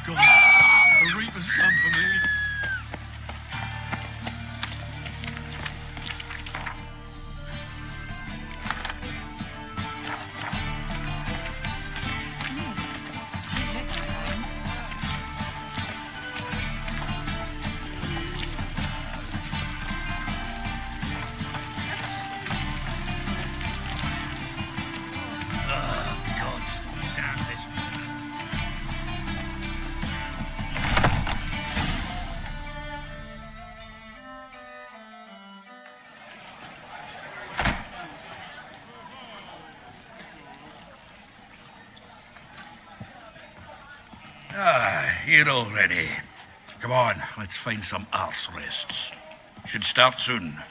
God, the Reaper's come for me. Here already. Come on, let's find some arse rests. Should start soon.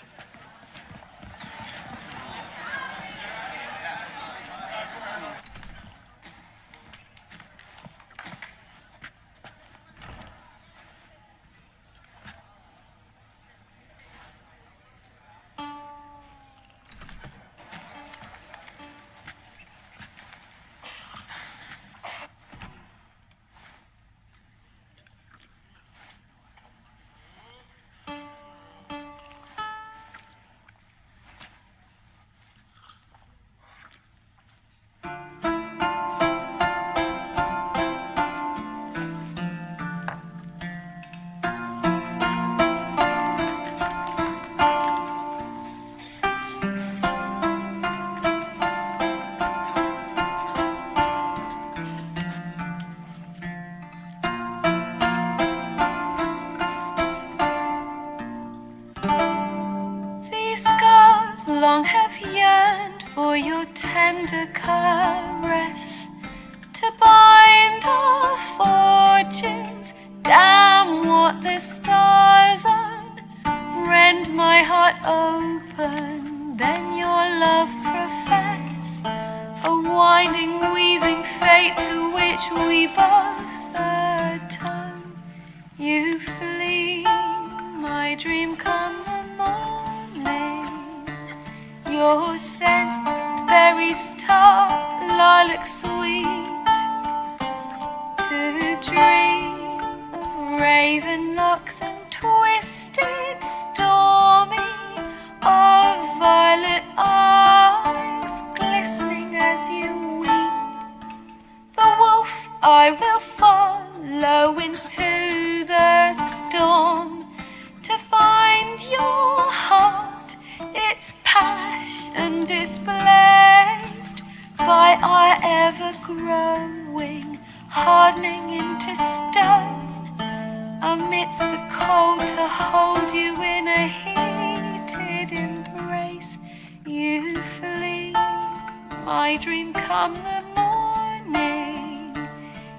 Long have yearned for your tender caress to bind our fortunes. Damn what the stars are. Rend my heart open, then your love profess. A winding, weaving fate to which we both atone. You flee, my dream come the morning. Your scent, berries tart, lilac sweet. To dream of raven locks and twisted stormy, of violet eyes glistening as you weep. The wolf I will follow into the storm to find your heart, its passion displaced by our ever-growing, hardening into stone. Amidst the cold to hold you in a heated embrace. You flee, my dream come the morning.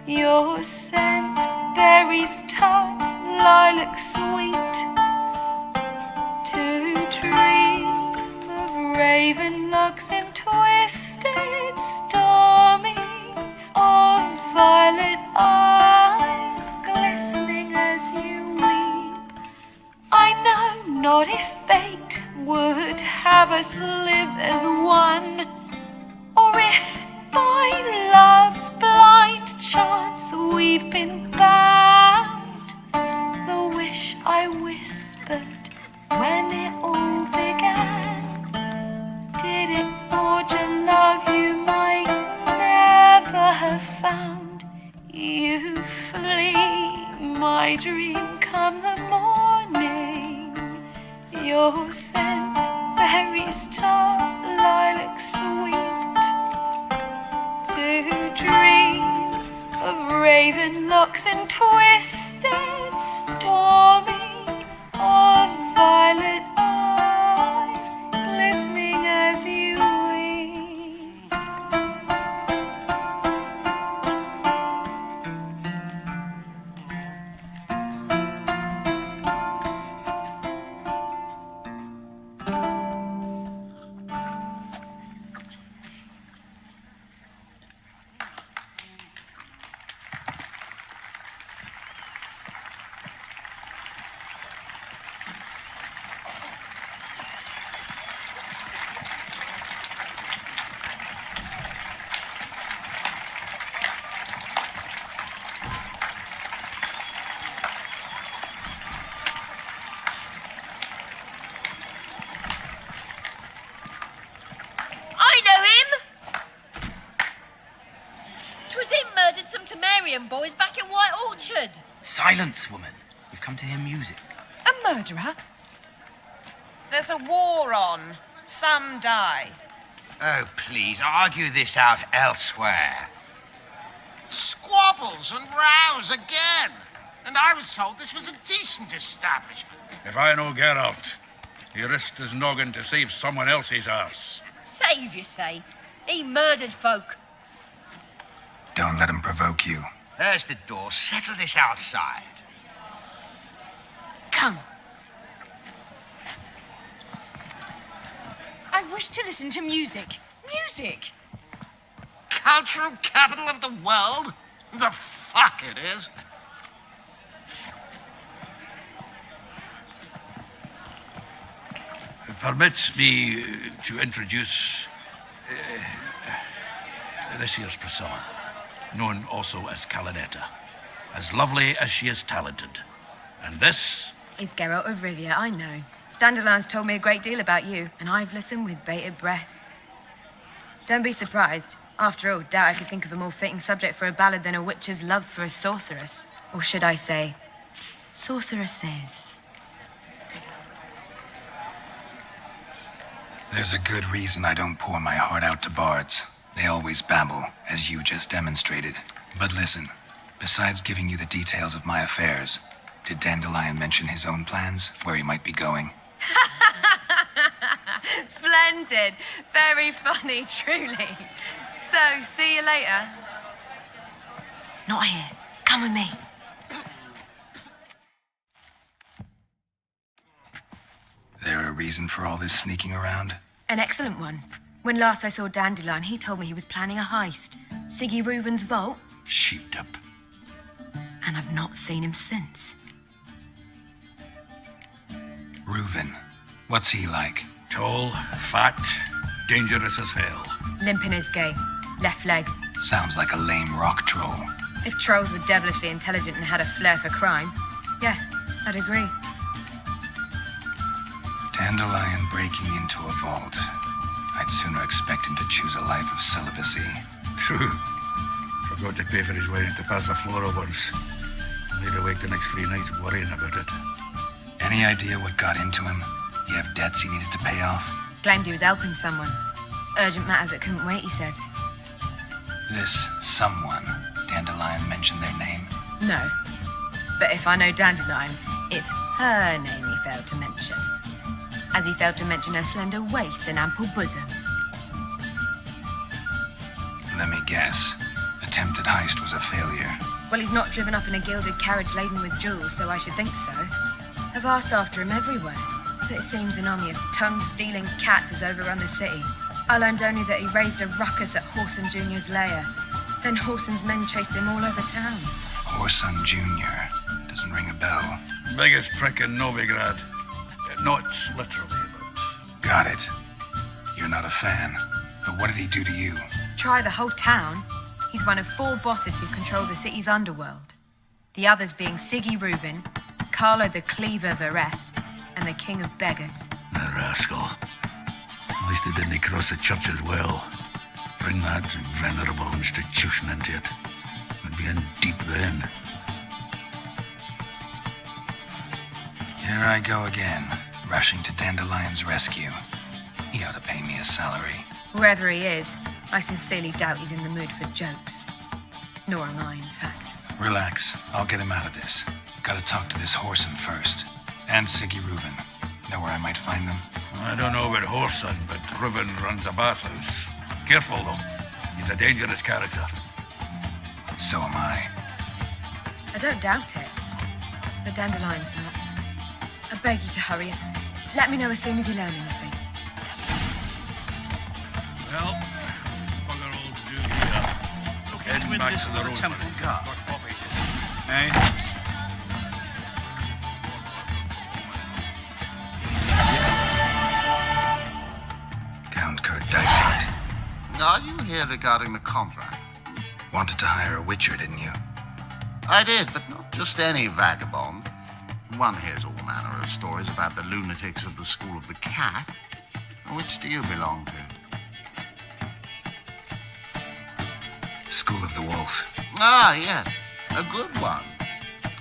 Your scent, berries tart, lilac sweet. To dream of raven locks and twisted stormy, of violet eyes glistening as you weep. I know not if fate would have us live as one, or if by love's blind chance we've been bound. The wish I whispered when it all began, did it forge a love you might never have found? You flee, my dream come the morning. Your scent, berries tart, lilac sweet. To dream of raven locks and twisted stormy, of violet eyes glistening as you weep. back in White Orchard. Silence, woman. You've come to hear music. A murderer? There's a war on. Some die. Oh, please, argue this out elsewhere. Squabbles and rows again. And I was told this was a decent establishment. If I know Geralt, he risked his noggin to save someone else's arse. Save, you say? He murdered folk. Don't let him provoke you. There's the door. Settle this outside. Come. I wish to listen to music. Music! Cultural capital of the world? The fuck it is. Permits me to introduce this year's Priscilla, known also as Calinetta, as lovely as she is talented. And this Is Geralt of Rivia, I know. Dandelion's told me a great deal about you, and I've listened with bated breath. Don't be surprised. After all, doubt I could think of a more fitting subject for a ballad than a witch's love for a sorceress. Or should I say, sorceresses. There's a good reason I don't pour my heart out to bards. They always babble, as you just demonstrated. But listen, besides giving you the details of my affairs, did Dandelion mention his own plans, where he might be going? Splendid. Very funny, truly. So, see you later. Not here. Come with me. There a reason for all this sneaking around? An excellent one. When last I saw Dandelion, he told me he was planning a heist. Siggy Reuven's vault. sheeped up. And I've not seen him since. Reuven, what's he like? Tall, fat, dangerous as hell. Limp in his gait. Left leg. Sounds like a lame rock troll. If trolls were devilishly intelligent and had a flair for crime, yeah, I'd agree. Dandelion breaking into a vault. I'd sooner expect him to choose a life of celibacy. True. Forgot to pay for his wedding to Passaflora once. Laid awake the next 3 nights worrying about it. Any idea what got into him? You have debts he needed to pay off? Claimed he was helping someone. Urgent matter that couldn't wait, he said. This someone, Dandelion mentioned their name? No. But if I know Dandelion, it's her name he failed to mention. As he failed to mention her slender waist and ample bosom. Let me guess. Attempted heist was a failure. Well, he's not driven up in a gilded carriage laden with jewels, so I should think so. I've asked after him everywhere, but it seems an army of tongue-stealing cats has overrun the city. I learned only that he raised a ruckus at Whoreson Jr.'s lair. Then Whoreson's men chased him all over town. Whoreson Jr. Doesn't ring a bell. Biggest prick in Novigrad. Not literally, but... Got it. You're not a fan. But what did he do to you? Try the whole town. He's one of 4 bosses who control the city's underworld. The others being Siggy Reuven, Carlo the Cleaver of 𝙆𝙆, and the King of Beggars. The rascal. At least he didn't cross the church as well. Bring that venerable institution into it. We'd be in deep then. Here I go again, rushing to Dandelion's rescue. He ought to pay me a salary. Wherever he is, I sincerely doubt he's in the mood for jokes. Nor am I, in fact. Relax, I'll get him out of this. Gotta talk to this Whoreson first. And Siggy Reuven. Know where I might find them? I don't know about Whoreson, but Reuven runs a bathhouse. Careful, though. He's a dangerous character. So am I. I don't doubt it. But Dandelion's not. I beg you to hurry up. Let me know as soon as you learn anything. Well, bugger all to do here. Heading back to the Temple Guard. And... Count 𝙁𝙧𝙖𝙩𝙬. Are you here regarding the contract? Wanted to hire a witcher, didn't you? I did, but not just any vagabond. One hears all manner of stories about the lunatics of the School of the Cat. Which do you belong to? School of the Wolf. Ah, yes. A good one.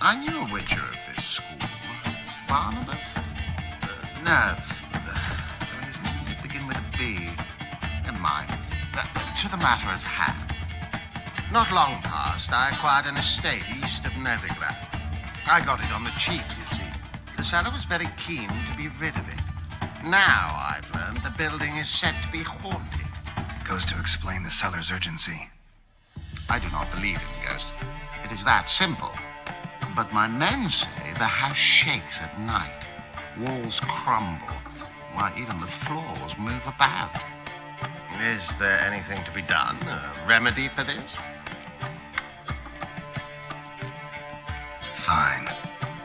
I knew a witcher of this school. Barnabas? No. So his name did begin with a B. Never mind. To the matter at hand. Not long past, I acquired an estate east of Novigrad. I got it on the cheap, you see. The seller was very keen to be rid of it. Now, I've learned the building is said to be haunted. Goes to explain the seller's urgency. I do not believe in ghosts. It is that simple. But my men say the house shakes at night. Walls crumble. Why, even the floors move about. Is there anything to be done? A remedy for this? Fine.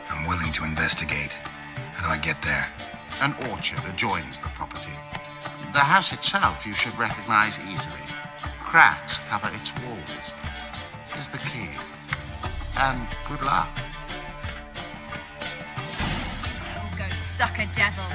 I'm willing to investigate. How do I get there? An orchard adjoins the property. The house itself you should recognize easily. Cracks cover its walls. Here's the key. And good luck. Go suck a devil.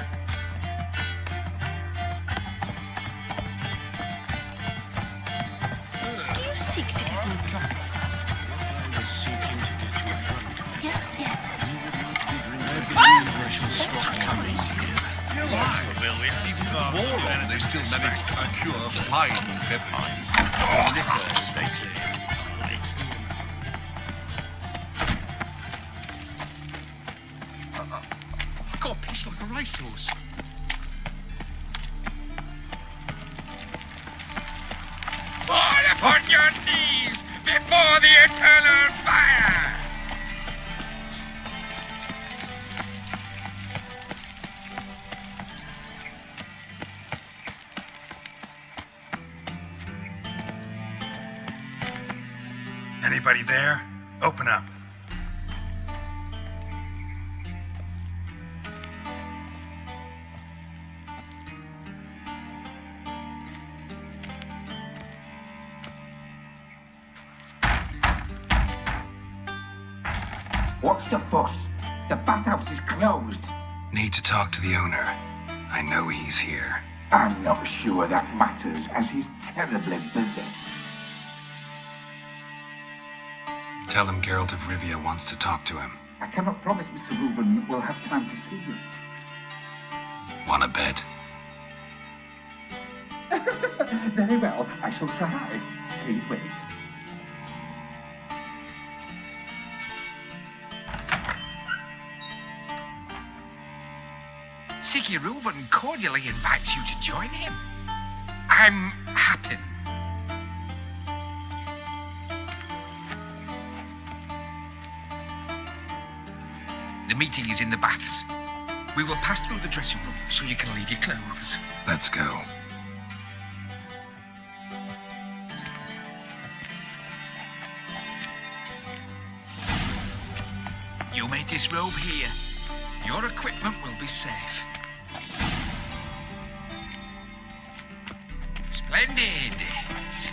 Do you seek to get me drunk, sir? I was seeking to get you drunk. Yes, yes. You would not be drinking. I believe I shall stop coming here. You're lying, Will. Even the war on, they still managed to procure fine beverages. Liquor, as they say. I got a piece like a racehorse. Fall upon your knees before the eternal fire! Anybody there? Open up. What's the fuss? The bathhouse is closed. Need to talk to the owner. I know he's here. I'm not sure that matters, as he's terribly busy. Tell him Geralt of Rivia wants to talk to him. I cannot promise Mr. Reuben will have time to see you. Wanna bet? Very well, I shall try. Please wait. Siggy Reuven cordially invites you to join him. I'm happy. The meeting is in the baths. We will pass through the dressing room so you can leave your clothes. Let's go. You may disrobe here. Your equipment will be safe. Splendid.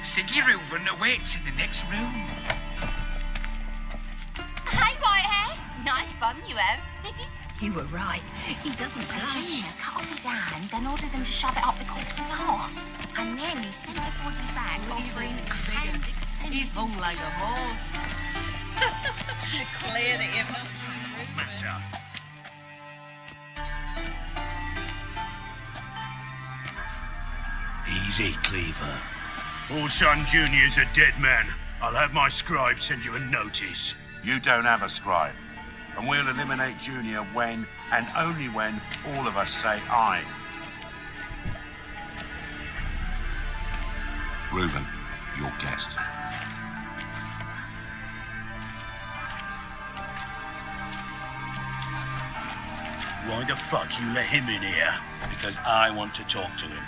Siggy Reuven awaits in the next room. Hey, Whitehair. Nice bum you have. You were right. He doesn't blush. Gina cut off his hand, then ordered them to shove it up the corpse's arse. And then he sent the body back, offering a hand extension. He's hung like a horse. Clear that you Matter. Easy, Cleaver. Orson Jr.'s a dead man. I'll have my scribe send you a notice. You don't have a scribe. And we'll eliminate Junior when, and only when, all of us say aye. Reuven, your guest. Why the fuck you let him in here? Because I want to talk to him.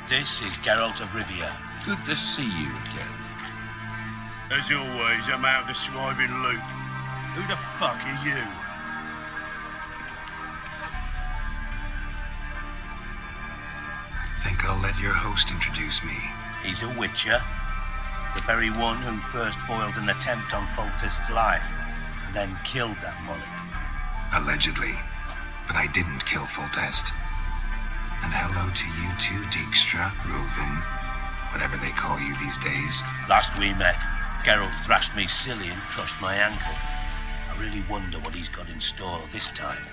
This is Geralt of Rivia. Good to see you again. As always, I'm out of the swiving loop. Who the fuck are you? Think I'll let your host introduce me. He's a witcher. The very one who first foiled an attempt on Foltest's life, and then killed that monarch. Allegedly. But I didn't kill Foltest. And hello to you too, Dijkstra, Reuven, whatever they call you these days. Last we met, Geralt thrashed me silly and crushed my ankle. I really wonder what he's got in store this time.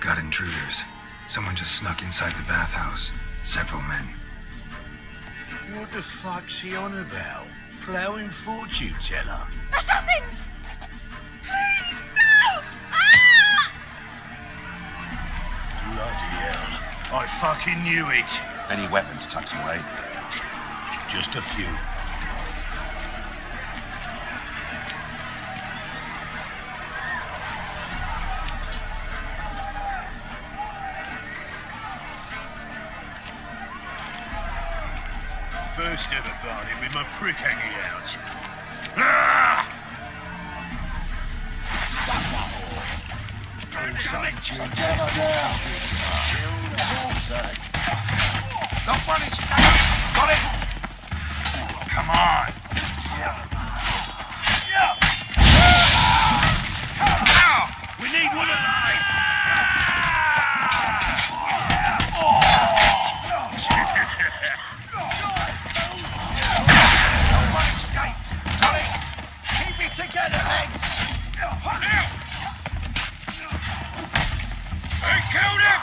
Got intruders. Someone just snuck inside the bathhouse. Several men. What the fuck's he on about? Ploughing fortune teller? Assassins! Please, no! Ah! Bloody hell. I fucking knew it. Any weapons tucked away? Just a few. First ever party with my prick hanging out. Ah! Don't run his Got it! Come on! We need one alive! Keep it together, legs! I killed him!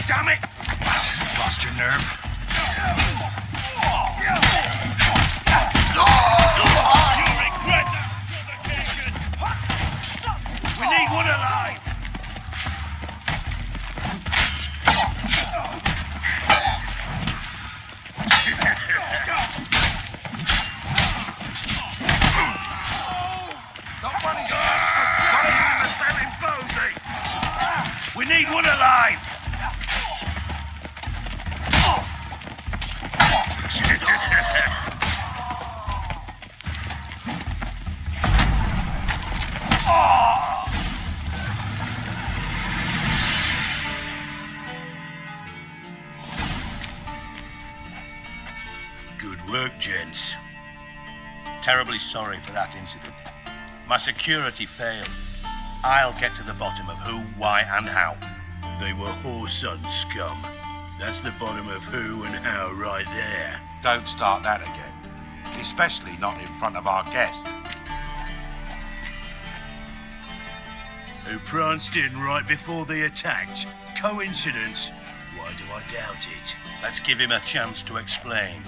Damn it! Lost your nerve? You'll regret that provocation! We need one alive! We need one alive! Good work, gents. Terribly sorry for that incident. My security failed. I'll get to the bottom of who, why, and how. They were whoreson scum. That's the bottom of who and how right there. Don't start that again. Especially not in front of our guest. Who pranced in right before they attacked. Coincidence? Why do I doubt it? Let's give him a chance to explain.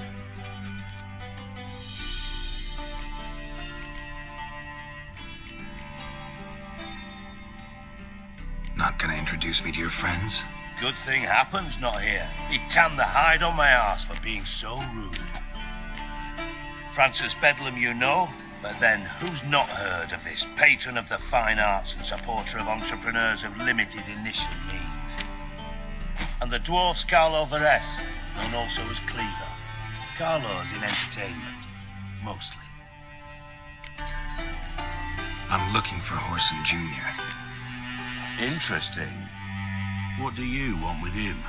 Not gonna introduce me to your friends? Good thing Happen's not here. He tanned the hide on my arse for being so rude. Francis Bedlam you know, but then who's not heard of this patron of the fine arts and supporter of entrepreneurs of limited initial means? And the dwarf Carlo Veres, known also as Cleaver. Carlo's in entertainment, mostly. I'm looking for Whoreson Jr. Interesting. What do you want with him?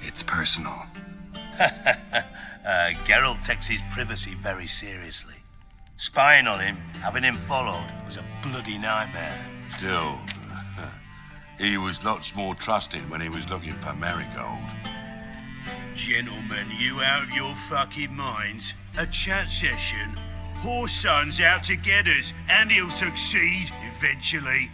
It's personal. Geralt takes his privacy very seriously. Spying on him, having him followed, was a bloody nightmare. Still, he was lots more trusted when he was looking for Marigold. Gentlemen, you out of your fucking minds? A chat session? Whoreson's out to get us, and he'll succeed, eventually.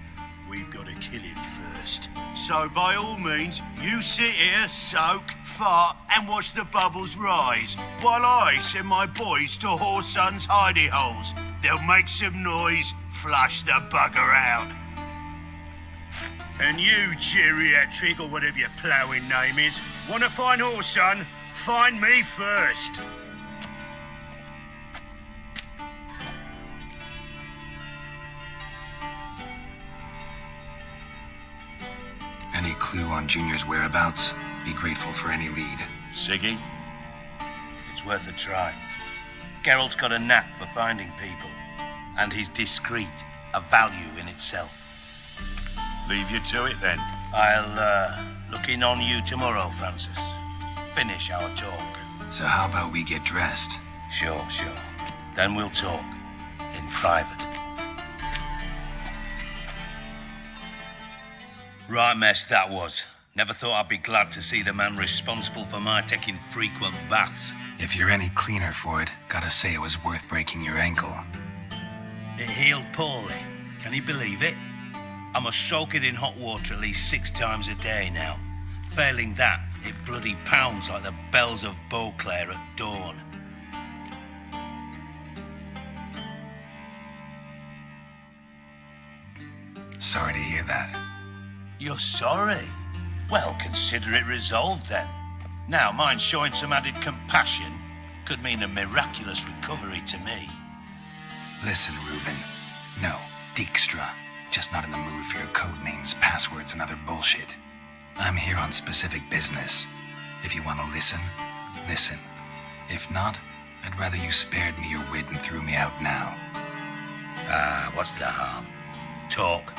we've got to kill him first. So by all means, you sit here, soak, fart, and watch the bubbles rise, while I send my boys to Whoreson's hidey holes. They'll make some noise, flush the bugger out. And you, geriatric, or whatever your ploughing name is, want to find Whoreson? Find me first. Any clue on Junior's whereabouts? Be grateful for any lead. Siggy? It's worth a try. Geralt's got a knack for finding people, and he's discreet, a value in itself. Leave you to it then. I'll look in on you tomorrow, Francis. Finish our talk. So how about we get dressed? Sure. Then we'll talk. In private. Right mess that was. Never thought I'd be glad to see the man responsible for my taking frequent baths. If you're any cleaner for it, gotta say it was worth breaking your ankle. It healed poorly. Can you believe it? I must soak it in hot water at least 6 times a day now. Failing that, it bloody pounds like the bells of Beauclair at dawn. Sorry to hear that. You're sorry? Well, consider it resolved then. Now, mind showing some added compassion could mean a miraculous recovery to me. Listen, Reuben. No, Dijkstra. Just not in the mood for your code names, passwords, and other bullshit. I'm here on specific business. If you want to listen, listen. If not, I'd rather you spared me your wit and threw me out now. What's the harm? Talk.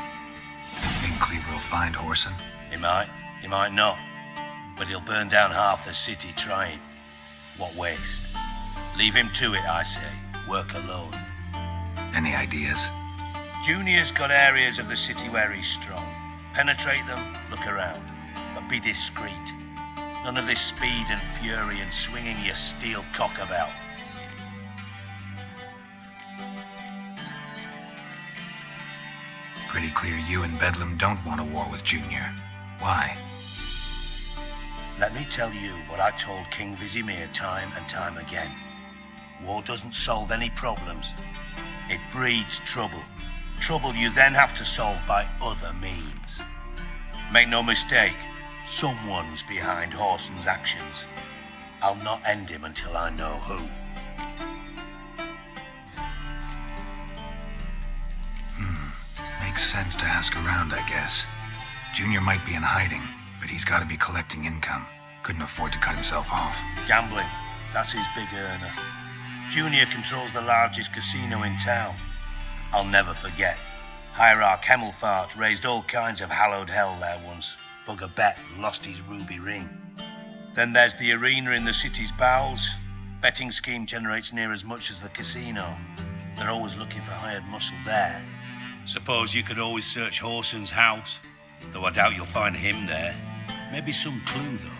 Think Cleaver will find Whoreson? He might not. But he'll burn down half the city trying. What waste? Leave him to it, I say. Work alone. Any ideas? Junior's got areas of the city where he's strong. Penetrate them, look around. But be discreet. None of this speed and fury and swinging your steel cock about. Pretty clear you and Bedlam don't want a war with Junior. Why? Let me tell you what I told King 𝙍𝙖𝙗 time and time again. War doesn't solve any problems. It breeds trouble. Trouble you then have to solve by other means. Make no mistake, someone's behind Whoreson's actions. I'll not end him until I know who. Makes sense to ask around, I guess. Junior might be in hiding, but he's got to be collecting income. Couldn't afford to cut himself off. Gambling, that's his big earner. Junior controls the largest casino in town. I'll never forget. Hierarch Hemmelfart raised all kinds of hallowed hell there once. Bugger bet lost his ruby ring. Then there's the arena in the city's bowels. Betting scheme generates near as much as the casino. They're always looking for hired muscle there. Suppose you could always search Whoreson's house, though I doubt you'll find him there. Maybe some clue, though.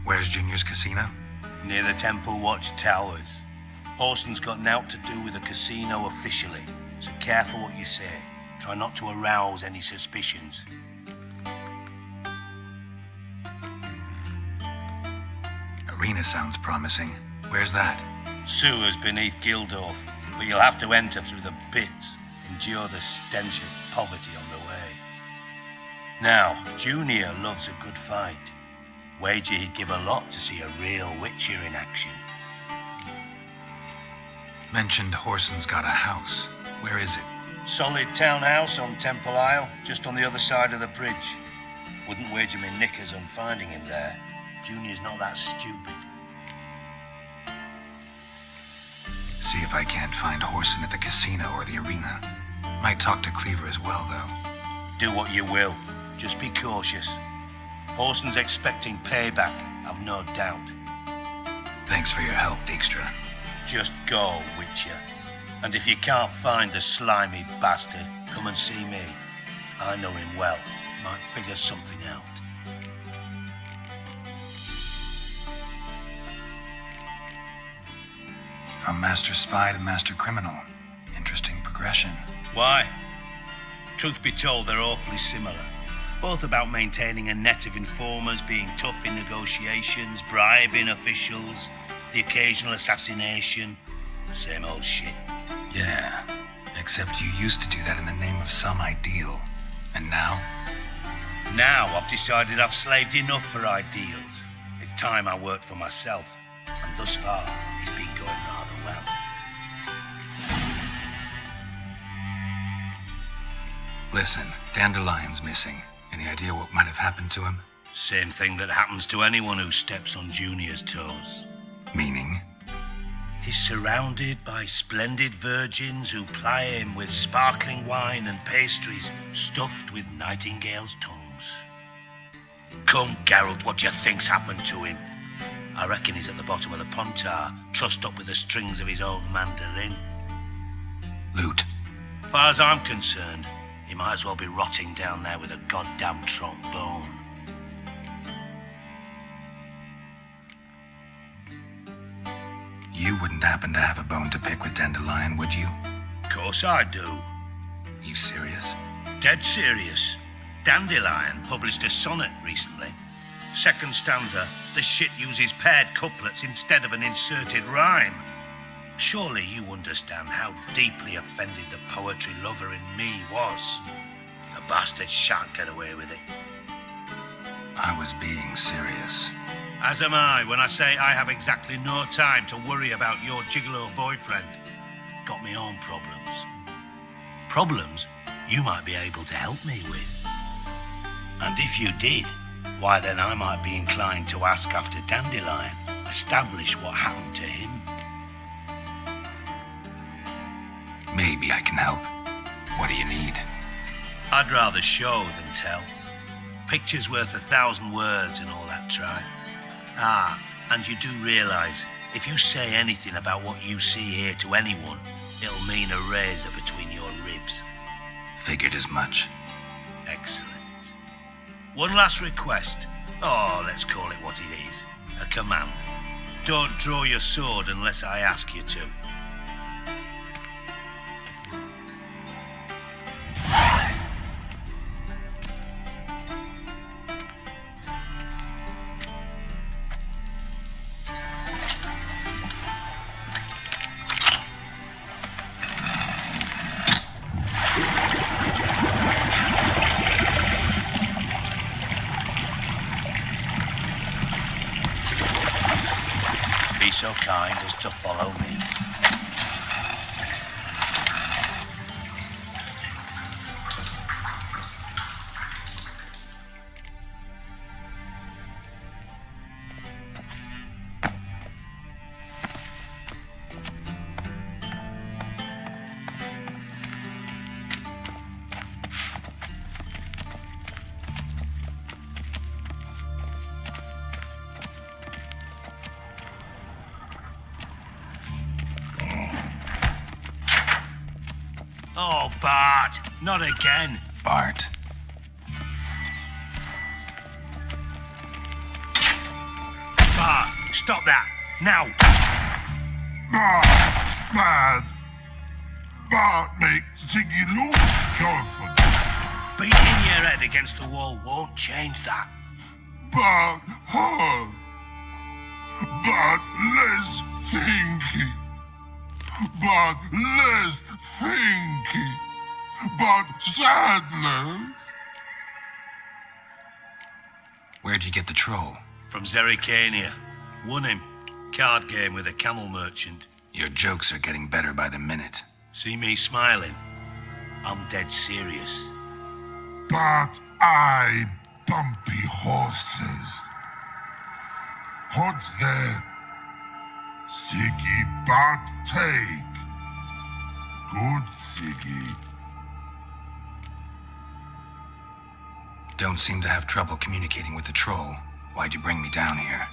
Where's Junior's casino? Near the Temple Watch Towers. Whoreson's got nought to do with the casino officially, so careful what you say. Try not to arouse any suspicions. Arena sounds promising. Where's that? Sewers beneath Gildorf, but you'll have to enter through the pits, endure the stench of poverty on the way. Now, Junior loves a good fight. Wager he'd give a lot to see a real Witcher in action. Mentioned Whoreson's got a house. Where is it? Solid townhouse on Temple Isle, just on the other side of the bridge. Wouldn't wager me knickers on finding him there. Junior's not that stupid. See if I can't find Whoreson at the casino or the arena. Might talk to Cleaver as well, though. Do what you will. Just be cautious. Whoreson's expecting payback, I've no doubt. Thanks for your help, Dijkstra. Just go, Witcher. And if you can't find the slimy bastard, come and see me. I know him well. Might figure something out. From Master Spy to Master Criminal. aggression. Why? Truth be told, they're awfully similar. Both about maintaining a net of informers, being tough in negotiations, bribing officials, the occasional assassination. Same old shit. Yeah, except you used to do that in the name of some ideal. And now? Now I've decided I've slaved enough for ideals. It's time I worked for myself. And thus far, it's been going rather well. Listen, Dandelion's missing. Any idea what might have happened to him? Same thing that happens to anyone who steps on Junior's toes. Meaning? He's surrounded by splendid virgins who ply him with sparkling wine and pastries stuffed with nightingales' tongues. Come, Geralt, what do you think's happened to him? I reckon he's at the bottom of the Pontar, trussed up with the strings of his own mandolin. Loot. As far as I'm concerned, he might as well be rotting down there with a goddamn trombone. You wouldn't happen to have a bone to pick with Dandelion, would you? Of course I do. You serious? Dead serious. Dandelion published a sonnet recently. Second stanza, the shit uses paired couplets instead of an inserted rhyme. Surely you understand how deeply offended the poetry lover in me was. The bastard shan't get away with it. I was being serious. As am I when I say I have exactly no time to worry about your gigolo boyfriend. Got me own problems. Problems you might be able to help me with. And if you did, why then I might be inclined to ask after Dandelion, establish what happened to him. Maybe I can help. What do you need? I'd rather show than tell. Picture's worth 1,000 words and all that tribe. Ah, and you do realise, if you say anything about what you see here to anyone, it'll mean a razor between your ribs. Figured as much. Excellent. One last request. Oh, let's call it what it is. A command. Don't draw your sword unless I ask you to. Be so kind as to follow me. Oh, Bart, not again. Bart. Bart, stop that, now. Bart makes Ziggy look joyful. Beating your head against the wall won't change that. Bart hard. Bart less thinky. Bart less thinky. Bart sadness. Where'd you get the troll? From Zerrikania. Won him. Card game with a camel merchant. Your jokes are getting better by the minute. See me smiling? I'm dead serious. But I bumpy horses. What's there? Siggy Bart take. Good Siggy. Don't seem to have trouble communicating with the troll. Why'd you bring me down here?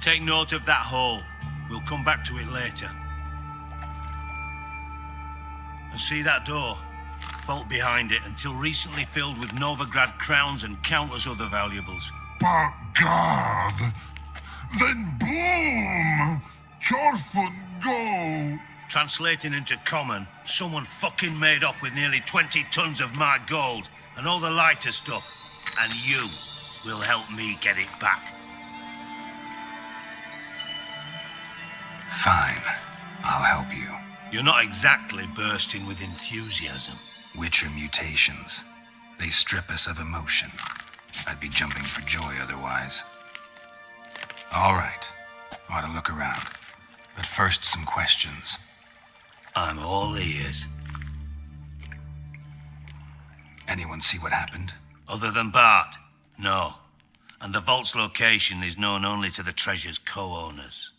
Take note of that hole. We'll come back to it later. And see that door? Vault behind it, until recently filled with Novigrad crowns and countless other valuables. But God, then boom! Chorfun go! Translating into common, someone fucking made off with nearly 20 tons of my gold and all the lighter stuff. And you will help me get it back. Fine. I'll help you. You're not exactly bursting with enthusiasm. Witcher mutations. They strip us of emotion. I'd be jumping for joy otherwise. All right. Ought to look around. But first, some questions. I'm all ears. Anyone see what happened? Other than Bart? No. And the vault's location is known only to the treasure's co-owners.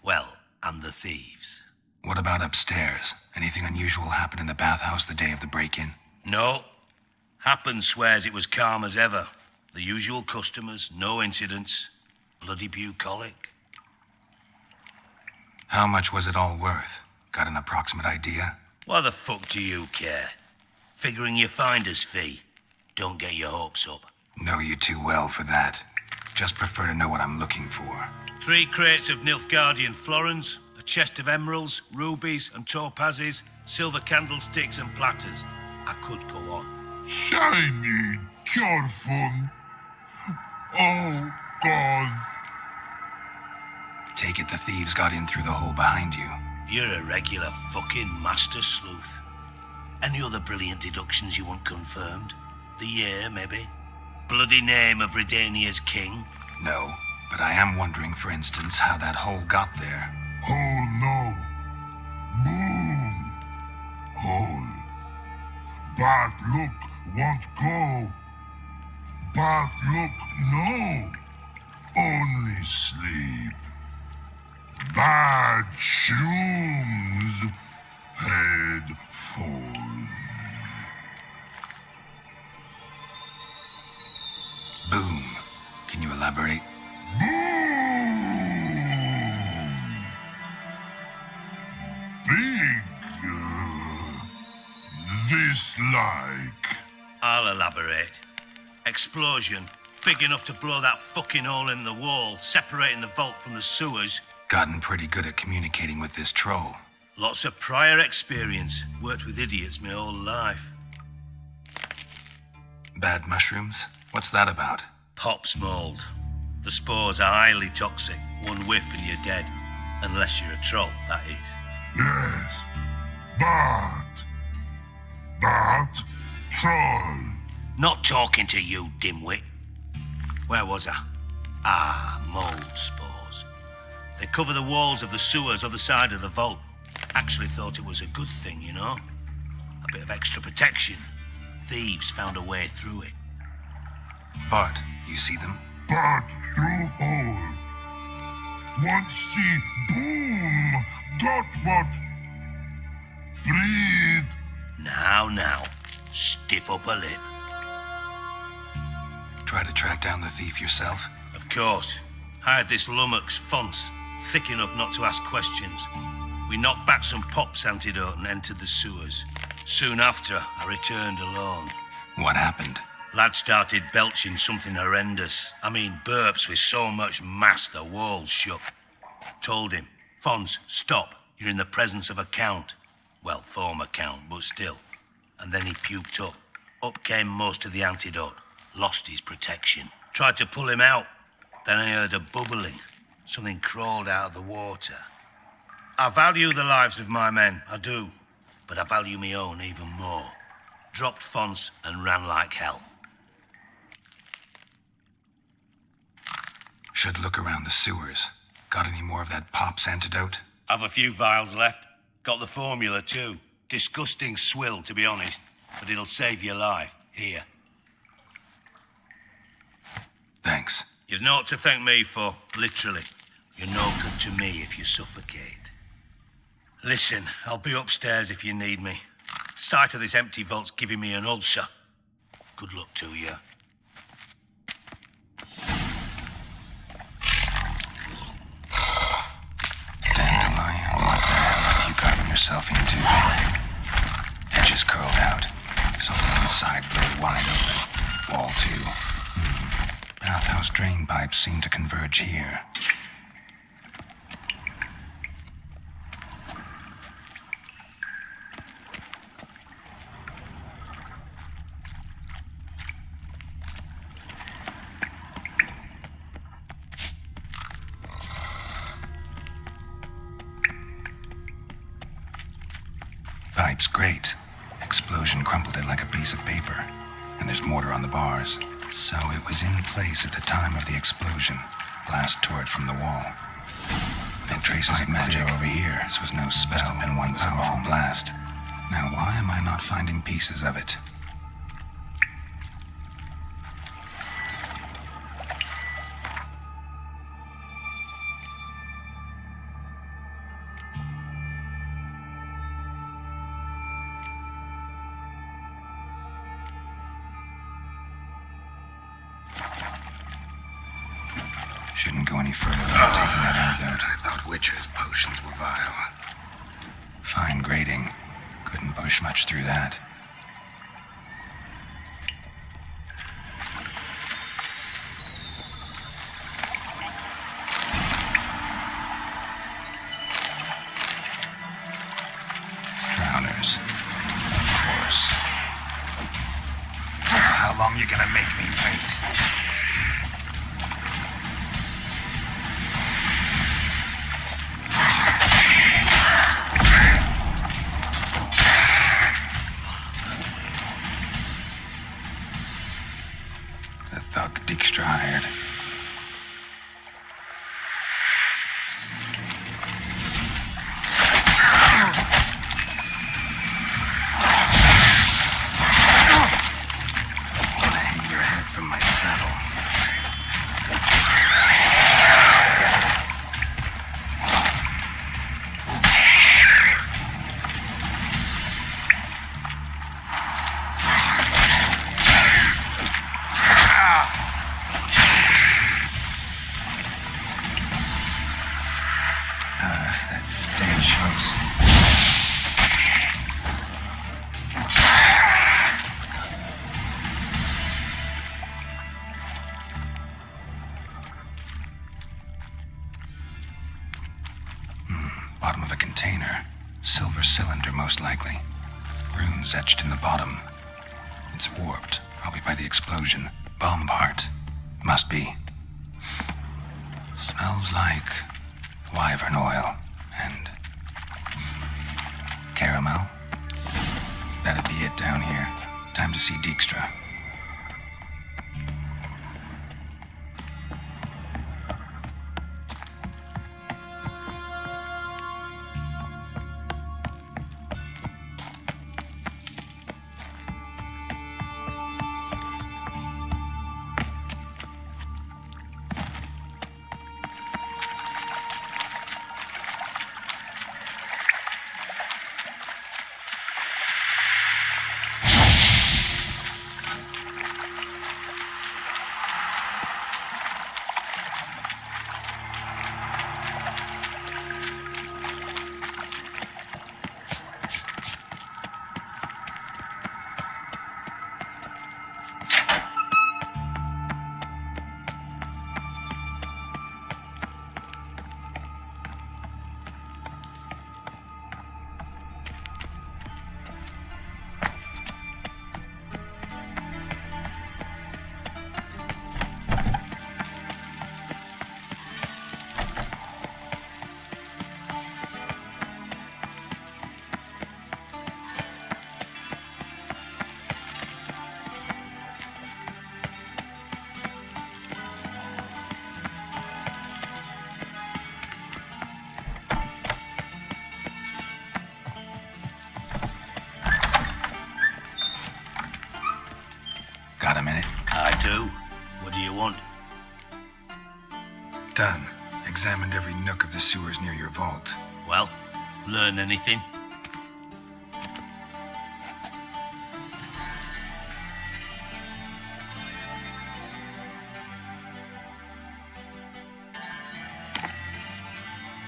Well, and the thieves. What about upstairs? Anything unusual happen in the bathhouse the day of the break-in? No. Happen swears it was calm as ever. The usual customers, no incidents. Bloody bucolic. How much was it all worth? Got an approximate idea? Why the fuck do you care? Figuring your finder's fee. Don't get your hopes up. Know you too well for that. Just prefer to know what I'm looking for. 3 crates of Nilfgaardian florins, a chest of emeralds, rubies and topazes, silver candlesticks and platters. I could go on. Shiny, careful. Oh, God. Take it the thieves got in through the hole behind you. You're a regular fucking master sleuth. Any other brilliant deductions you want confirmed? The year, maybe? Bloody name of Redania's king? No, but I am wondering, for instance, how that hole got there. Hole, no. Boom. Hole. Bad look, won't go. Bad look, no. Only sleep. Bad shoes. Head falls. Boom. Can you elaborate? Boom. Big. This like. I'll elaborate. Explosion. Big enough to blow that fucking hole in the wall, separating the vault from the sewers. Gotten pretty good at communicating with this troll. Lots of prior experience. Worked with idiots my whole life. Bad mushrooms? What's that about? Pops mold. The spores are highly toxic. One whiff and you're dead. Unless you're a troll, that is. Yes. Bad. Troll. Not talking to you, dimwit. Where was I? Mold spores. They cover the walls of the sewers other side of the vault. Actually thought it was a good thing, you know? A bit of extra protection. Thieves found a way through it. Bart, you see them? Bad through hole. Want see boom. Got what? Breathe. Now. Stiff up a lip. Try to track down the thief yourself? Of course. Hired this lummox, Fonce, thick enough not to ask questions. We knocked back some Pop's antidote and entered the sewers. Soon after, I returned alone. What happened? Lad started belching something horrendous. I mean, burps with so much mass the walls shook. Told him, Fonce, stop. You're in the presence of a count. Well, former count, but still. And then he puked up. Up came most of the antidote. Lost his protection. Tried to pull him out. Then I heard a bubbling. Something crawled out of the water. I value the lives of my men, I do. But I value my own even more. Dropped Fonce and ran like hell. Should look around the sewers. Got any more of that Pop's antidote? I've a few vials left. Got the formula too. Disgusting swill, to be honest. But it'll save your life. Here. Thanks. You've naught to thank me for, literally. You're no good to me if you suffocate. Listen, I'll be upstairs if you need me. Sight of this empty vault's giving me an ulcer. Good luck to you. Dandelion, what the hell have you gotten yourself into? Edges curled out. Something inside blew wide open. Wall too. Bathhouse drain pipes seem to converge here. pipe's great. Explosion crumpled it like a piece of paper. And there's mortar on the bars. So it was in place at the time of the explosion. Blast tore it from the wall. No traces of magic over here. This was no spell, and one powerful blast. Now why am I not finding pieces of it? Shouldn't go any further without taking that antidote. I thought Witcher's potions were vile. Fine grading. Couldn't push much through that. Drowners. Of course. How long you gonna make me wait? 𝙍𝙖𝙬 Hang your head from my saddle. That stench was... Bottom of a container. Silver cylinder, most likely. Runes etched in the bottom. It's warped, probably by the explosion. Bomb part. Must be. Smells like wyvern oil and caramel. That'd be it down here. Time to see 𝙍𝙬. Got a minute? I do. What do you want? Done. Examined every nook of the sewers near your vault. Well, learn anything?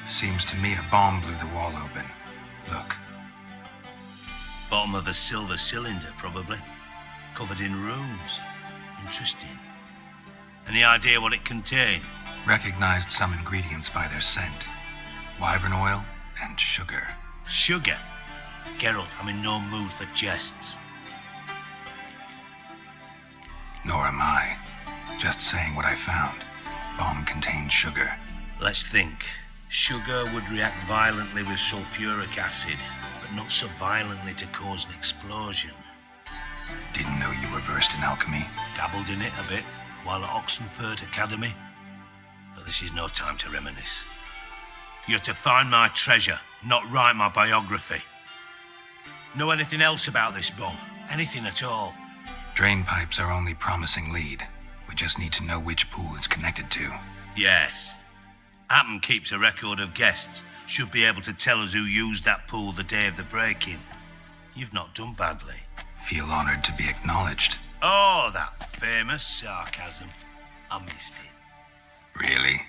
Seems to me a bomb blew the wall open. Look. Bottom of a silver cylinder, probably. Covered in runes. Interesting. Any idea what it contained? Recognized some ingredients by their scent. Wyvern oil and sugar. Sugar? Geralt, I'm in no mood for jests. Nor am I. Just saying what I found. Bomb contained sugar. Let's think. Sugar would react violently with sulfuric acid, but but not so violently to cause an explosion. Didn't know you were versed in alchemy. Dabbled in it a bit while at Oxenford Academy. But this is no time to reminisce. You're to find my treasure, not write my biography. Know anything else about this bomb? Anything at all? Drain pipes are only promising lead. We just need to know which pool it's connected to. Yes. Appen keeps a record of guests. Should be able to tell us who used that pool the day of the break-in. You've not done badly. Feel honored to be acknowledged. Oh, that famous sarcasm. I missed it. Really?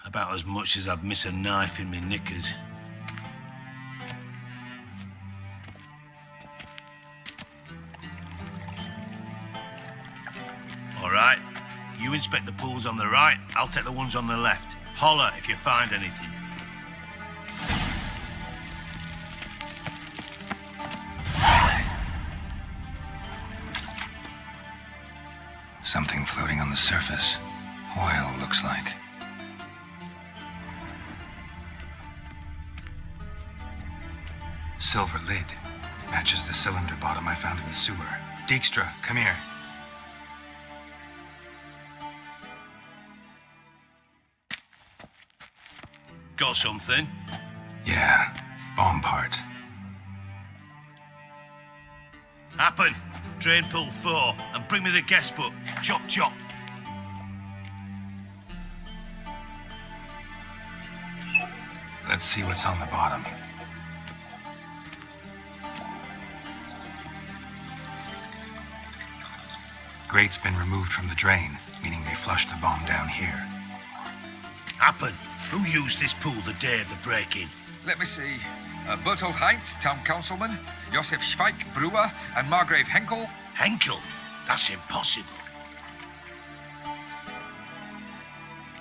About as much as I'd miss a knife in me knickers. All right. You inspect the pools on the right, I'll take the ones on the left. Holler if you find anything. Something floating on the surface. Oil, looks like. Silver lid. Matches the cylinder bottom I found in the sewer. 𝙆𝙧𝙖𝙩𝙤, come here. Got something? Yeah, bomb part. Appen, drain pool 4, and bring me the guest book. Chop, chop. Let's see what's on the bottom. Grate's been removed from the drain, meaning they flushed the bomb down here. Appen, who used this pool the day of the break-in? Let me see. 𝙆𝙧𝙖𝙩𝙬𝙤, Town Councilman, Josef Schweik, Brewer, and Margrave Henkel. Henkel? That's impossible.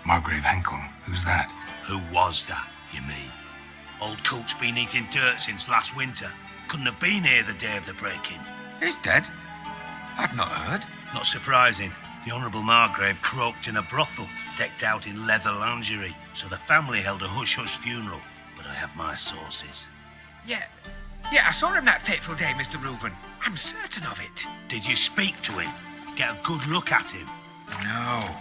Margrave Henkel, who's that? Who was that, you mean? Old coot's been eating dirt since last winter. Couldn't have been here the day of the break-in. He's dead? I've not heard. Not surprising. The Honourable Margrave croaked in a brothel, decked out in leather lingerie, so the family held a hush-hush funeral. But I have my sources. Yeah, I saw him that fateful day, Mr. Reuven. I'm certain of it. Did you speak to him? Get a good look at him? No.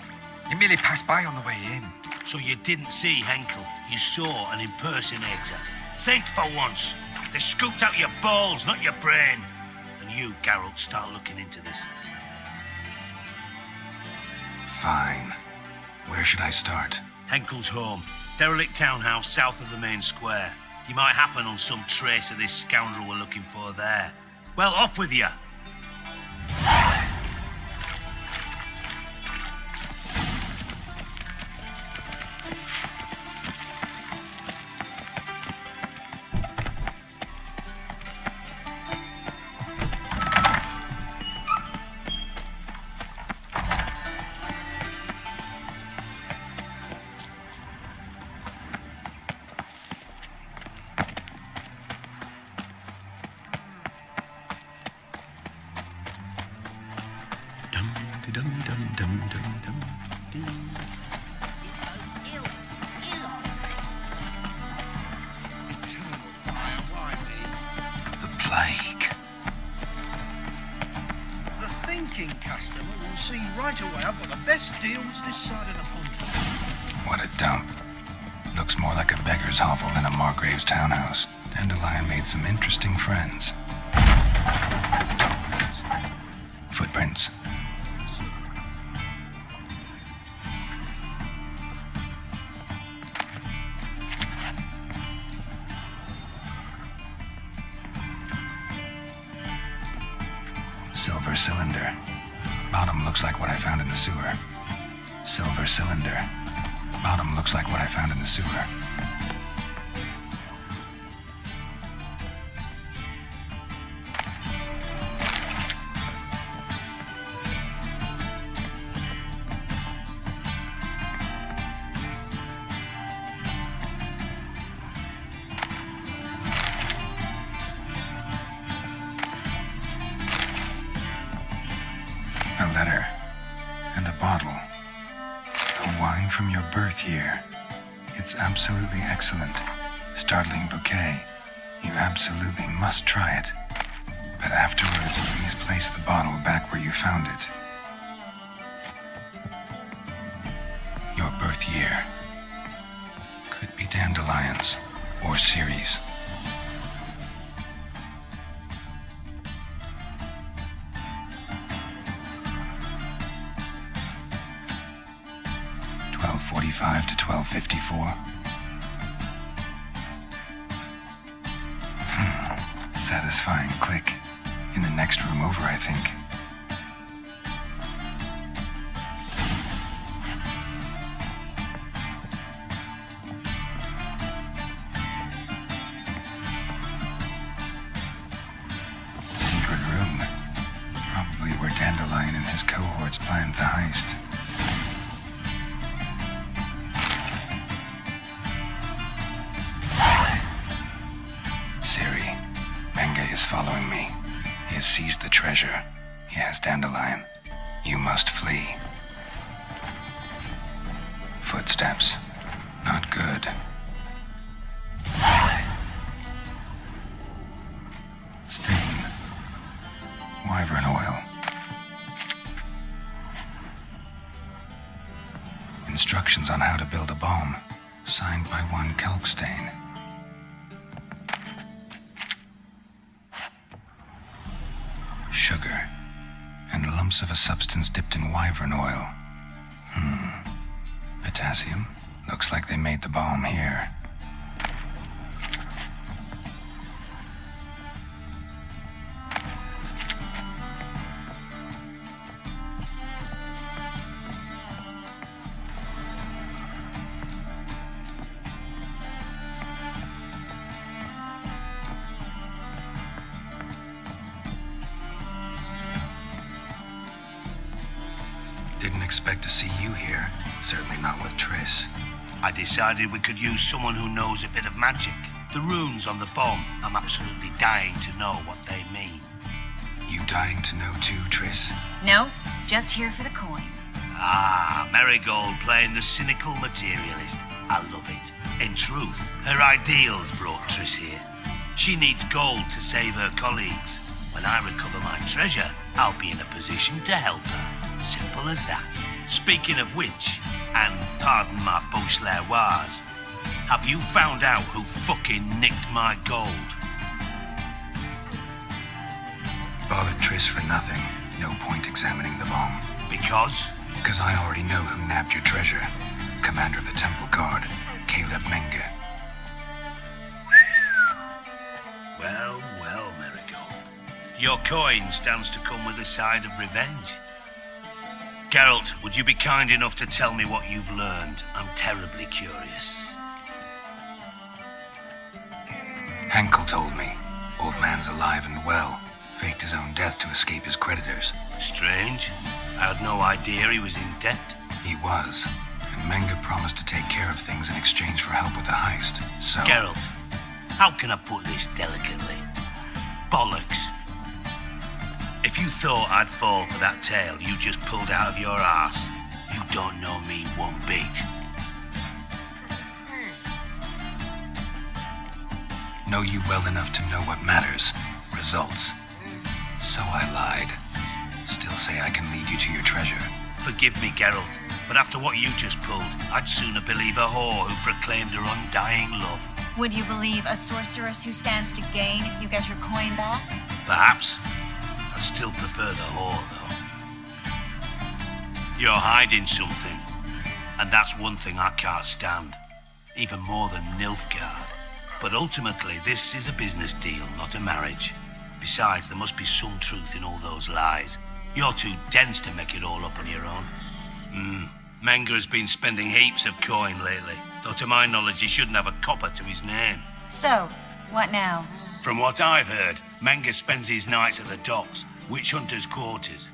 He merely passed by on the way in. So you didn't see Henkel, you saw an impersonator. Think for once. They scooped out your balls, not your brain. And you, Geralt, start looking into this. Fine. Where should I start? Henkel's home. Derelict townhouse south of the main square. You might happen on some trace of this scoundrel we're looking for there. Well, off with you. This boat's ill. Ill, I say. Eternal fire, why me? The plague. The thinking customer will see right away I've got the best deals this side of the pond. What a dump. Looks more like a beggar's hovel than a Margrave's townhouse. Dandelion made some interesting friends. Footprints. Silver cylinder. Bottom looks like what I found in the sewer. Silver cylinder. Bottom looks like what I found in the sewer. A letter and a bottle. A wine from your birth year. It's absolutely excellent. Startling bouquet. You absolutely must try it. But afterwards, please place the bottle back where you found it. Your birth year. Could be dandelions or Ceres. (12:45 to 12:54). Satisfying click. In the next room over, I think. Secret room. Probably where Dandelion and his cohorts planned the heist. Siri, Menge is following me. He has seized the treasure. He has Dandelion. You must flee. Footsteps. Not good. Stain. Wyvern oil. Instructions on how to build a bomb. Signed by one Kelkstain. Sugar, and lumps of a substance dipped in wyvern oil. Potassium. Looks like they made the bomb here. Didn't expect to see you here. Certainly not with Triss. I decided we could use someone who knows a bit of magic. The runes on the bomb, I'm absolutely dying to know what they mean. You dying to know too, Triss? No, just here for the coin. Ah, Marigold playing the cynical materialist. I love it. In truth, her ideals brought Triss here. She needs gold to save her colleagues. When I recover my treasure, I'll be in a position to help her. Simple as that. Speaking of which, and pardon my 𝙆𝙧𝙖𝙩𝙬, have you found out who fucking nicked my gold? Bothered Triss for nothing. No point examining the bomb. Because? Because I already know who nabbed your treasure. Commander of the Temple Guard, Caleb Menge. Well, well, Marigold. Your coin stands to come with a side of revenge. Geralt, would you be kind enough to tell me what you've learned? I'm terribly curious. Henkel told me. Old man's alive and well. Faked his own death to escape his creditors. Strange. I had no idea he was in debt. He was. And Menge promised to take care of things in exchange for help with the heist. So... Geralt, how can I put this delicately? Bollocks. If you thought I'd fall for that tale you just pulled out of your arse, you don't know me one bit. Know you well enough to know what matters. Results. So I lied. Still say I can lead you to your treasure. Forgive me, Geralt, but after what you just pulled, I'd sooner believe a whore who proclaimed her undying love. Would you believe a sorceress who stands to gain if you get your coin back? Perhaps. I'd still prefer the whore, though. You're hiding something, and that's one thing I can't stand, even more than Nilfgaard. But ultimately, this is a business deal, not a marriage. Besides, there must be some truth in all those lies. You're too dense to make it all up on your own. Menge has been spending heaps of coin lately, though to my knowledge he shouldn't have a copper to his name. So, what now? From what I've heard, Menge spends his nights at the docks, witch hunters' quarters.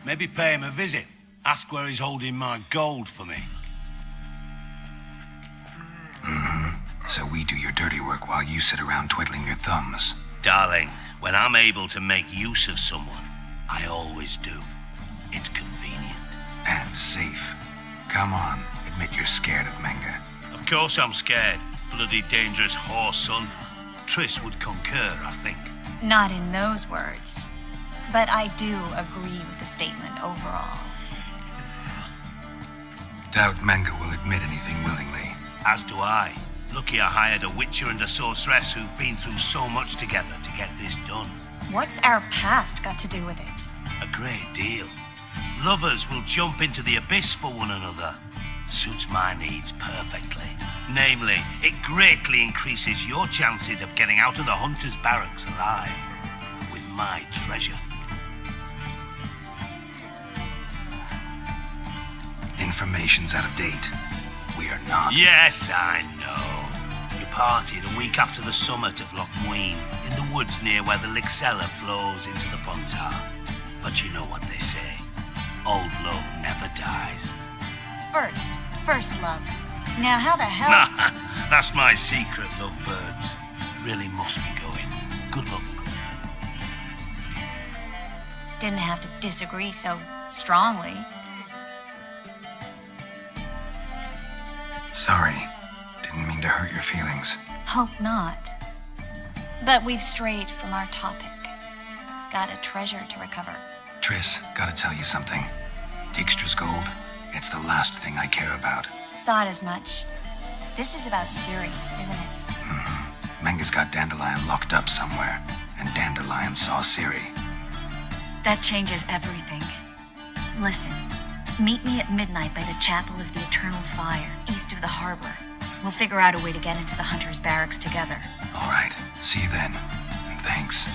Maybe pay him a visit. Ask where he's holding my gold for me. So we do your dirty work while you sit around twiddling your thumbs. Darling, when I'm able to make use of someone, I always do. It's convenient. And safe. Come on, admit you're scared of Menge. Of course I'm scared. Bloody dangerous whore, son. Triss would concur, I think. Not in those words. But I do agree with the statement overall. Doubt Menge will admit anything willingly. As do I. Lucky I hired a witcher and a sorceress who've been through so much together to get this done. What's our past got to do with it? A great deal. Lovers will jump into the abyss for one another. Suits my needs perfectly. Namely, it greatly increases your chances of getting out of the hunter's barracks alive. With my treasure. Information's out of date. We are not. Yes, I know. You partied a week after the summit of Loch Muin, in the woods near where the Lixella flows into the Pontar. But you know what they say. Old love never dies. First love. Now how the hell... That's my secret, lovebirds. Really must be going. Good luck. Didn't have to disagree so strongly. Sorry. Didn't mean to hurt your feelings. Hope not. But we've strayed from our topic. Got a treasure to recover. Triss, gotta tell you something. Dijkstra's gold, it's the last thing I care about. Thought as much. This is about Ciri, isn't it? Mm-hmm. Menge's got Dandelion locked up somewhere, and Dandelion saw Ciri. That changes everything. Listen, meet me at midnight by the Chapel of the Eternal Fire, east of the harbor. We'll figure out a way to get into the Hunter's Barracks together. All right, see you then, and thanks.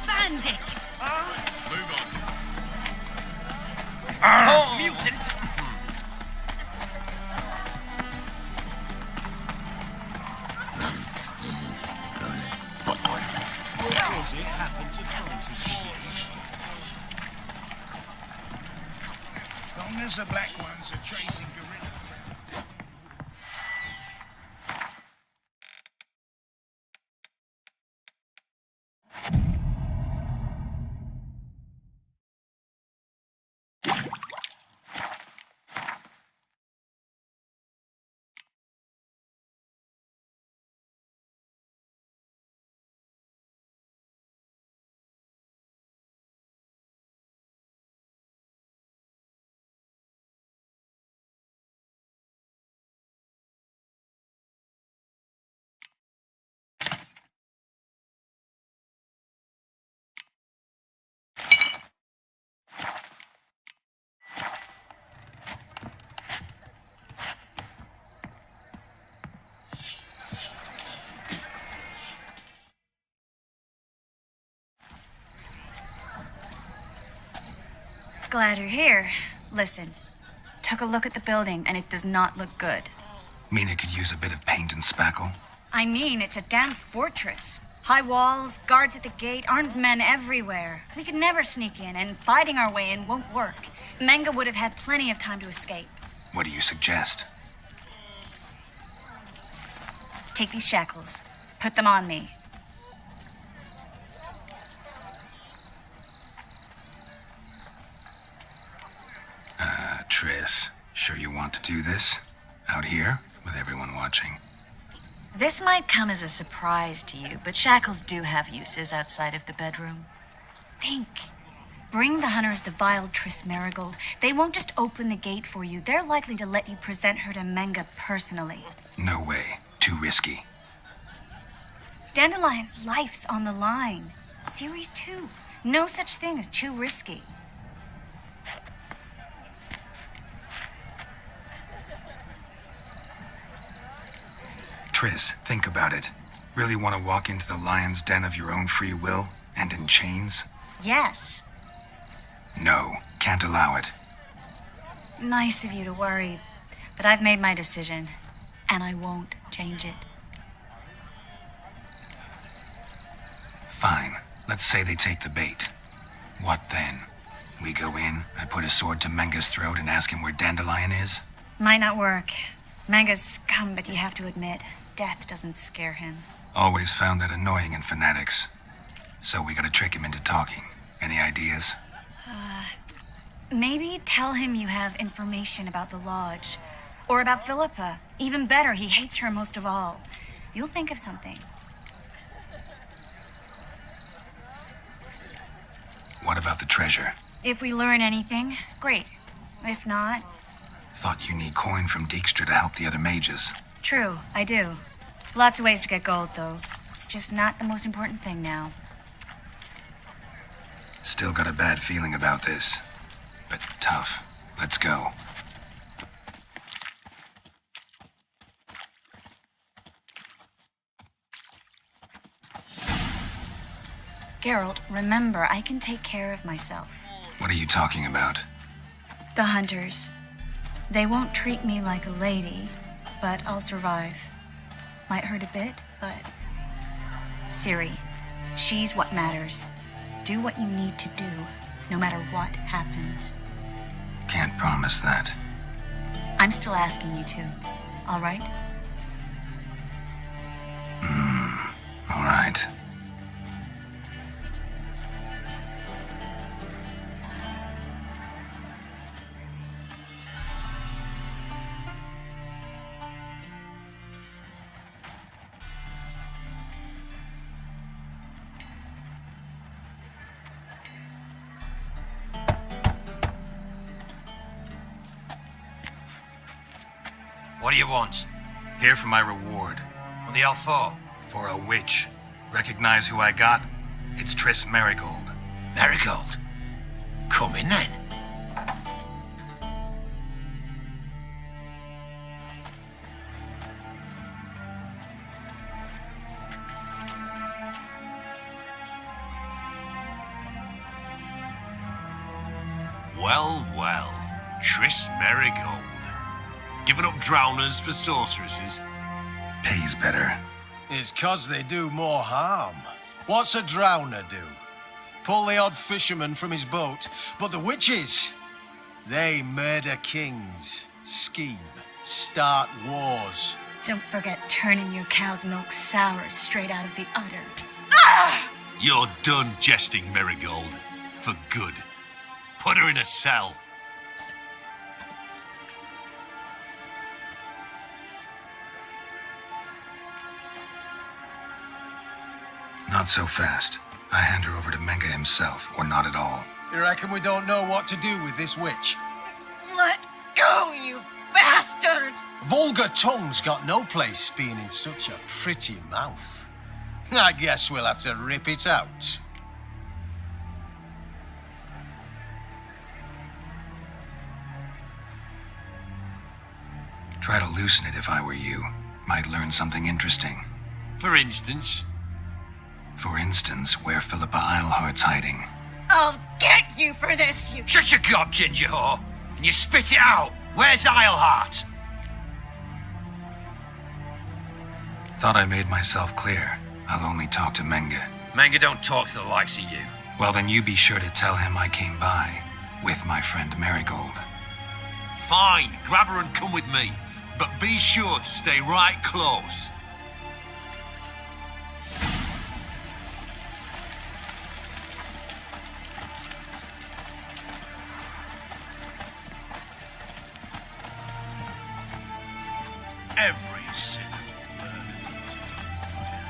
Bandit! Move on. Oh, mutant! Long as the black ones are chasing gorilla. Glad you're here. Listen, took a look at the building and it does not look good. Mean it could use a bit of paint and spackle? I mean, it's a damn fortress. High walls, guards at the gate, armed men everywhere. We could never sneak in, and fighting our way in won't work. Menge would have had plenty of time to escape. What do you suggest? Take these shackles. Put them on me. Triss, sure you want to do this? Out here, with everyone watching? This might come as a surprise to you, but shackles do have uses outside of the bedroom. Think. Bring the hunters the vile Triss Marigold. They won't just open the gate for you. They're likely to let you present her to Menge personally. No way. Too risky. Dandelion's life's on the line. Series 2. No such thing as too risky. Triss, think about it. Really want to walk into the lion's den of your own free will, and in chains? Yes. No, can't allow it. Nice of you to worry, but I've made my decision, and I won't change it. Fine. Let's say they take the bait. What then? We go in, I put a sword to Menga's throat and ask him where Dandelion is? Might not work. Manga's scum, but you have to admit, death doesn't scare him. Always found that annoying in fanatics. So we gotta trick him into talking. Any ideas? Maybe tell him you have information about the lodge. Or about Philippa. Even better, he hates her most of all. You'll think of something. What about the treasure? If we learn anything, great. If not... Thought you need coin from Dijkstra to help the other mages. True, I do. Lots of ways to get gold, though. It's just not the most important thing now. Still got a bad feeling about this. But tough. Let's go. Geralt, remember, I can take care of myself. What are you talking about? The hunters. They won't treat me like a lady, but I'll survive. Might hurt a bit, but... Ciri, she's what matters. Do what you need to do, no matter what happens. Can't promise that. I'm still asking you to, all right? All right. What do you want? Here for my reward. What the hell for? For a witch. Recognize who I got? It's Triss Merigold. Marigold? Come in then. Well, well. Triss Merigold. Giving up drowners for sorceresses? Pays better. It's 'cause they do more harm. What's a drowner do? Pull the odd fisherman from his boat. But the witches, they murder kings, scheme, start wars. Don't forget turning your cow's milk sour straight out of the udder. You're done jesting, Merigold. For good. Put her in a cell. Not so fast. I hand her over to Menga himself, or not at all. You reckon we don't know what to do with this witch? Let go, you bastard! Vulgar tongue's got no place being in such a pretty mouth. I guess we'll have to rip it out. Try to loosen it if I were you. Might learn something interesting. For instance? For instance, where Philippa 𝙆𝙧𝙖𝙩𝙤𝙬 I'll get you for this, you... Shut your gob, ginger whore, and you spit it out. Where's 𝙆𝙧𝙧? Thought I made myself clear. I'll only talk to Menga. Menga don't talk to the likes of you. Well, then you be sure to tell him I came by. With my friend Merigold. Fine, grab her and come with me. But be sure to stay right close. Every sinner will burn in the eternal fire.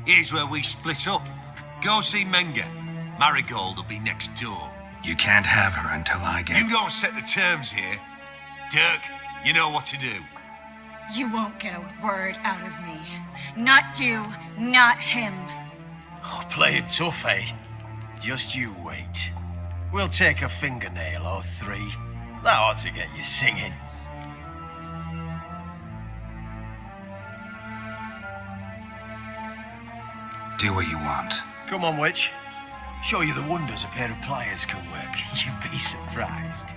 Here's where we split up. Go see Menga. Marigold will be next door. You can't have her until I get... You don't set the terms here. Dirk, you know what to do. You won't get a word out of me. Not you, not him. Oh, play it tough, eh? Just you wait. We'll take a fingernail or three. That ought to get you singing. Do what you want. Come on, witch. Show you the wonders a pair of pliers can work. You'd be surprised.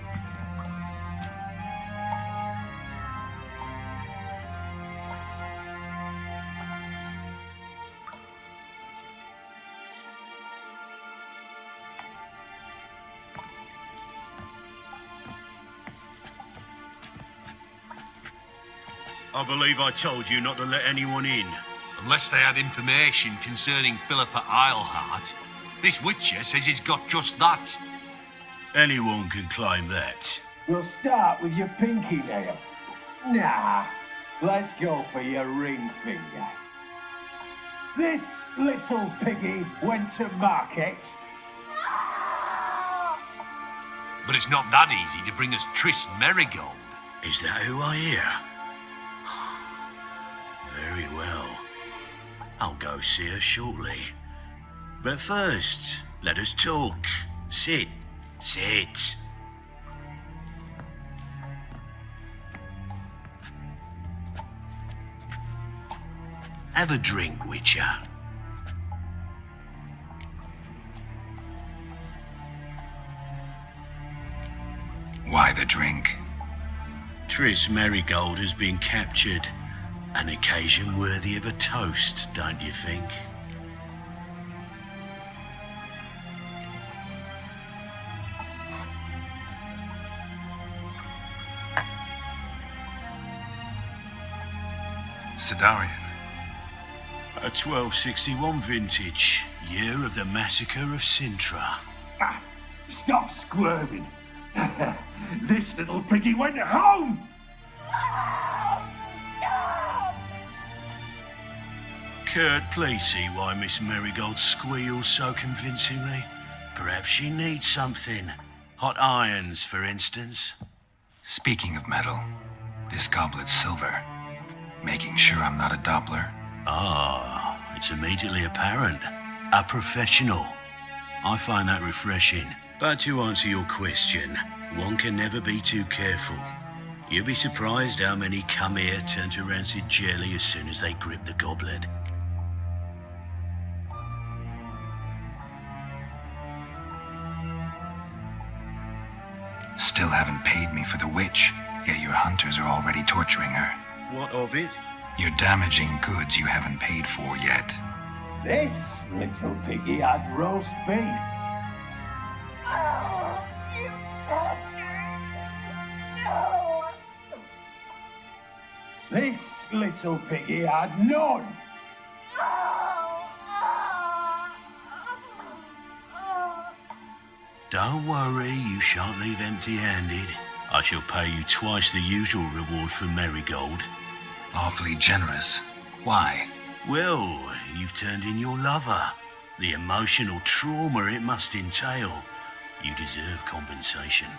I believe I told you not to let anyone in. Unless they had information concerning Philippa Eilhart. This Witcher says he's got just that. Anyone can claim that. We'll start with your pinky nail. Nah, let's go for your ring finger. This little piggy went to market. But it's not that easy to bring us Triss Merigold. Is that who I hear? Very well. I'll go see her shortly. But first, let us talk. Sit. Sit. Have a drink, Witcher. Why the drink? Triss Merigold has been captured. An occasion worthy of a toast, don't you think? Sidarian. A 1261 vintage, year of the massacre of Sintra. Stop squirming. This little piggy went home. Kurt, please see why Miss Merigold squeals so convincingly. Perhaps she needs something. Hot irons, for instance. Speaking of metal, this goblet's silver. Making sure I'm not a Doppler. Ah, it's immediately apparent. A professional. I find that refreshing. But to answer your question, one can never be too careful. You'll be surprised how many come here turn to rancid jelly as soon as they grip the goblet. Still haven't paid me for the witch, yet your hunters are already torturing her. What of it? You're damaging goods you haven't paid for yet. This little piggy had roast beef. Oh, you bastard! No! This little piggy had none. Don't worry, you shan't leave empty-handed. I shall pay you twice the usual reward for Merigold. Awfully generous. Why? Well, you've turned in your lover. The emotional trauma it must entail. You deserve compensation.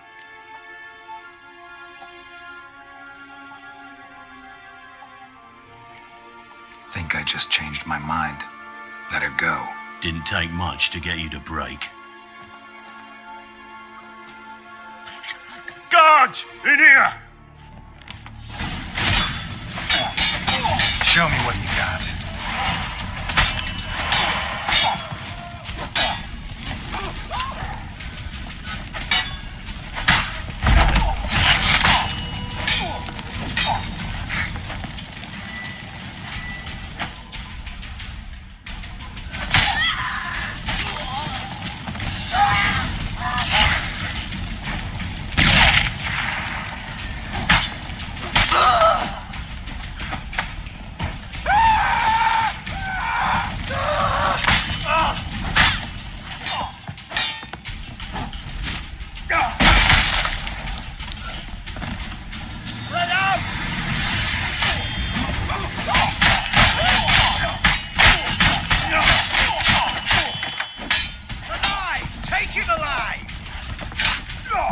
Think I just changed my mind. Let her go. Didn't take much to get you to break. Guards! In here! Show me what you got.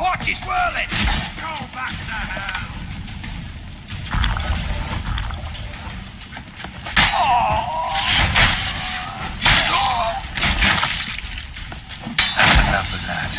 Watch his whirling! Go back to hell! That's enough of that.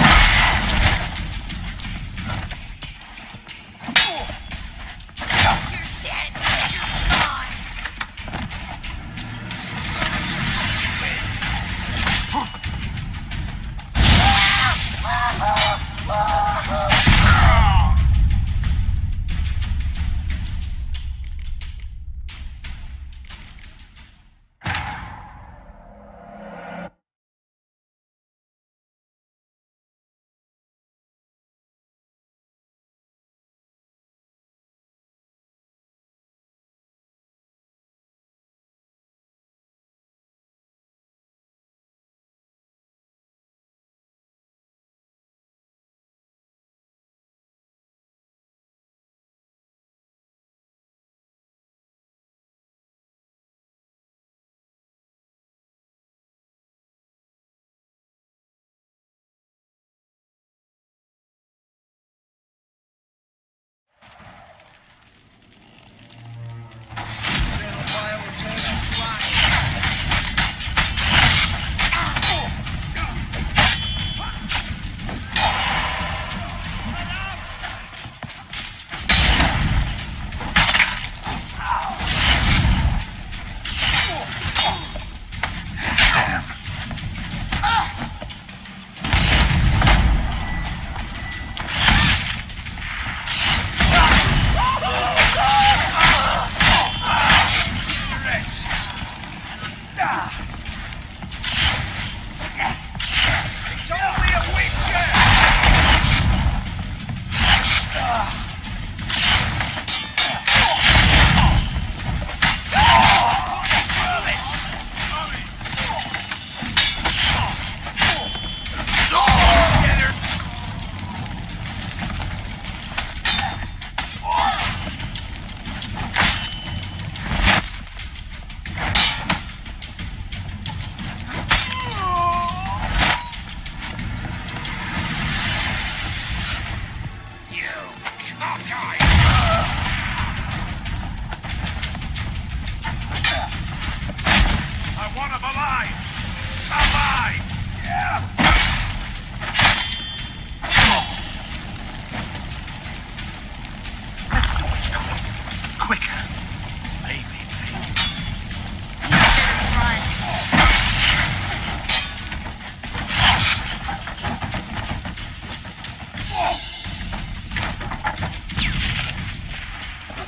I want him alive! Alive! Let's do it quicker. Maybe.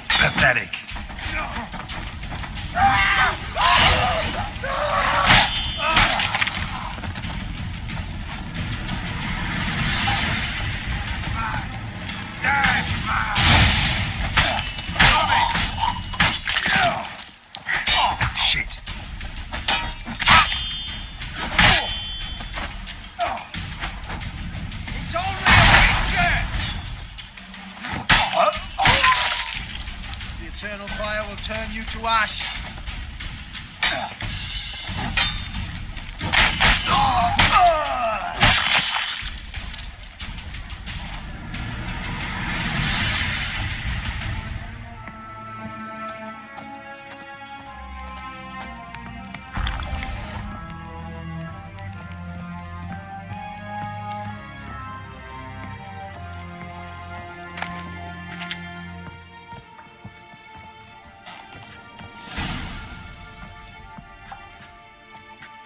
Pathetic. Shit. It's only a picture! The eternal fire will turn you to ash.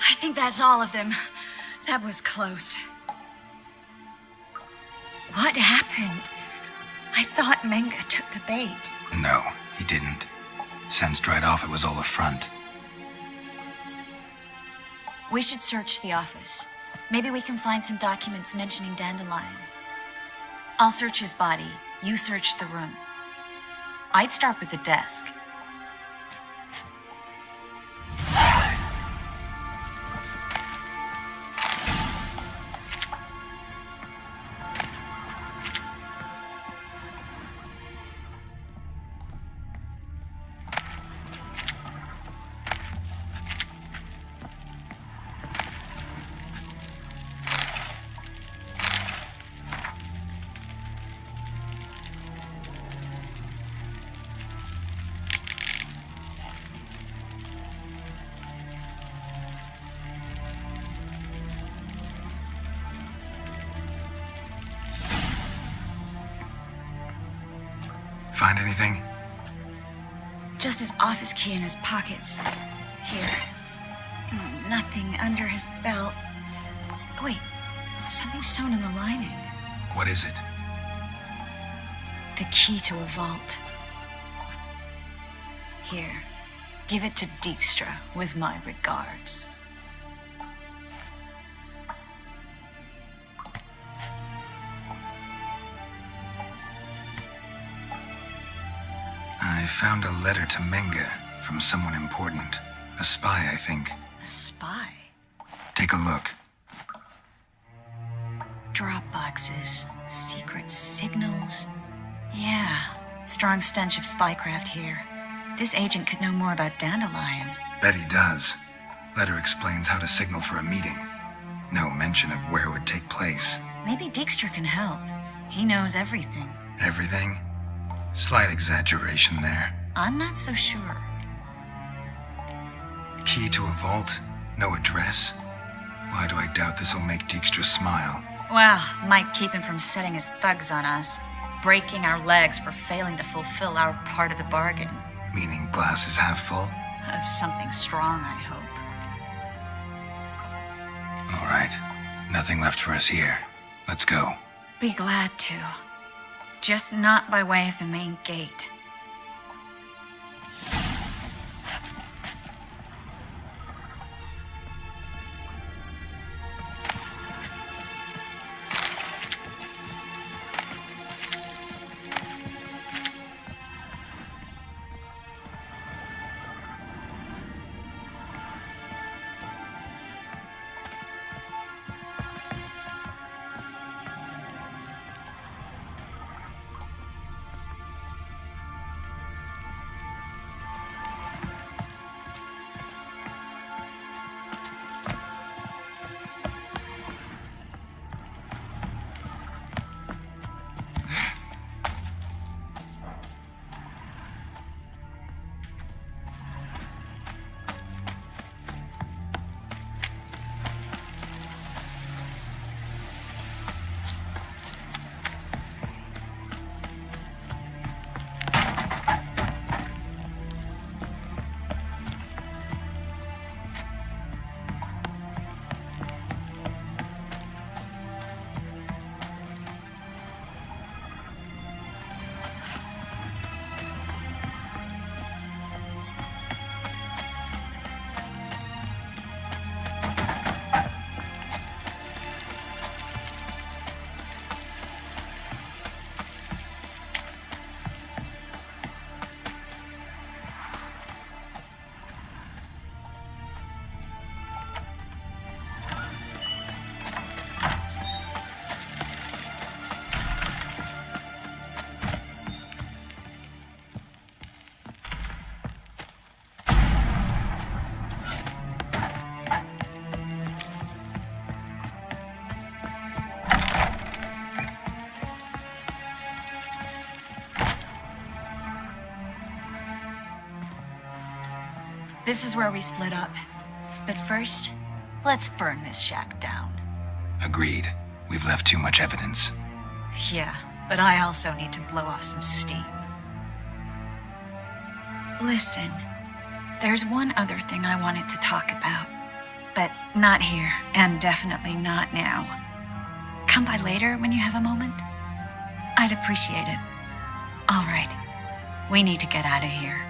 I think that's all of them. That was close. What happened? I thought Menga took the bait. No, he didn't. Sensed right off it was all a front. We should search the office. Maybe we can find some documents mentioning Dandelion. I'll search his body. You search the room. I'd start with the desk. Find anything? Just his office key in his pockets. Here. Nothing under his belt. Wait, something sewn in the lining. What is it? The key to a vault. Here. Give it to 𝙆𝙧 with my regards. I found a letter to Menga from someone important. A spy, I think. A spy? Take a look. Drop boxes, secret signals. Yeah, strong stench of spycraft here. This agent could know more about Dandelion. Bet he does. Letter explains how to signal for a meeting. No mention of where it would take place. Maybe 𝙆𝙧 can help. He knows everything. Everything? Slight exaggeration there. I'm not so sure. Key to a vault? No address? Why do I doubt this'll make 𝙆𝙧 smile? Well, might keep him from setting his thugs on us. Breaking our legs for failing to fulfill our part of the bargain. Meaning glass is half full? Of something strong, I hope. All right. Nothing left for us here. Let's go. Be glad to. Just not by way of the main gate. This is where we split up. But first, let's burn this shack down. Agreed. We've left too much evidence. Yeah, but I also need to blow off some steam. Listen, there's one other thing I wanted to talk about. But not here, and definitely not now. Come by later when you have a moment. I'd appreciate it. All right, we need to get out of here.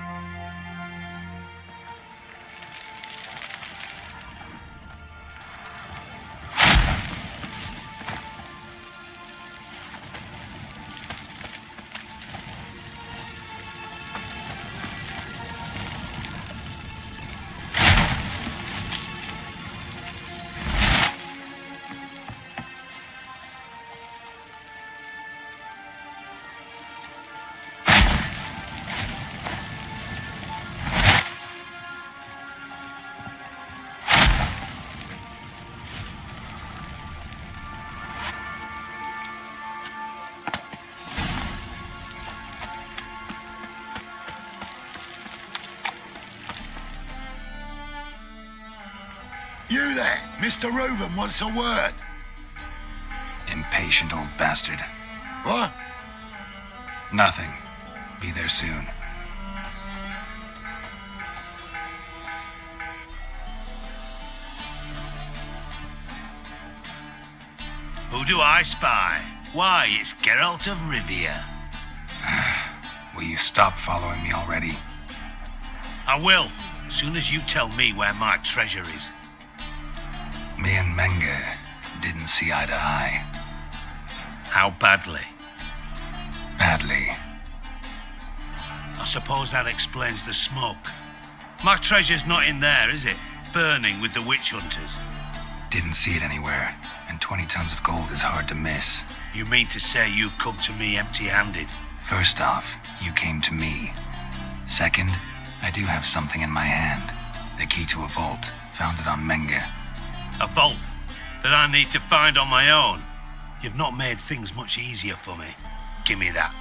You there, Mr. Reuven wants a word. Impatient old bastard. What? Nothing. Be there soon. Who do I spy? Why, it's Geralt of Rivia. Will you stop following me already? I will, as soon as you tell me where my treasure is. Me and Menge didn't see eye to eye. How badly? Badly. I suppose that explains the smoke. My treasure's not in there, is it? Burning with the witch hunters. Didn't see it anywhere, and 20 tons of gold is hard to miss. You mean to say you've come to me empty-handed? First off, you came to me. Second, I do have something in my hand. The key to a vault, found it on Menge. A vault that I need to find on my own? You've not made things much easier for me. Give me that.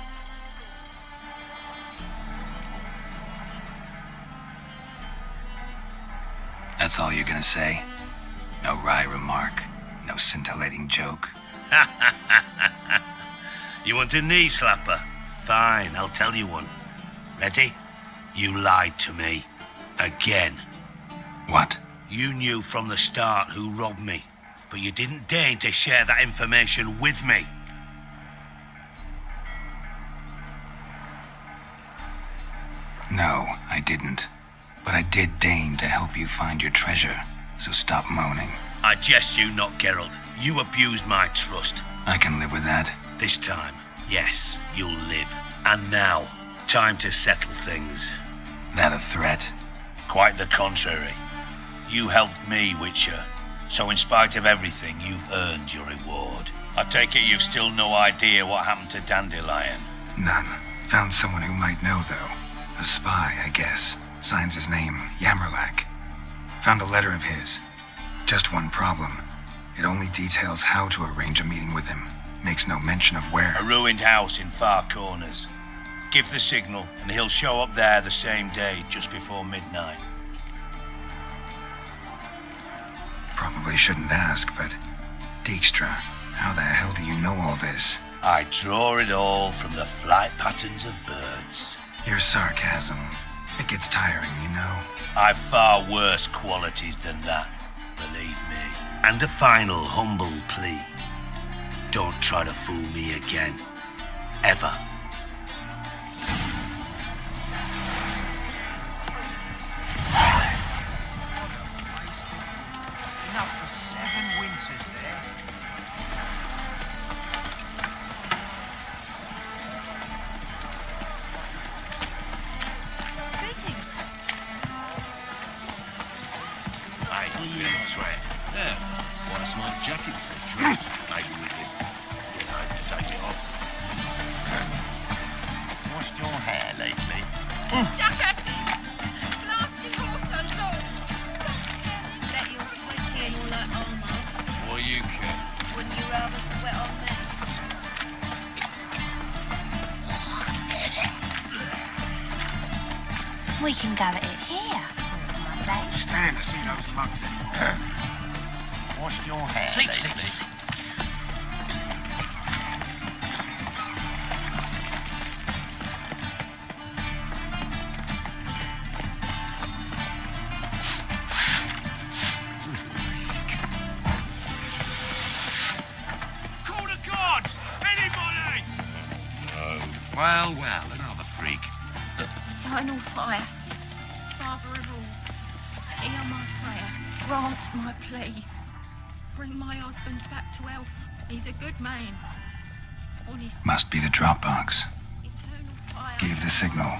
That's all you're gonna say? No wry remark, no scintillating joke. You want a knee slapper? Fine, I'll tell you one. Ready? You lied to me. Again. What? You knew from the start who robbed me, but you didn't deign to share that information with me. No, I didn't. But I did deign to help you find your treasure, so stop moaning. I jest you not, Geralt. You abused my trust. I can live with that. This time, yes, you'll live. And now, time to settle things. That a threat? Quite the contrary. You helped me, Witcher. So in spite of everything, you've earned your reward. I take it you've still no idea what happened to Dandelion? None. Found someone who might know, though. A spy, I guess. Signs his name, Yammerlak. Found a letter of his. Just one problem. It only details how to arrange a meeting with him. Makes no mention of where. A ruined house in Far Corners. Give the signal, and he'll show up there the same day, just before midnight. Probably shouldn't ask, but... Dijkstra, how the hell do you know all this? I draw it all from the flight patterns of birds. Your sarcasm. It gets tiring, you know. I've far worse qualities than that, believe me. And a final humble plea. Don't try to fool me again. Ever. Enough for 7 winters there. Greetings. Hey, will you try it? Yeah, why smart jacket for a trip? Maybe we could, take it off. What's your hair lately? Jackasses! Blasting horse on door! Bet you're sweaty and all that armour. What do you care? Wouldn't you rather sweat on me? We can go at it here. can't stand to see those mugs anymore. Washed your hair Sleep, lately? sleep, sleep. Call the gods! Anybody! Well, well, another freak. Eternal fire, Father of all, hear my prayer, grant my plea. Bring my husband back to health. He's a good man. Honest. Must be the Dropbox. Eternal fire. Gave the signal.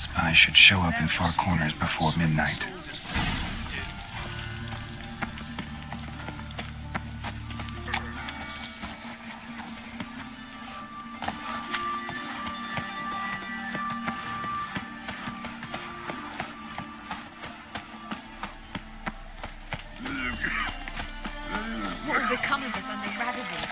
Spies should show up in far corners before midnight. What will become of us under Radovid?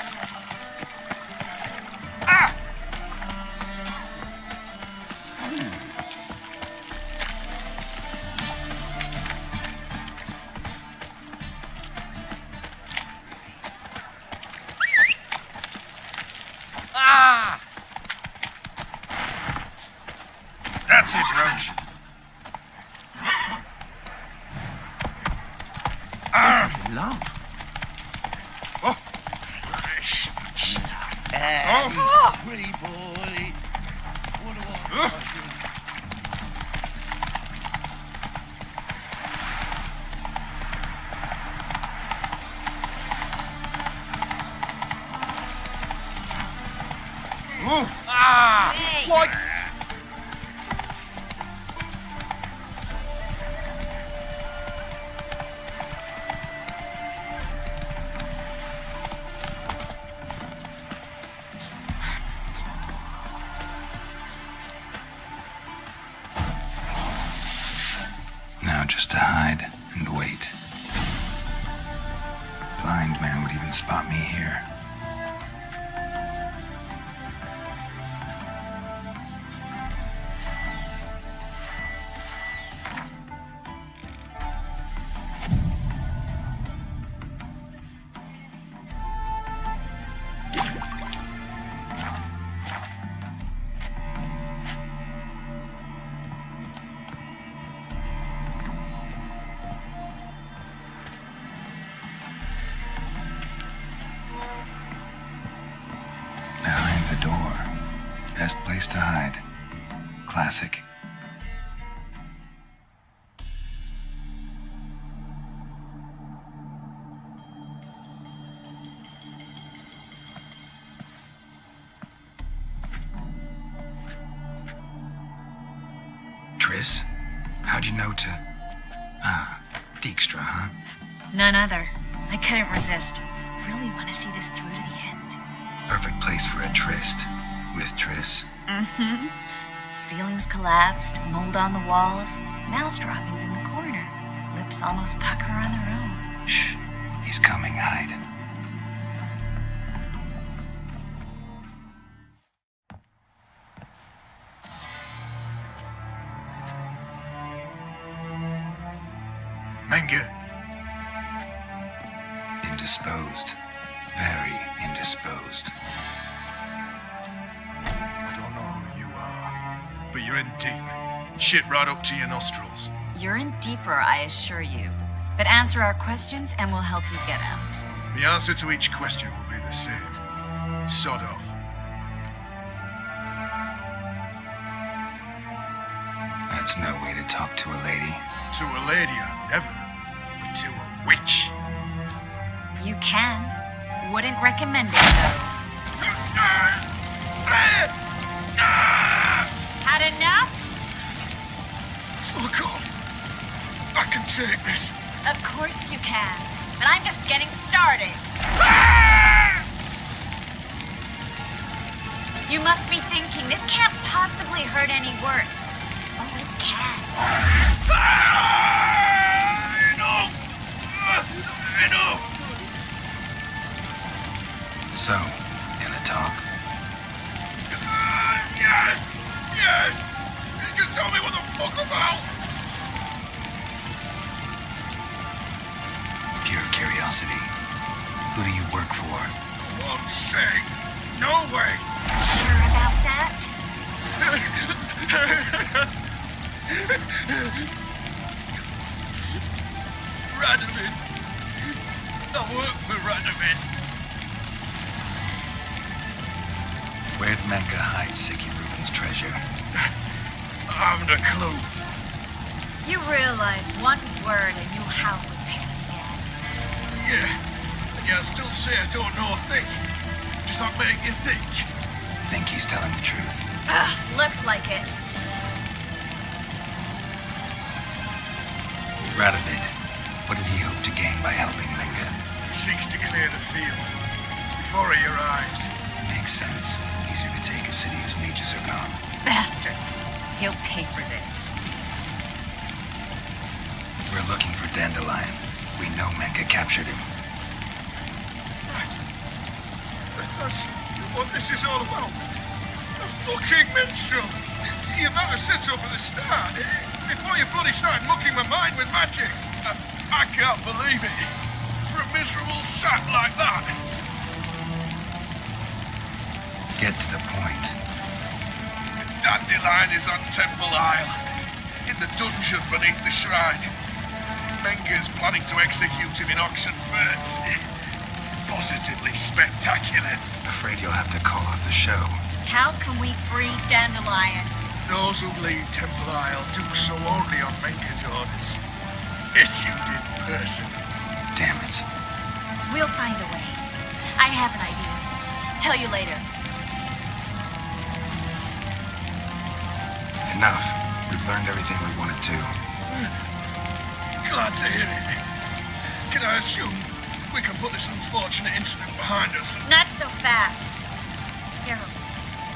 That's it, Roach. Love. Oh. Pretty boy. What do I do? What? Now just to hide and wait. Blind man would even spot me here. Behind the door. Best place to hide. Classic. Triss? How'd you know to... 𝙆𝙧𝙖𝙩𝙤𝙬, huh? None other. I couldn't resist. Really want to see this through to the end. Perfect place for a tryst. With Triss. Mm-hmm. Ceilings collapsed, mold on the walls, mouse droppings in the corner. Lips almost pucker on their own. Shh. He's coming, hide. Manga. Indisposed. Very indisposed. I don't know who you are, but you're in deep. Shit right up to your nostrils. You're in deeper, I assure you. But answer our questions and we'll help you get out. The answer to each question will be the same. Sod off. That's no way to talk to a lady. To a lady, I never. But to a witch. You can. Wouldn't recommend it, though. Had enough? Fuck off. I can take this. Of course you can. But I'm just getting started. You must be thinking, this can't possibly hurt any worse. Oh, it can. So, gonna talk? Yes! Yes! Just tell me what the fuck about! way! No way! Sure about that? Radovid! I work for Radovid! Where'd Menge hide Sicky Reuben's treasure? I haven't a clue. You realize one word and you'll howl with pain again. Yeah, and I still say I don't know a thing. Does that make you think? Think he's telling the truth. Looks like it. Radovid, what did he hope to gain by helping Menge? He seeks to clear the field before he arrives. Makes sense. Easier to take a city whose mages are gone. Bastard. He'll pay for this. We're looking for Dandelion. We know Menge captured him. Right. That's what this is all about. A fucking minstrel! You might have said so from the start. Before you bloody started mucking my mind with magic. I can't believe it. For a miserable sap like that. Get to the point. Dandelion is on Temple Isle, in the dungeon beneath the shrine. Menge's planning to execute him in Oxenfurt. Positively spectacular. Afraid you'll have to call off the show. How can we free Dandelion? Those who leave Temple Isle do so only on Menge's orders. Issued in person. Damn it. We'll find a way. I have an idea. Tell you later. Enough. We've learned everything we wanted to. Glad to hear it. Can I assume we can put this unfortunate incident behind us? Not so fast. Harold.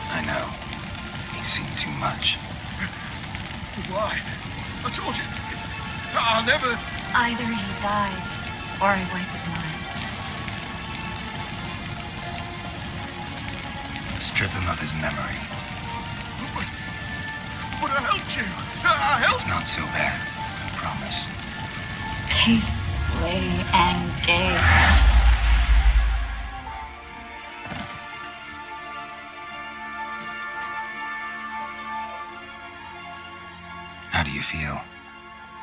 I know. He's seen too much. Why? I told you. I'll never... Either he dies, or I wipe his mind. Strip him of his memory. But I helped you. I helped... It's not so bad. I promise. Peace, lay, and gay. How do you feel?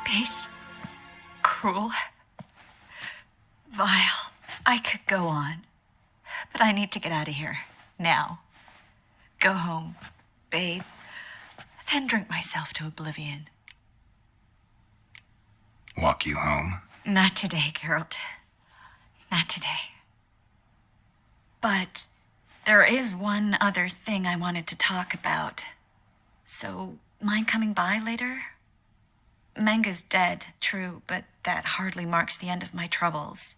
Base. Cruel. Vile. I could go on. But I need to get out of here. Now. Go home. Bathe. Then drink myself to oblivion. Walk you home? Not today, Geralt. Not today. But there is one other thing I wanted to talk about. So, mind coming by later? Menge's dead, true, but that hardly marks the end of my troubles.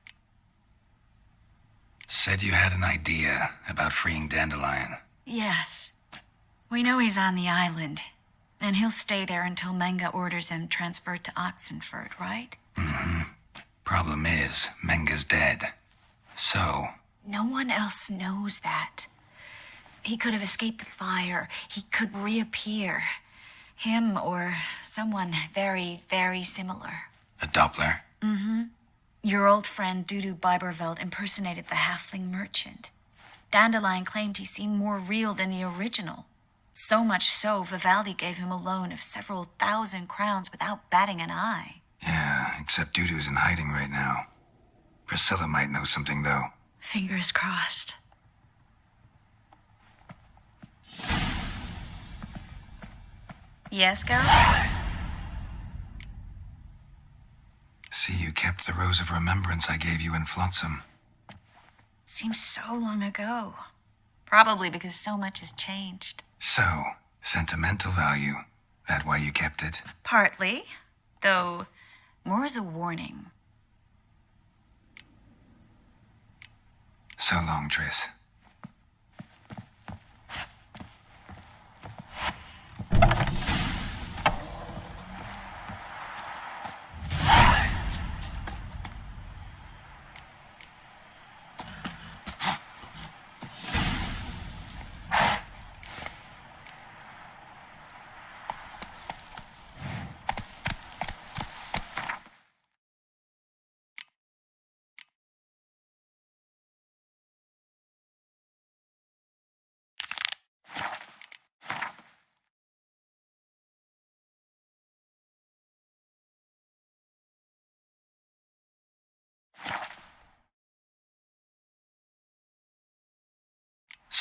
Said you had an idea about freeing Dandelion. Yes. We know he's on the island, and he'll stay there until Menge orders him transferred to Oxenfurt, right? Mm-hmm. Problem is, Menge's dead. So... No one else knows that. He could have escaped the fire. He could reappear. Him or someone very, very similar. A Doppler? Mm-hmm. Your old friend Dudu Biberveld impersonated the halfling merchant. Dandelion claimed he seemed more real than the original. So much so, Vivaldi gave him a loan of several thousand crowns without batting an eye. Yeah, except Dudu's in hiding right now. Priscilla might know something, though. Fingers crossed. Yes, Geralt? See, you kept the Rose of Remembrance I gave you in Flotsam. Seems so long ago. Probably because so much has changed. So, sentimental value. That why you kept it? Partly, though more as a warning. So long, Triss.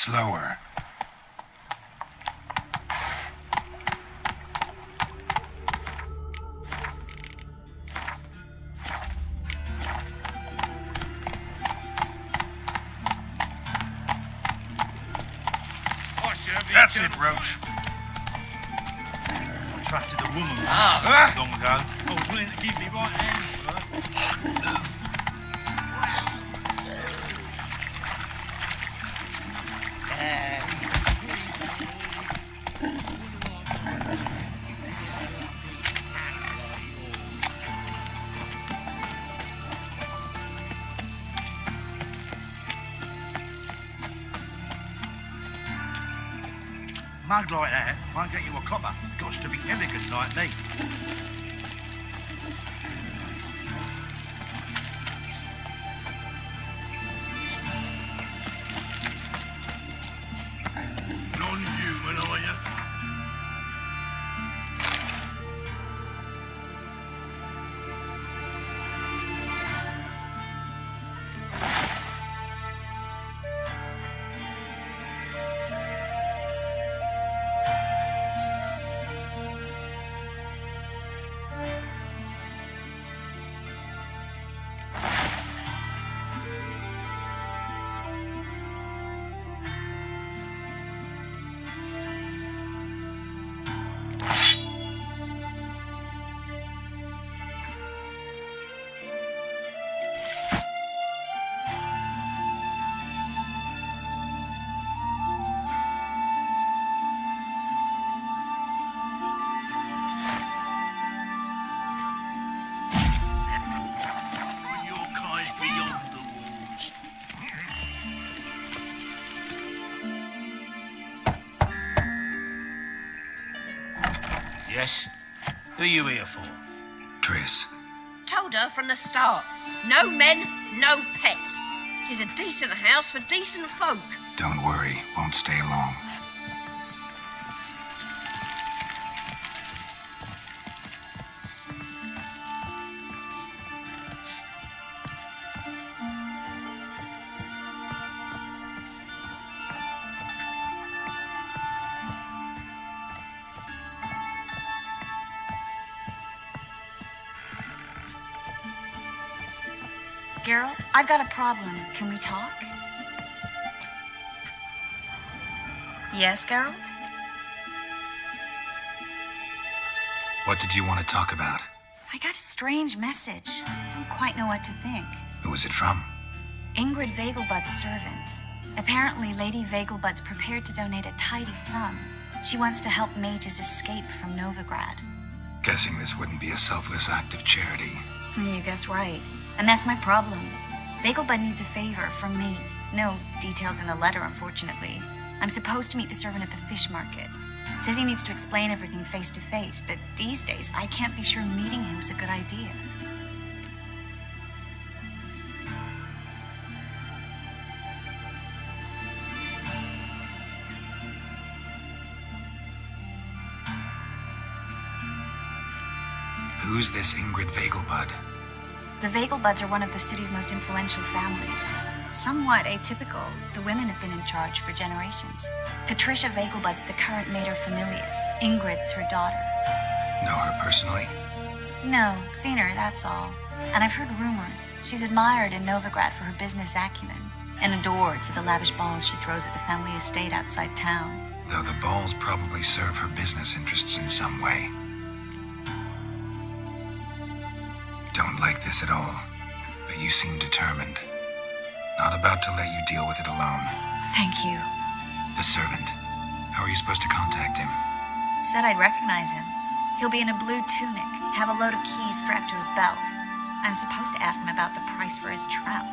Slower. That's it, Roach. I trusted a woman long ago. I was willing to give me right hand for her. Mug like that won't get you a copper. Gots to be elegant like me. Non-human, are you? Yes? Who are you here for? Triss. Told her from the start. No men, no pets. It is a decent house for decent folk. Don't worry, won't stay long. Geralt, I've got a problem. Can we talk? Yes, Geralt? What did you want to talk about? I got a strange message. I don't quite know what to think. Who was it from? Ingrid Vegelbud's servant. Apparently, Lady Vegelbud's prepared to donate a tidy sum. She wants to help mages escape from Novigrad. Guessing this wouldn't be a selfless act of charity. You guess right. And that's my problem. Vegelbud needs a favor from me. No details in the letter, unfortunately. I'm supposed to meet the servant at the fish market. Says he needs to explain everything face to face, but these days I can't be sure meeting him's a good idea. Who's this Ingrid Vegelbud? The Vegelbuds are one of the city's most influential families. Somewhat atypical, the women have been in charge for generations. Patricia Vegelbud's the current materfamilias. Ingrid's her daughter. Know her personally? No, seen her, that's all. And I've heard rumors. She's admired in Novigrad for her business acumen, and adored for the lavish balls she throws at the family estate outside town. Though the balls probably serve her business interests in some way. Don't like this at all, but you seem determined. Not about to let you deal with it alone. Thank you. The servant. How are you supposed to contact him? Said I'd recognize him. He'll be in a blue tunic, have a load of keys strapped to his belt. I'm supposed to ask him about the price for his trout.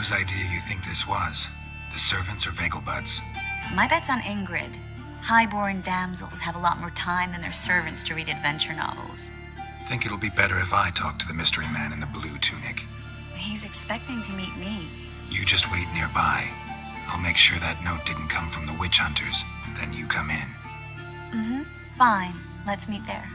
Whose idea you think this was? The servants or Vegelbud's? My bet's on Ingrid. Highborn damsels have a lot more time than their servants to read adventure novels. Think it'll be better if I talk to the mystery man in the blue tunic. He's expecting to meet me. You just wait nearby. I'll make sure that note didn't come from the witch hunters. Then you come in. Mm-hmm. Fine. Let's meet there.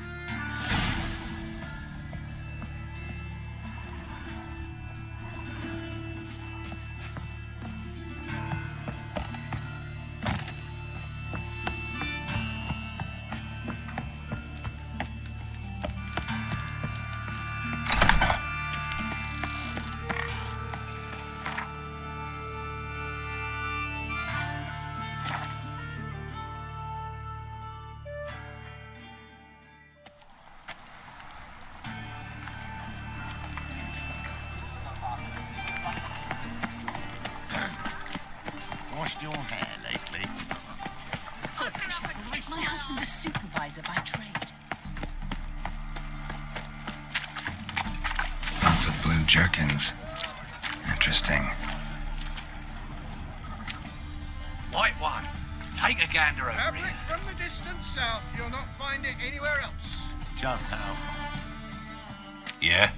Washed your hair lately? My husband's a supervisor by trade. Lots of blue jerkins. Interesting. White one, take a gander over Fabric here. from the distant south. You'll not find it anywhere else. Just how? Yeah?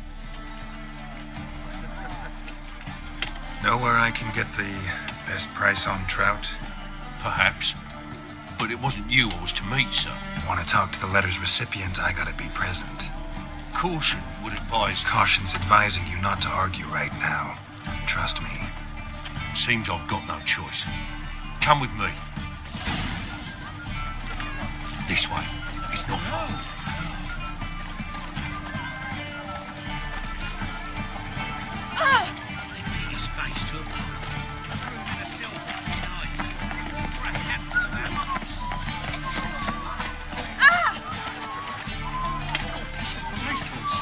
Know where I can get the best price on trout? Perhaps. But it wasn't you I was to meet, sir. Want to talk to the letter's recipient, I gotta be present. Caution would advise... Caution's advising you not to argue right now. Trust me. Seems I've got no choice. Come with me. This way. It's not far. They beat his face to a pulp. Threw the silver nights. For a handful of apples. God, these are bracelets.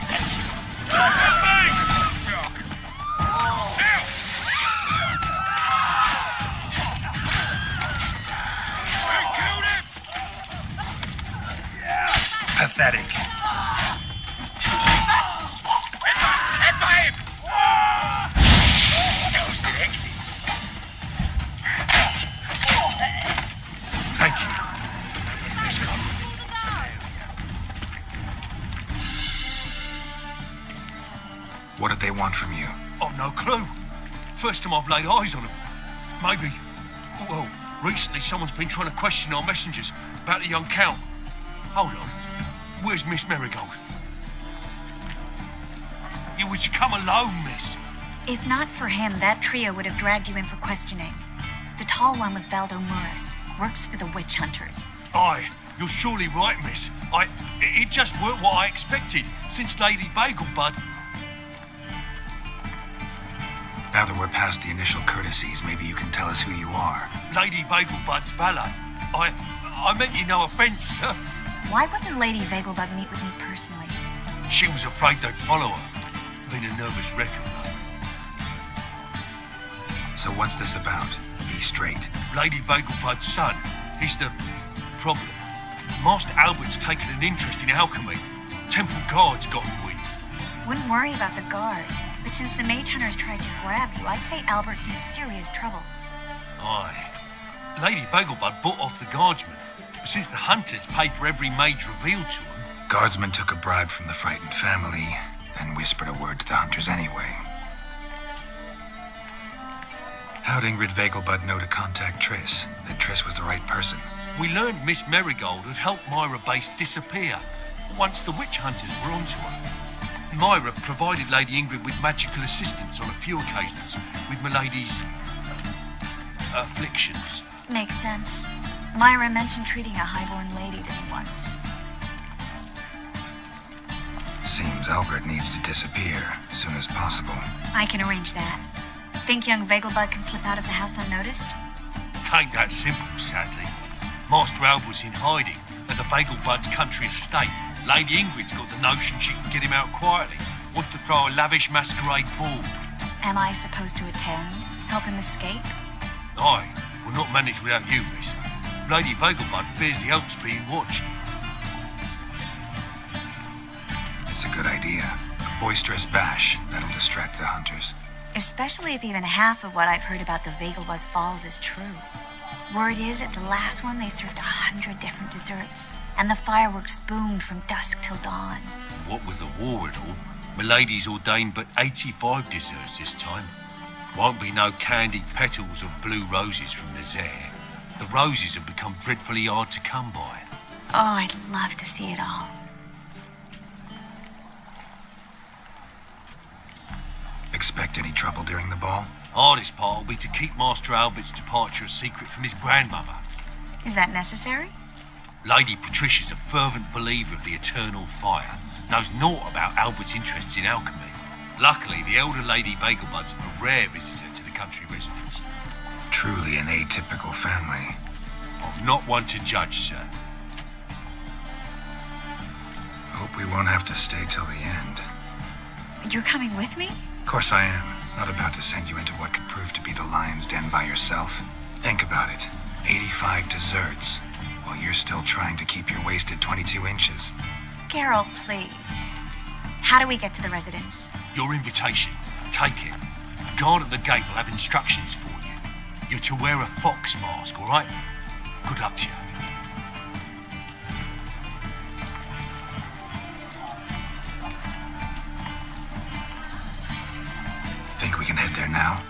That's it. Pathetic. 𝙆𝙧𝙖𝙩𝙤𝙧. Thank you. Let's go. What did they want from you? I've no clue. First time I've laid eyes on them. Maybe... Well, recently someone's been trying to question our messengers about the young count. Hold on. Where's Miss Marigold? You would come alone, miss. If not for him, that trio would have dragged you in for questioning. The tall one was 𝙆𝙧𝙖𝙩𝙤, works for the witch hunters. Aye, you're surely right, miss. It just weren't what I expected, since Lady Vegelbud... Now that we're past the initial courtesies, maybe you can tell us who you are. Lady Vegelbud's valet. I meant you no offence, sir. Why wouldn't Lady Vegelbud meet with me personally? She was afraid they'd follow her. Been a nervous wreck of late. So what's this about? Be straight. Lady Vegelbud's son, he's the problem. Master Albert's taken an interest in alchemy. Temple guards got him wind. Wouldn't worry about the guard, but since the mage hunters tried to grab you, I'd say Albert's in serious trouble. Aye. Lady Vegelbud bought off the guardsmen, but since the hunters paid for every mage revealed to them... Guardsmen took a bribe from the frightened family, then whispered a word to the hunters anyway. How'd Ingrid Vegelbud know to contact Triss? That Triss was the right person? We learned Miss Marigold had helped mhrise disappear once the witch hunters were onto her. Myra provided Lady Ingrid with magical assistance on a few occasions with Milady's afflictions. Makes sense. Myra mentioned treating a highborn lady to me once. Seems Albert needs to disappear as soon as possible. I can arrange that. Think young Vegelbud can slip out of the house unnoticed? Tain't that simple, sadly. Master Albert's in hiding at the Vegelbud's country estate. Lady Ingrid's got the notion she can get him out quietly. Wants to throw a lavish masquerade ball. Am I supposed to attend? Help him escape? Aye, we'll not manage without you, miss. Lady Vegelbud fears the Alps being watched. It's a good idea. boisterous bash that'll distract the hunters. Especially if even half of what I've heard about the 𝙆𝙧𝙖𝙬 balls is true. Word is, at the last one, they served 100 different desserts, and the fireworks boomed from dusk till dawn. What with the war and all, Milady's ordained but 85 desserts this time. Won't be no candied petals or blue roses from the 𝙍𝙬. The roses have become dreadfully hard to come by. Oh, I'd love to see it all. Expect any trouble during the ball? Hardest part will be to keep Master Albert's departure a secret from his grandmother. Is that necessary? Lady Patricia's a fervent believer of the eternal fire, knows naught about Albert's interests in alchemy. Luckily, the elder Lady 𝙆𝙧𝙖𝙬 a rare visitor to the country residence. Truly an atypical family. I'm not one to judge, sir. Hope we won't have to stay till the end. You're coming with me? Of course I am. Not about to send you into what could prove to be the lion's den by yourself. Think about it. 85 desserts, while you're still trying to keep your waist at 22 inches. Geralt, please. How do we get to the residence? Your invitation. Take it. The guard at the gate will have instructions for you. You're to wear a fox mask, all right? Good luck to you. Think we can head there now?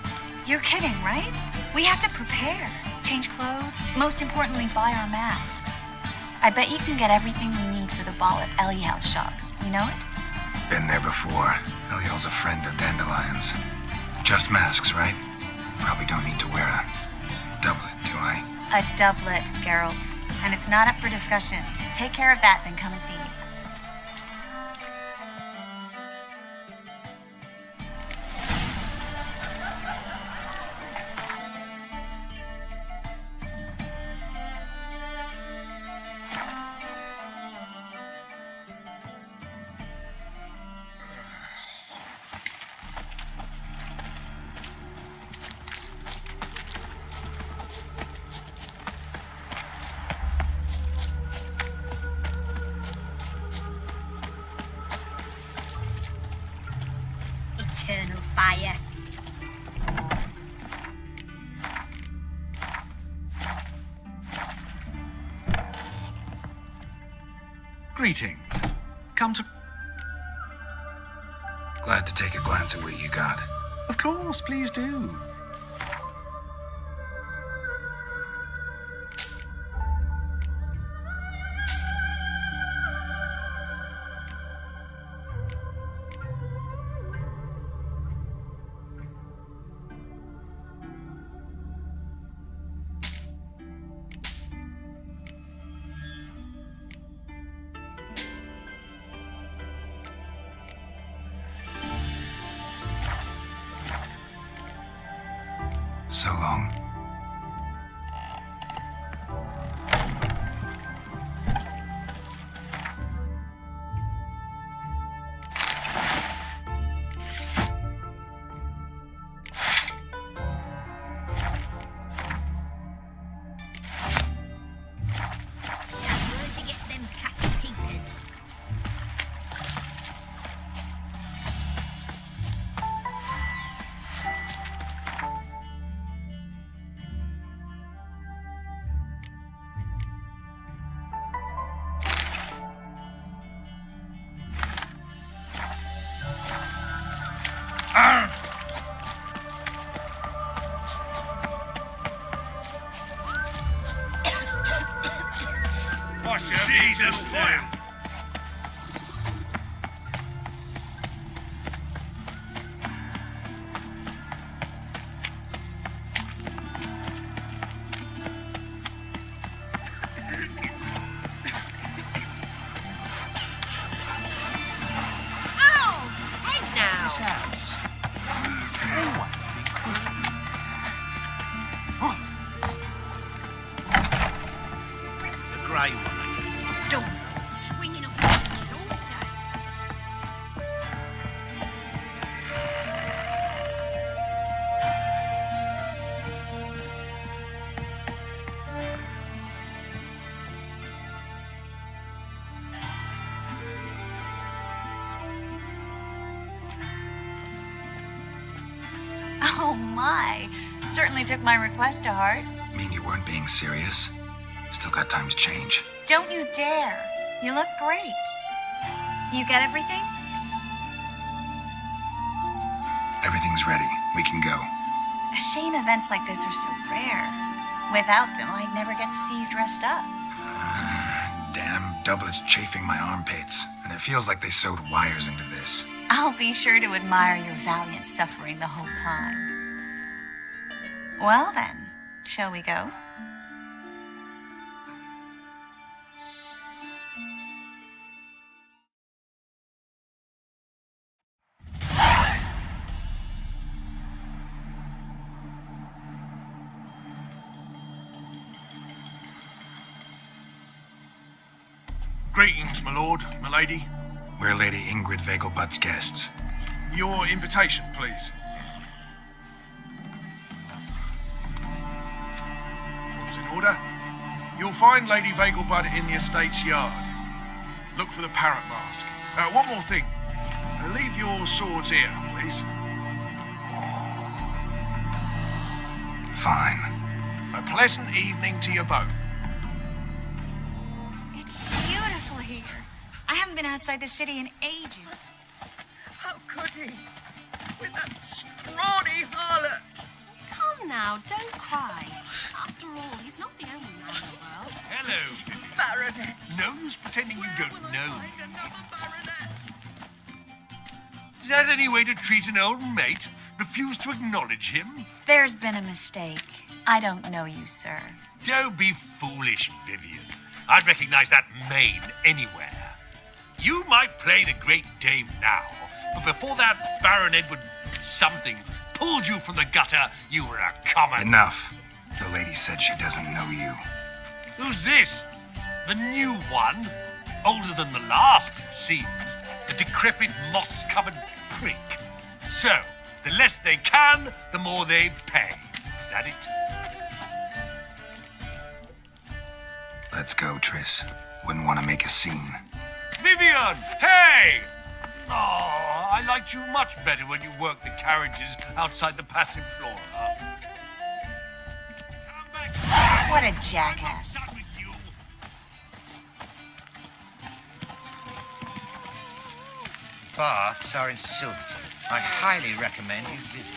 You're kidding, right? We have to prepare. Change clothes. Most importantly, buy our masks. I bet you can get everything we need for the ball at Eliel's shop. You know it? Been there before. Eliel's a friend of Dandelion's. Just masks, right? Probably don't need to wear a doublet, do I? A doublet, Geralt. And it's not up for discussion. Take care of that, then come and see me. Eternal fire. Greetings. Come to... Glad to take a glance at what you got. Of course, please do. So long. Where'd you get them catty peepers? What's your Jesus fire? Oh, hey now. This house has always been cool. The grey one again. Don't swinging off hinges all day. Oh my. Certainly took my request to heart. Mean you weren't being serious? Still got time to change. Don't you dare. You look great. You get everything? Everything's ready. We can go. A shame events like this are so rare. Without them, I'd never get to see you dressed up. Damn doublet's chafing my armpits, and it feels like they sewed wires into this. I'll be sure to admire your valiant suffering the whole time. Well then, shall we go? Greetings, my lord, my lady. We're Lady Ingrid 𝙆𝙧𝙖𝙩𝙤𝙤's guests. Your invitation, please. All's in order. You'll find Lady 𝙆𝙧𝙖𝙩 in the estate's yard. Look for the parrot mask. One more thing. Leave your swords here, please. Fine. A pleasant evening to you both. It's beautiful here. I haven't been outside the city in ages. How could he? With that scrawny harlot! Come now, don't cry. After all, he's not the only man in the world. Hello, Baronet! No use pretending you don't know. Find another baronet! Is that any way to treat an old mate? Refuse to acknowledge him? There's been a mistake. I don't know you, sir. Don't be foolish, Vivian. I'd recognize that mane anywhere. You might play the Great Dame now, but before that Baron Edward something pulled you from the gutter, you were a common... Enough. The lady said she doesn't know you. Who's this? The new one? Older than the last, it seems. The decrepit, moss-covered prick. So, the less they can, the more they pay. Is that it? Let's go, Triss. Wouldn't want to make a scene. Vivian! Hey! Oh, I liked you much better when you worked the carriages outside the passive flora. What a jackass. Baths are in Silverton. I highly recommend you visit.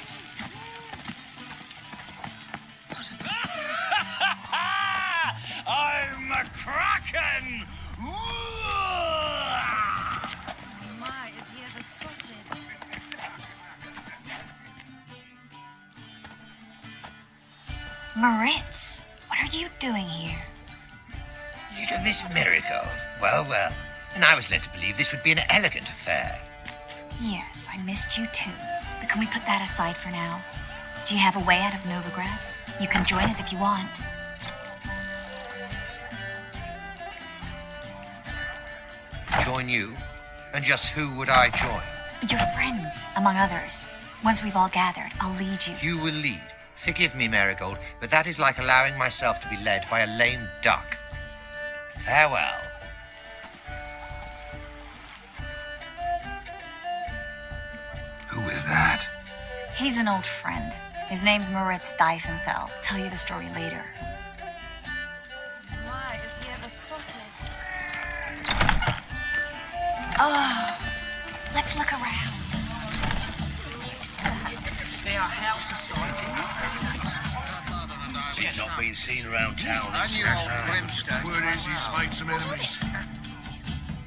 I'm a kraken! My, is he ever sorted? Mhrise, what are you doing here? Little Miss Marigold. Well, well. And I was led to believe this would be an elegant affair. Yes, I missed you too. But can we put that aside for now? Do you have a way out of Novigrad? You can join us if you want. Join you? And just who would I join? Your friends, among others. Once we've all gathered, I'll lead you. You will lead. Forgive me, Marigold, but that is like allowing myself to be led by a lame duck. Farewell. Who is that? He's an old friend. His name's 𝙆𝙧𝙖𝙩𝙀𝙗. Tell you the story later. My, is he ever sorted? Oh, let's look around. They are house society in this She's not been seen around town in some old time. brimstone. Word is he's made some enemies.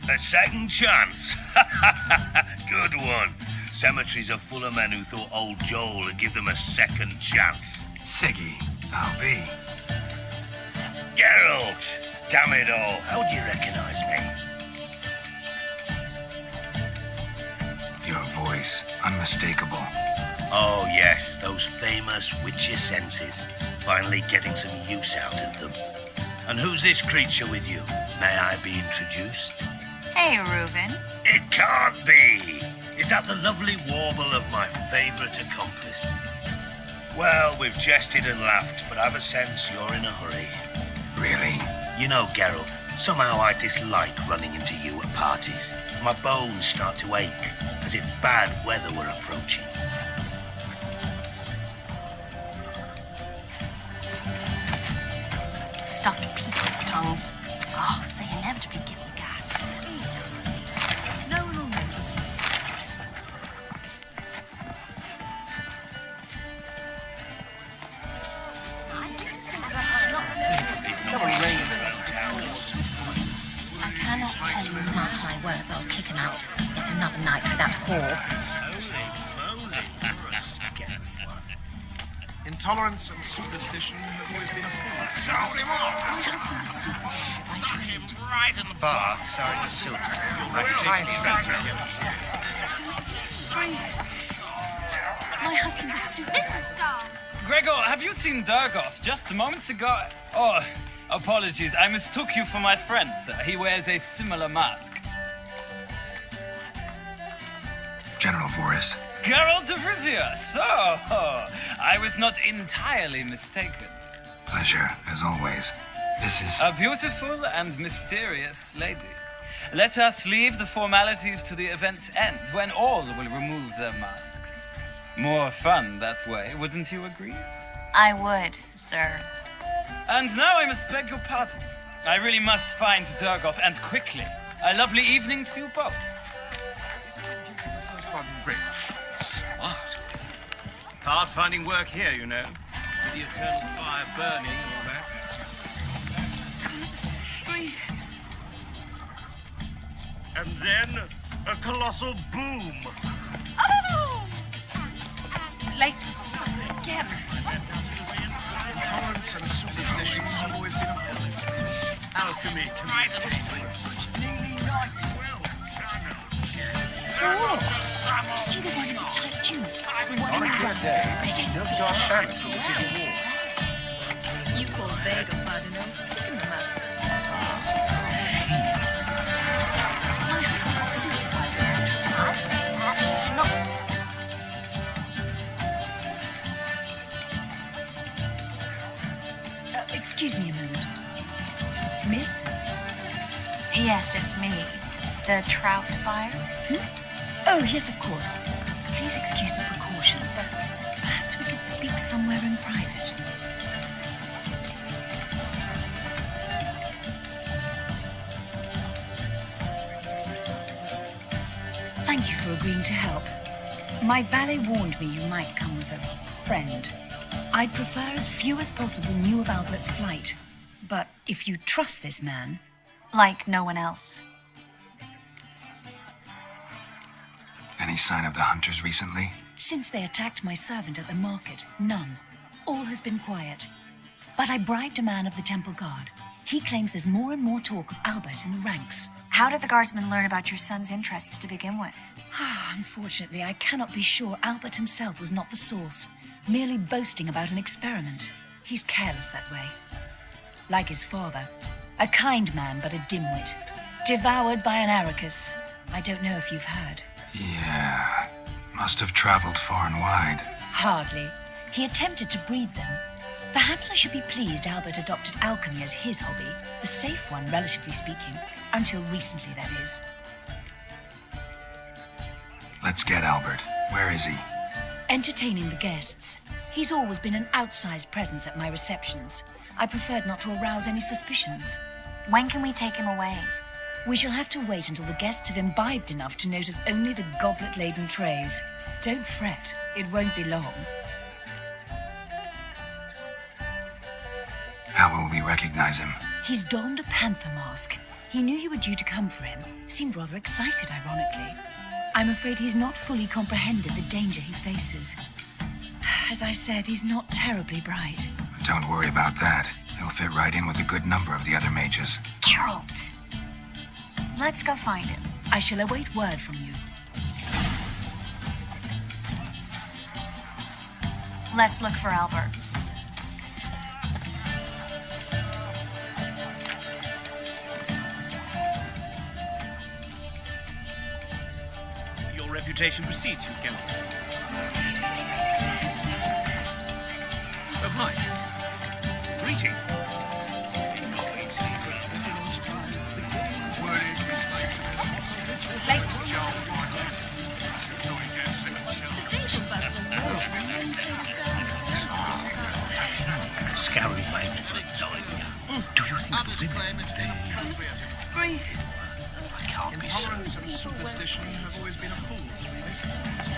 A second chance. Good one. Cemeteries are full of men who thought old Joel would give them a second chance. Siggy, I'll be. Geralt! Damn it all. How do you recognize me? Your voice, unmistakable. Oh, yes, those famous witcher senses. Finally getting some use out of them. And who's this creature with you? May I be introduced? Hey, Reuben. It can't be! Is that the lovely warble of my favourite accomplice? Well, we've jested and laughed, but I've a sense you're in a hurry. Really? You know, Geralt, somehow I dislike running into you at parties. My bones start to ache, as if bad weather were approaching. stuffed peacock tongues. Oh, they inevitably give me gas. No one will notice it. I cannot tell you, mark my words, I'll kick him out. It's another night for that whore. Intolerance and superstition have always been a force. My husband's a supervisor by trade. Right in the bath, sorry, silk. Highly recommended. My husband's a supervisor. This is Dar. Gregor, have you seen Durgoff just moments ago? Oh, apologies. I mistook you for my friend, sir. He wears a similar mask. General Voris. Geralt of Rivia. So, I was not entirely mistaken. Pleasure, as always. This is... A beautiful and mysterious lady. Let us leave the formalities to the event's end, when all will remove their masks. More fun that way, wouldn't you agree? I would, sir. And now I must beg your pardon. I really must find Durgoff, and quickly. A lovely evening to you both. Great. Smart. Hard finding work here, you know. With the eternal fire burning and all that. Breathe. And then a colossal boom. Oh! Late for supper again. Intolerance and superstition have always been a force. Alchemy can be Nearly night. Oh, see the one in the tight tunic? The one in the run. Nilfgaard stands from the city wall. You call 𝙆𝙬 an old stick in the mud. My husband's a supervisor. Excuse me a moment. Miss? Yes, it's me. The trout buyer? Oh, yes, of course. Please excuse the precautions, but perhaps we could speak somewhere in private. Thank you for agreeing to help. My valet warned me you might come with a friend. I'd prefer as few as possible knew of Albert's flight. But if you trust this man... Like no one else. Any sign of the hunters recently? Since they attacked my servant at the market, none. All has been quiet. But I bribed a man of the Temple Guard. He claims there's more and more talk of Albert in the ranks. How did the guardsmen learn about your son's interests to begin with? Unfortunately, I cannot be sure Albert himself was not the source, merely boasting about an experiment. He's careless that way. Like his father. A kind man, but a dimwit. Devoured by an Arrakis. I don't know if you've heard. Yeah. Must have traveled far and wide. Hardly. He attempted to breed them. Perhaps I should be pleased Albert adopted alchemy as his hobby. A safe one, relatively speaking. Until recently, that is. Let's get Albert. Where is he? Entertaining the guests. He's always been an outsized presence at my receptions. I preferred not to arouse any suspicions. When can we take him away? We shall have to wait until the guests have imbibed enough to notice only the goblet-laden trays. Don't fret. It won't be long. How will we recognize him? He's donned a panther mask. He knew you were due to come for him. Seemed rather excited, ironically. I'm afraid he's not fully comprehended the danger he faces. As I said, he's not terribly bright. Don't worry about that. He'll fit right in with a good number of the other mages. Geralt! Let's go find him. I shall await word from you. Let's look for Albert. Your reputation precedes you, Geralt. Oh, hi. Greetings. Scouring favour would die here. Do you think the women, Breathe. I can't be certain. Intolerance and superstition have always been a fool's, really.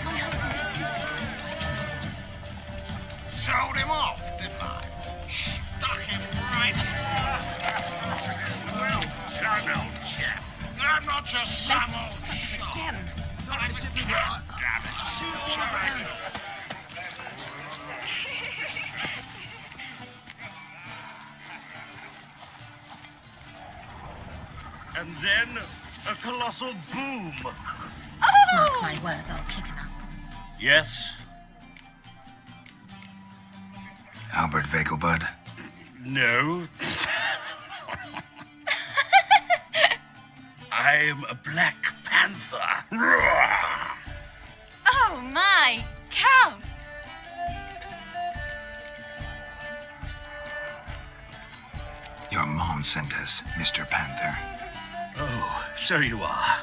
My husband is supervised by Told him off, didn't I? Stuck him right Well done, old chap. I'm not your son or again. I'm the cat, damn it. See you all around. And then a colossal boom. Mark my words, I'll kick him out. Yes? Albert Vegelbud? No. I'm a Black Panther. Oh my, Count! Your mom sent us, Mr. Panther. Oh, so you are.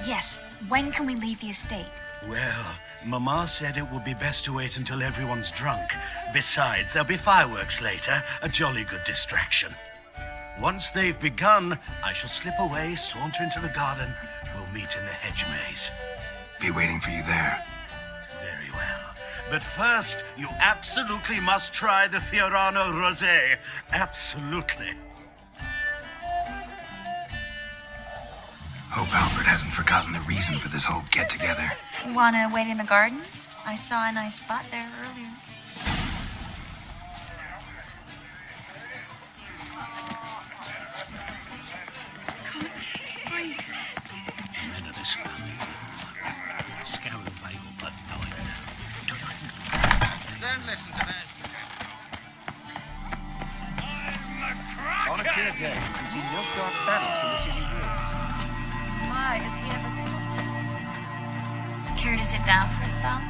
Yes, when can we leave the estate? Well, Mama said it would be best to wait until everyone's drunk. Besides, there'll be fireworks later, a jolly good distraction. Once they've begun, I shall slip away, saunter into the garden. We'll meet in the hedge maze. Be waiting for you there. Very well. But first, you absolutely must try the Fiorano Rosé. Absolutely. Hope Albert hasn't forgotten the reason for this whole get-together. Wanna wait in the garden? I saw a nice spot there earlier. Breathe. Men of this family will Scaran Vegelbud died. Do you think? Don't listen to that. On a clear day, you can see Nilfgaard's banners from the city walls. My, is he ever sorted? Care to sit down for a spell?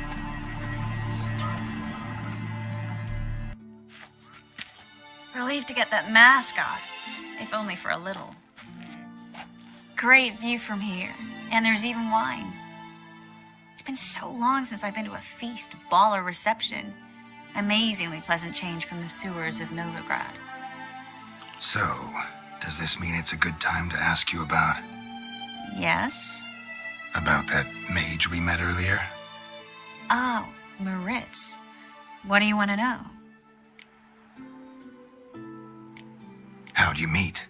Relieved to get that mask off, if only for a little. Great view from here, and there's even wine. It's been so long since I've been to a feast, ball, or reception. Amazingly pleasant change from the sewers of Novigrad. So, does this mean it's a good time to ask you about... Yes? About that mage we met earlier? Oh, mhrise. What do you want to know? How'd you meet?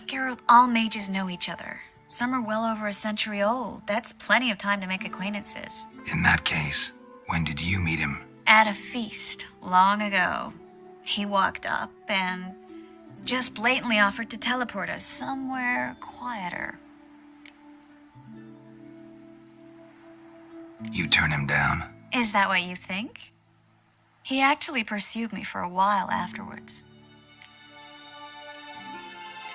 Geralt, all mages know each other. Some are well over a century old. That's plenty of time to make acquaintances. In that case, when did you meet him? At a feast, long ago. He walked up and just blatantly offered to teleport us somewhere quieter. You turn him down? Is that what you think? He actually pursued me for a while afterwards.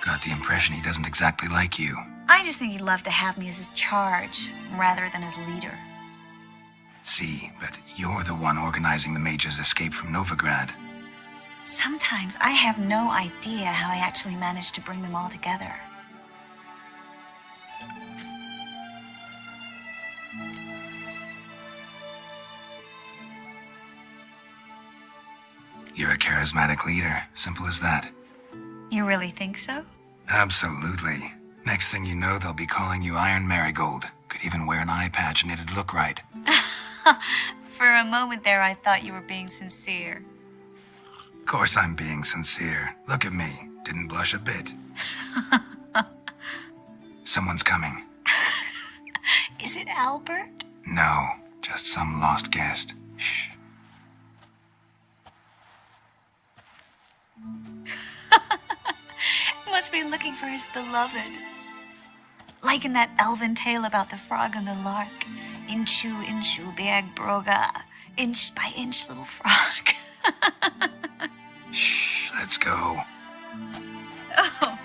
Got the impression he doesn't exactly like you. I just think he'd love to have me as his charge, rather than his leader. See, but you're the one organizing the mage's escape from Novigrad. Sometimes I have no idea how I actually managed to bring them all together. You're a charismatic leader. Simple as that. You really think so? Absolutely. Next thing you know, they'll be calling you Iron Marigold. Could even wear an eye patch and it'd look right. For a moment there, I thought you were being sincere. Of course I'm being sincere. Look at me. Didn't blush a bit. Someone's coming. Is it Albert? No, just some lost guest. Shh. Must be looking for his beloved. Like in that elven tale about the frog and the lark. Inchu, inchu, beag broga. Inch by inch, little frog. Shh, let's go. Oh.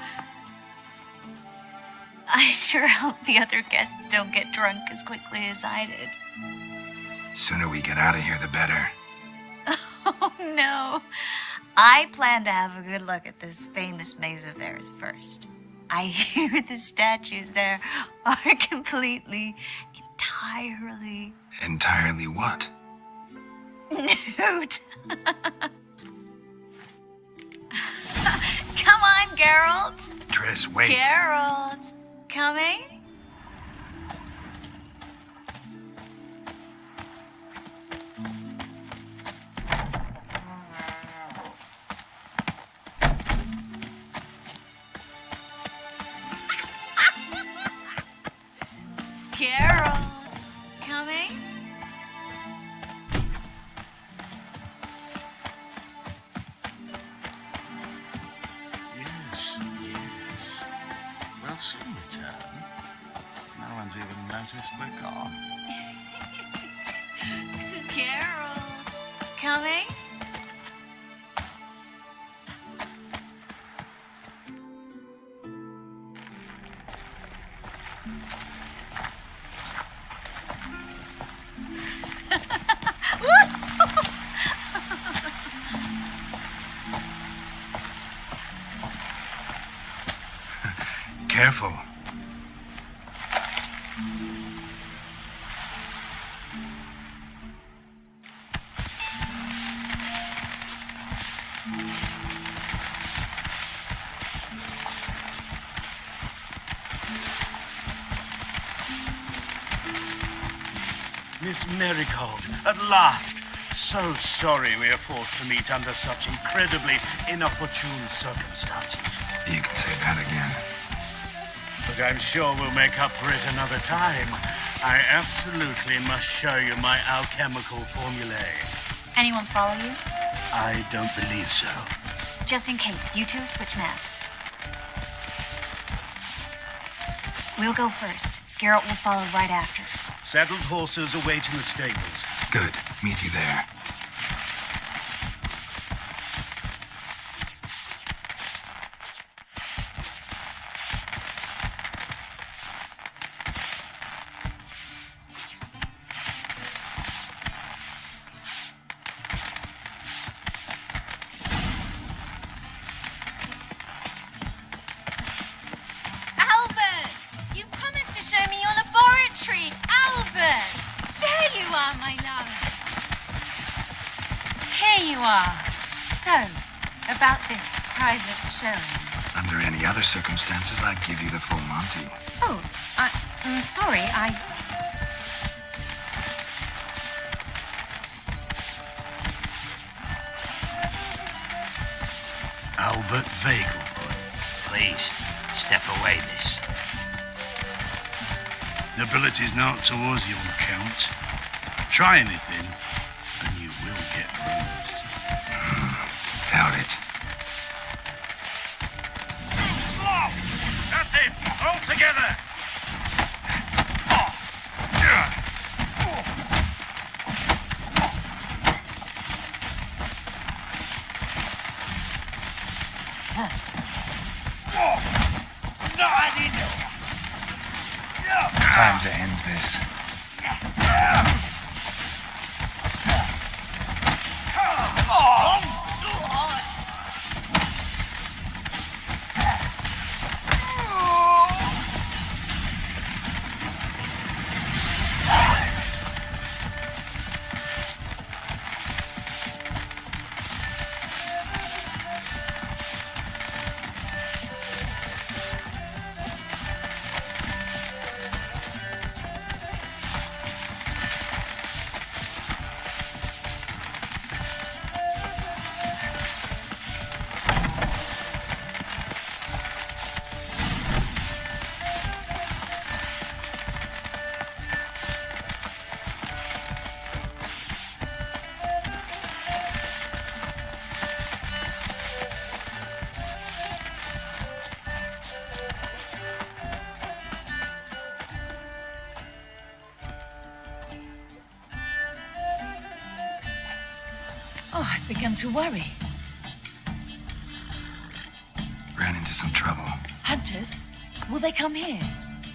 I sure hope the other guests don't get drunk as quickly as I did. Sooner we get out of here, the better. Oh no. I plan to have a good look at this famous maze of theirs first. I hear the statues there are completely, entirely... Entirely what? nude. Come on, Geralt. Triss, wait. Geralt, coming? Geralt, coming? Yes, yes. We'll soon return. No one's even noticed we're gone. Geralt, coming? Careful. Miss Marigold, at last. So sorry we are forced to meet under such incredibly inopportune circumstances. You can say that again. But I'm sure we'll make up for it another time. I absolutely must show you my alchemical formulae. Anyone follow you? I don't believe so. Just in case, you two switch masks. We'll go first. Geralt will follow right after. Saddled horses await in the stables. Good. Meet you there. About this private showing. Under any other circumstances, I'd give you the full Monty. Oh, I'm sorry, Albert Vagel. Please, step away, miss. Nobility's not towards you, Count. Try anything, and you will get bruised. Doubt it. Slow! That's it! All together! Time to end this. Oh, I began to worry. Ran into some trouble. Hunters? Will they come here?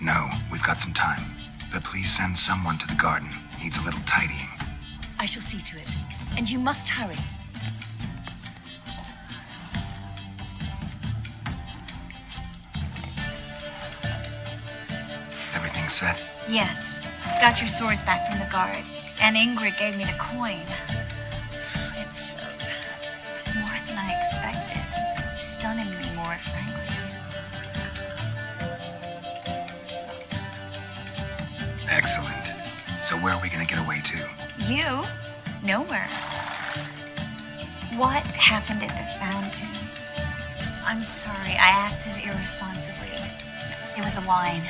No, we've got some time. But please send someone to the garden. Needs a little tidying. I shall see to it. And you must hurry. everything set? Yes. Got your swords back from the guard. And Ingrid gave me the coin. It's more than I expected. Stunningly more, frankly. Excellent. So where are we gonna get away to? You? Nowhere. What happened at the fountain? I'm sorry, I acted irresponsibly. It was the wine.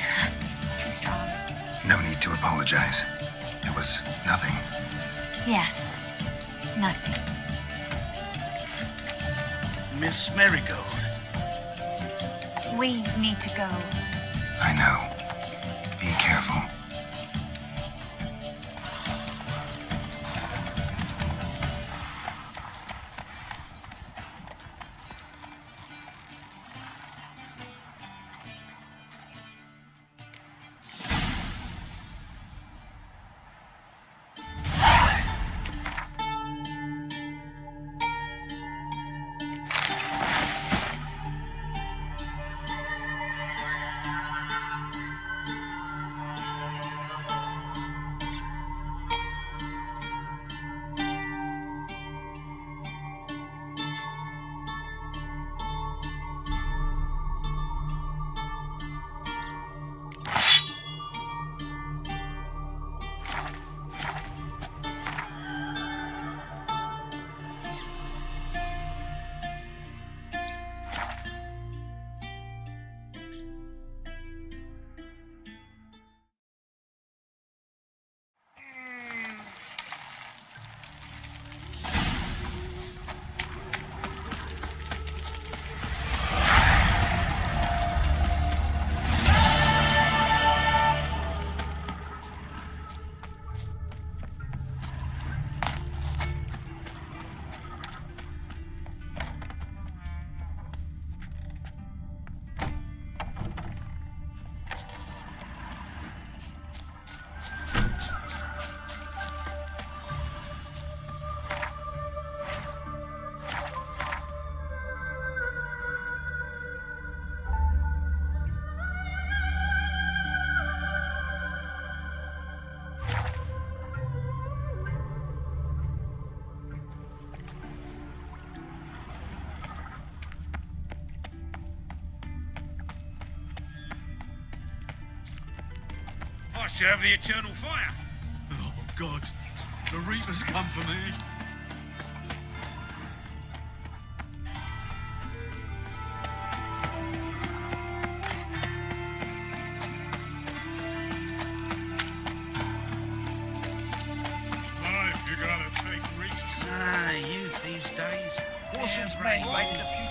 Too strong. No need to apologize. It was nothing. Yes. Nothing. Miss Marigold. We need to go. I know. Be careful. I serve the eternal fire. Oh, God. The Reapers come for me. Life, you gotta take risks. Ah, youth these days. Horses may wait in the future.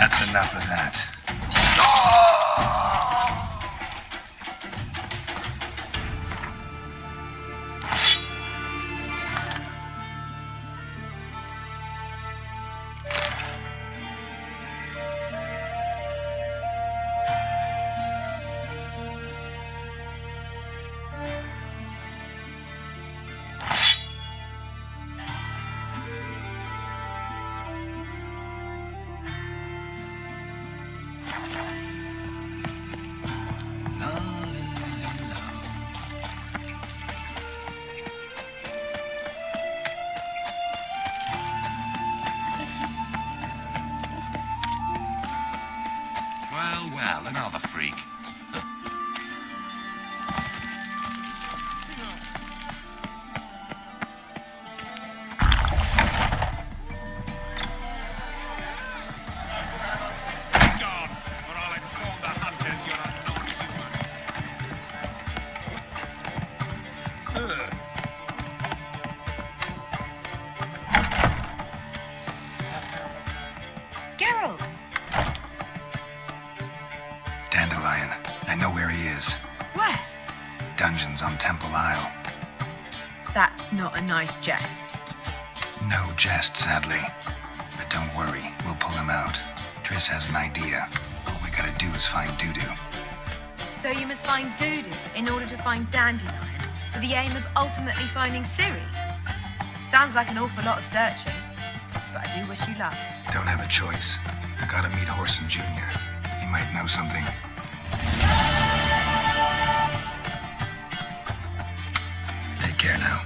That's enough of that. dungeons on Temple Isle. That's not a nice jest. No jest, sadly. But don't worry, we'll pull him out. Triss has an idea. All we gotta do is find 𝙆𝙧. So you must find 𝙆𝙧 in order to find Dandelion, with the aim of ultimately finding Ciri. Sounds like an awful lot of searching, but I do wish you luck. Don't have a choice. I gotta meet Whoreson Jr. He might know something. Take care now.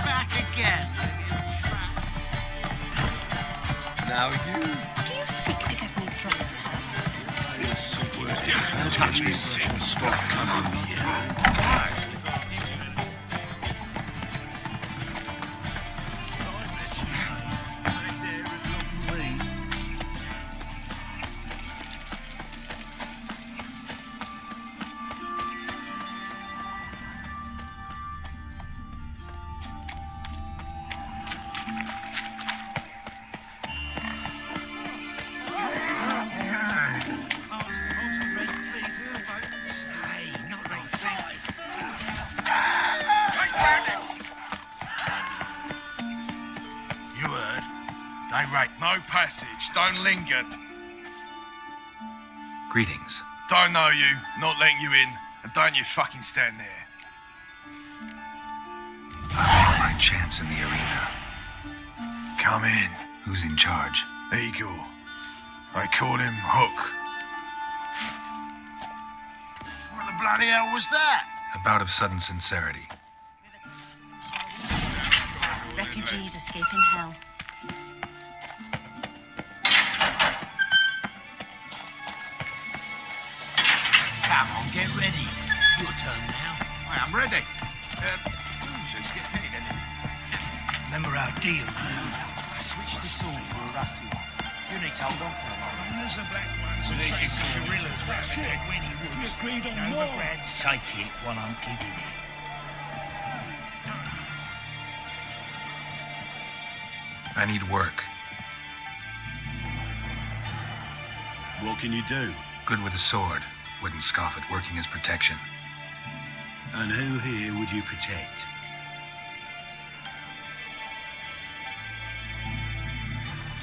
Back again. Now you. Do you seek to get me drunk, sir? Touch me, but you'll stop coming here. No passage. Don't linger. Greetings. Don't know you. Not letting you in. And don't you fucking stand there. My chance in the arena. Come in. Who's in charge? Eagle. They call him Hook. What the bloody hell was that? A bout of sudden sincerity. Refugees escaping hell. Come on, get ready. Your turn now. I'm ready. Losers get paid anyway. Remember our deal, I switched the sword for a rusty one. You need to hold on for a moment. There's the black ones and trace guerrillas represent when he was. We agreed on more. Take it while I'm giving it. I need work. What can you do? Good with a sword. Wouldn't scoff at working as protection. And who here would you protect?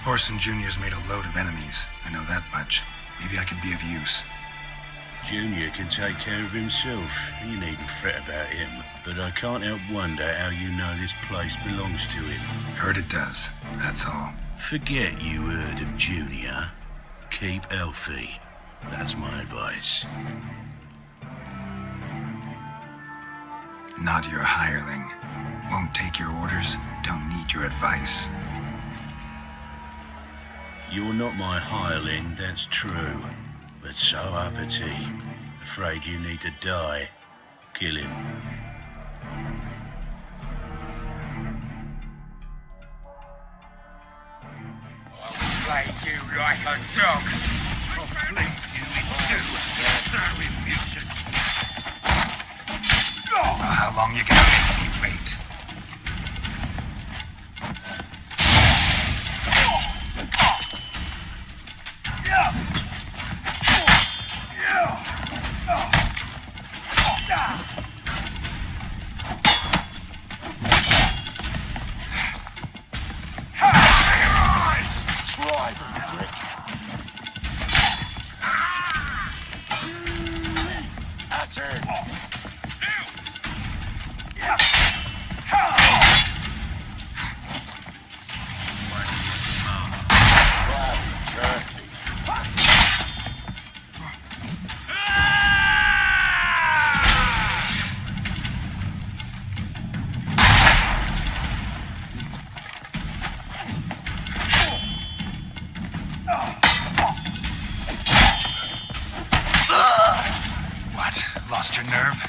Whoreson Jr.'s made a load of enemies. I know that much. Maybe I could be of use. Junior can take care of himself. You needn't fret about him. But I can't help wonder how you know this place belongs to him. Heard it does, that's all. Forget you heard of Junior. Keep healthy. That's my advice. Not your hireling. Won't take your orders, don't need your advice. You're not my hireling, that's true. But so uppity. Afraid you need to die. Kill him. I'll slay you like a dog. Complete you in two. Throwing mutants. Well, how long you gonna make me wait? Try them, prick. That's it. What? Lost your nerve?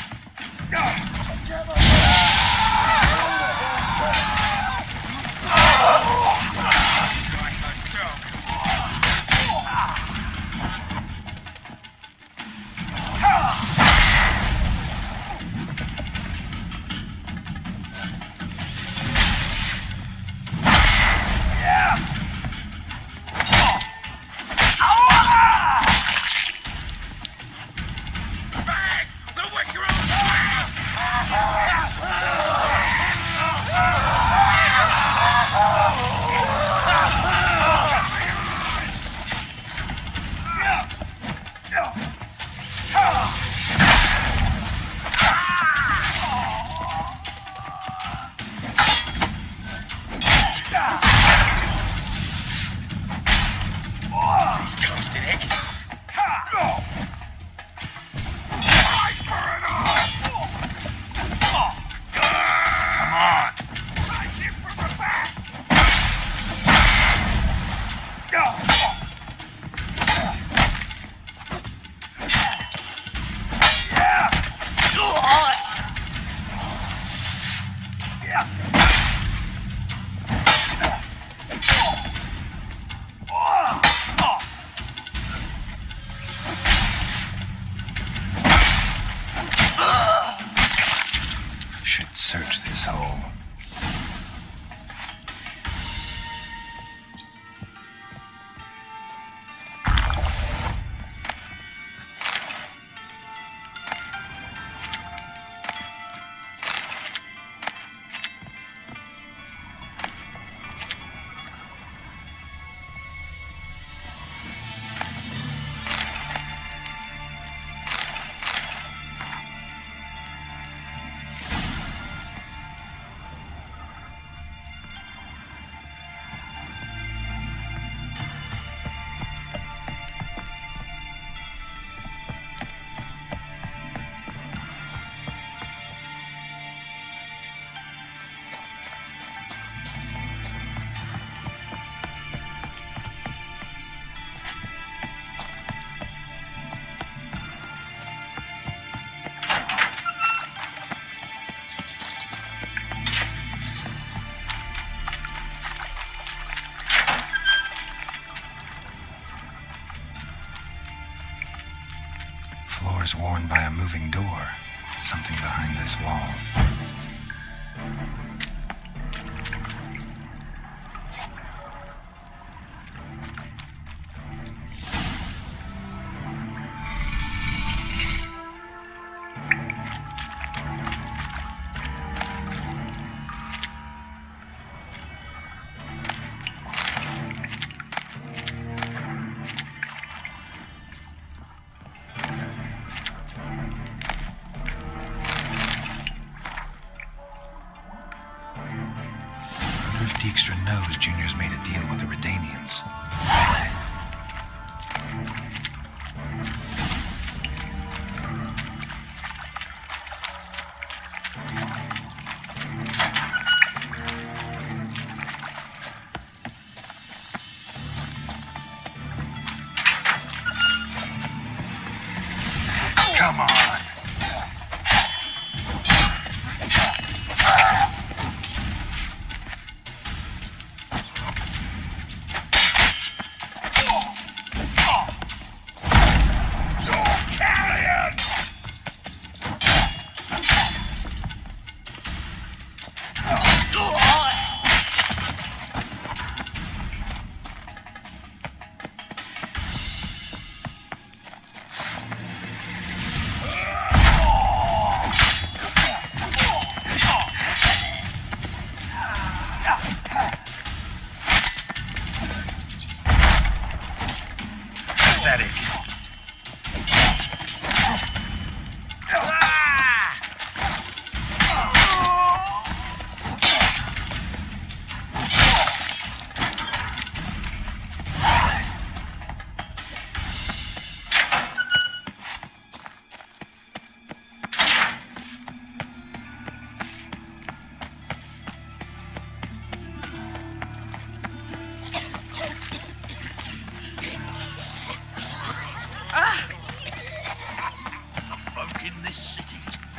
Texas. Come on. Take him from the back! Should search this hole. Floor is worn by a moving door. Something behind this wall. Dijkstra knows Junior's made a deal with the Redanians. Come on.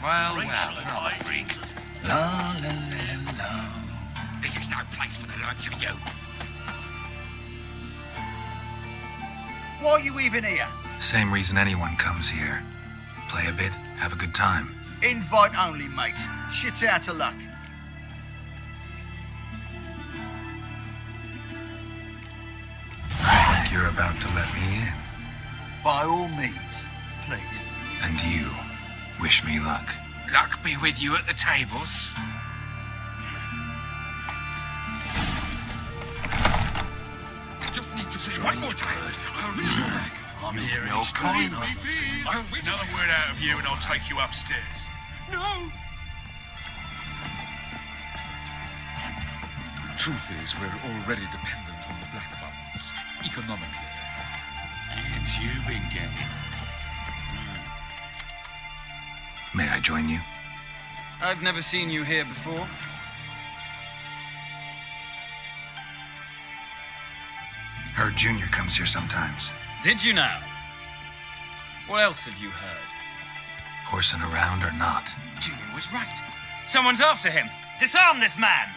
Well, not a freak. La la la la. This is no place for the likes of you. Why are you even here? Same reason anyone comes here. Play a bit, have a good time. Invite only, mate. Shit out of luck. I think you're about to let me in. By all means, please. And you, wish me luck. Luck be with you at the tables. I just need to say one more time. I'll reach back. I'm hearing no kind. Another word out of you and I'll take you upstairs. No! Truth is, we're already dependent on the Black Mountains, economically. gigs you been getting? May I join you? I've never seen you here before. Her junior comes here sometimes. Did you now? What else have you heard? Horsing around or not. Junior was right. Someone's after him. Disarm this man!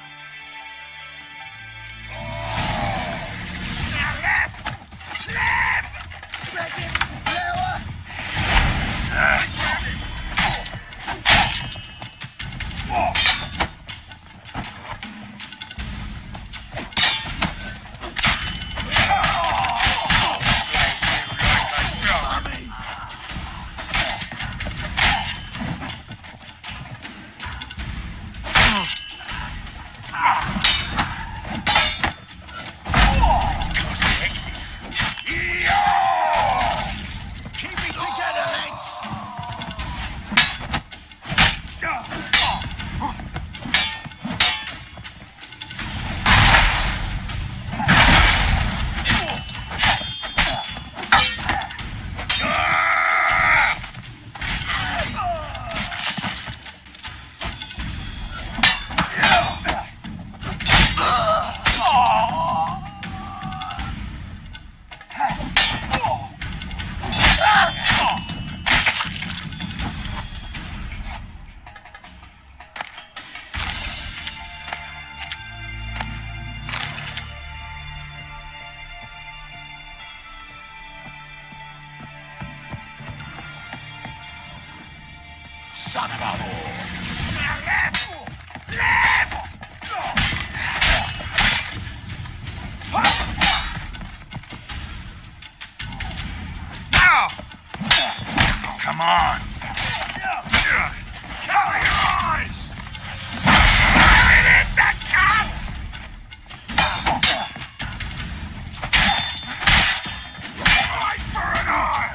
Son of a whore! Now! Come on! Cover your eyes! Bring it, the cat! Right for an eye!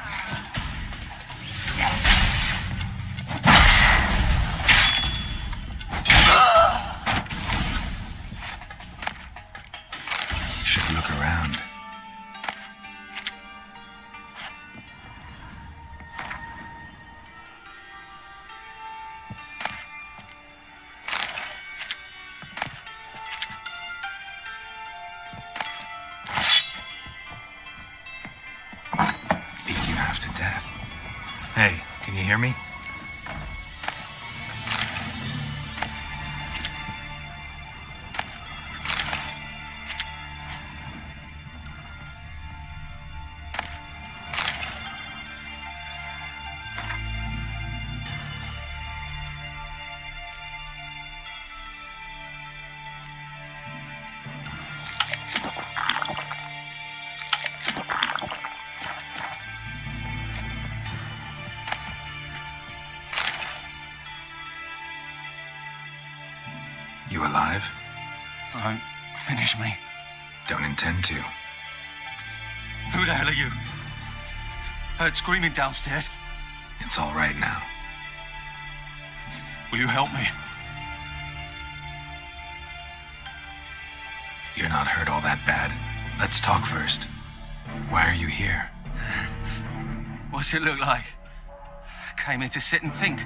Should look around. Beat you half to death. Hey, can you hear me? You alive? Don't finish me. Don't intend to. Who the hell are you? Heard screaming downstairs. It's all right now. Will you help me? You're not hurt all that bad. Let's talk first. Why are you here? What's it look like? Came here to sit and think.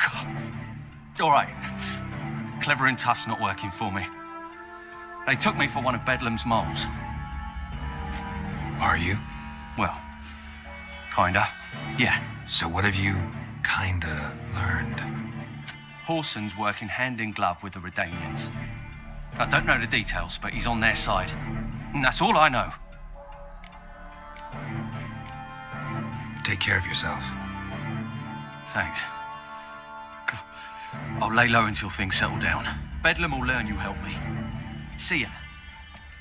God. All right. Clever and tough's not working for me. They took me for one of Bedlam's moles. Are you? Well, kinda. Yeah. So what have you kinda learned? Whoreson's working hand in glove with the Redanians. I don't know the details, but he's on their side. And that's all I know. Take care of yourself. Thanks. I'll lay low until things settle down. Bedlam will learn you helped me. See him.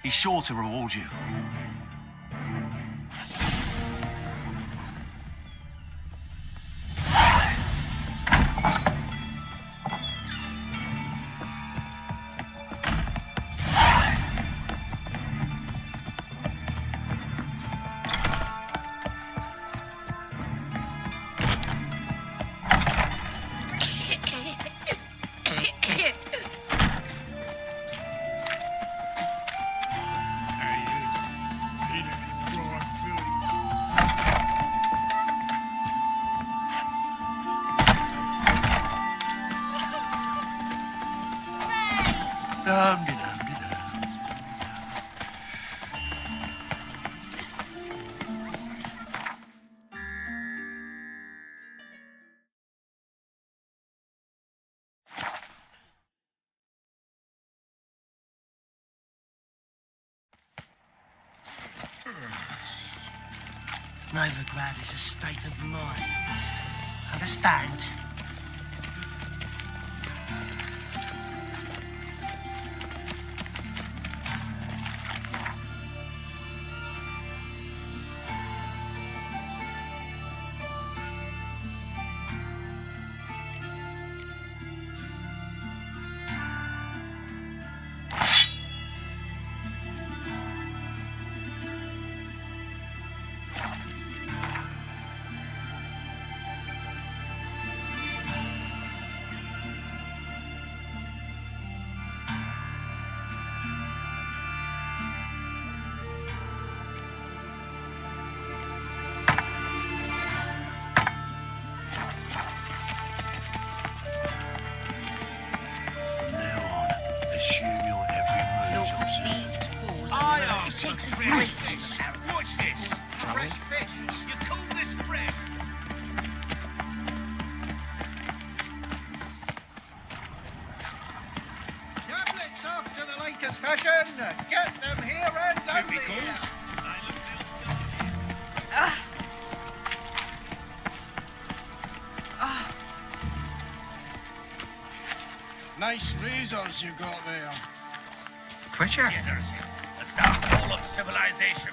He's sure to reward you. Novigrad is a state of mind. Understand? What's this? What's this? Fresh fish. You call this fresh? Tablets off to the latest fashion. Get them here and only here. Nice razors you got there. Twitcher? The dark hole of civilization.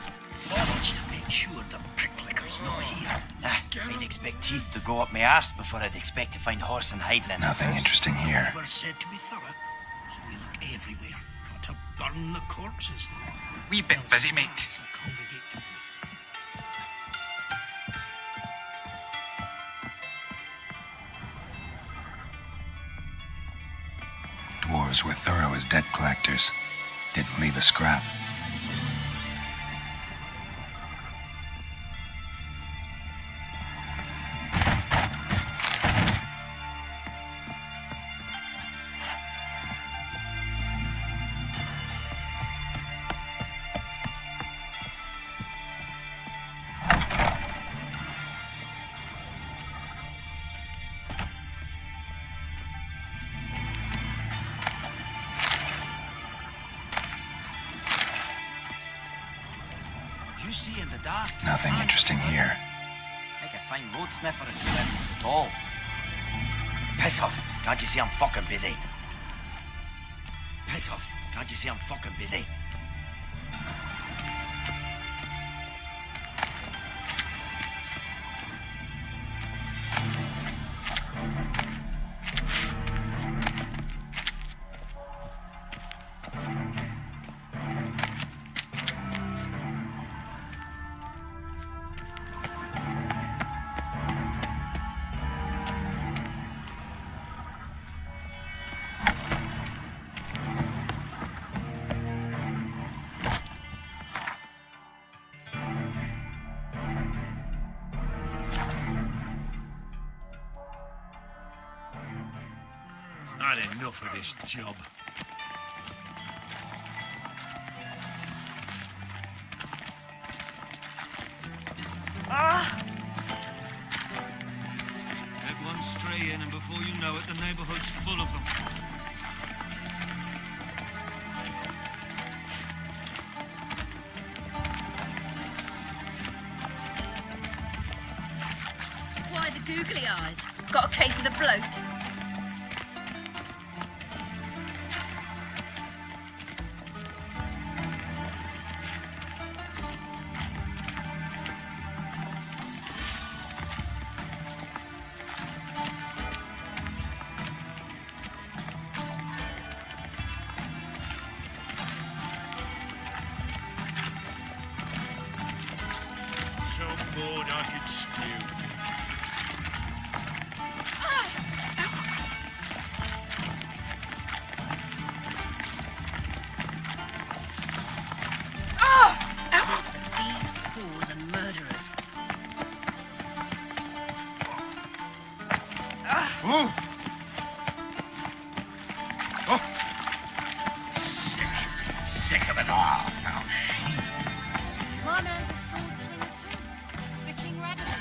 Watch to make sure the pricklicker's not here. I'd expect teeth to go up my arse before I'd expect to find horse and hide in Nothing interesting here. Never said to be thorough, so we look everywhere. Got to burn the corpses, though. Wee bit busy, mate. Dwarves were thorough as debt collectors. Didn't leave a scrap. You see in the dark. Nothing interesting here. I can find road sniffer in the windows at all. Piss off. Can't you see I'm fucking busy? Piss off. Can't you see I'm fucking busy? I'd had enough of this job. Let one stray in, and before you know it, the neighborhood's full of them. Why the googly eyes? Got a case of the bloat? So bored I could spew. Thieves, whores, and murderers. Sick of it all. My man's a sword swinger too. The king ratted it.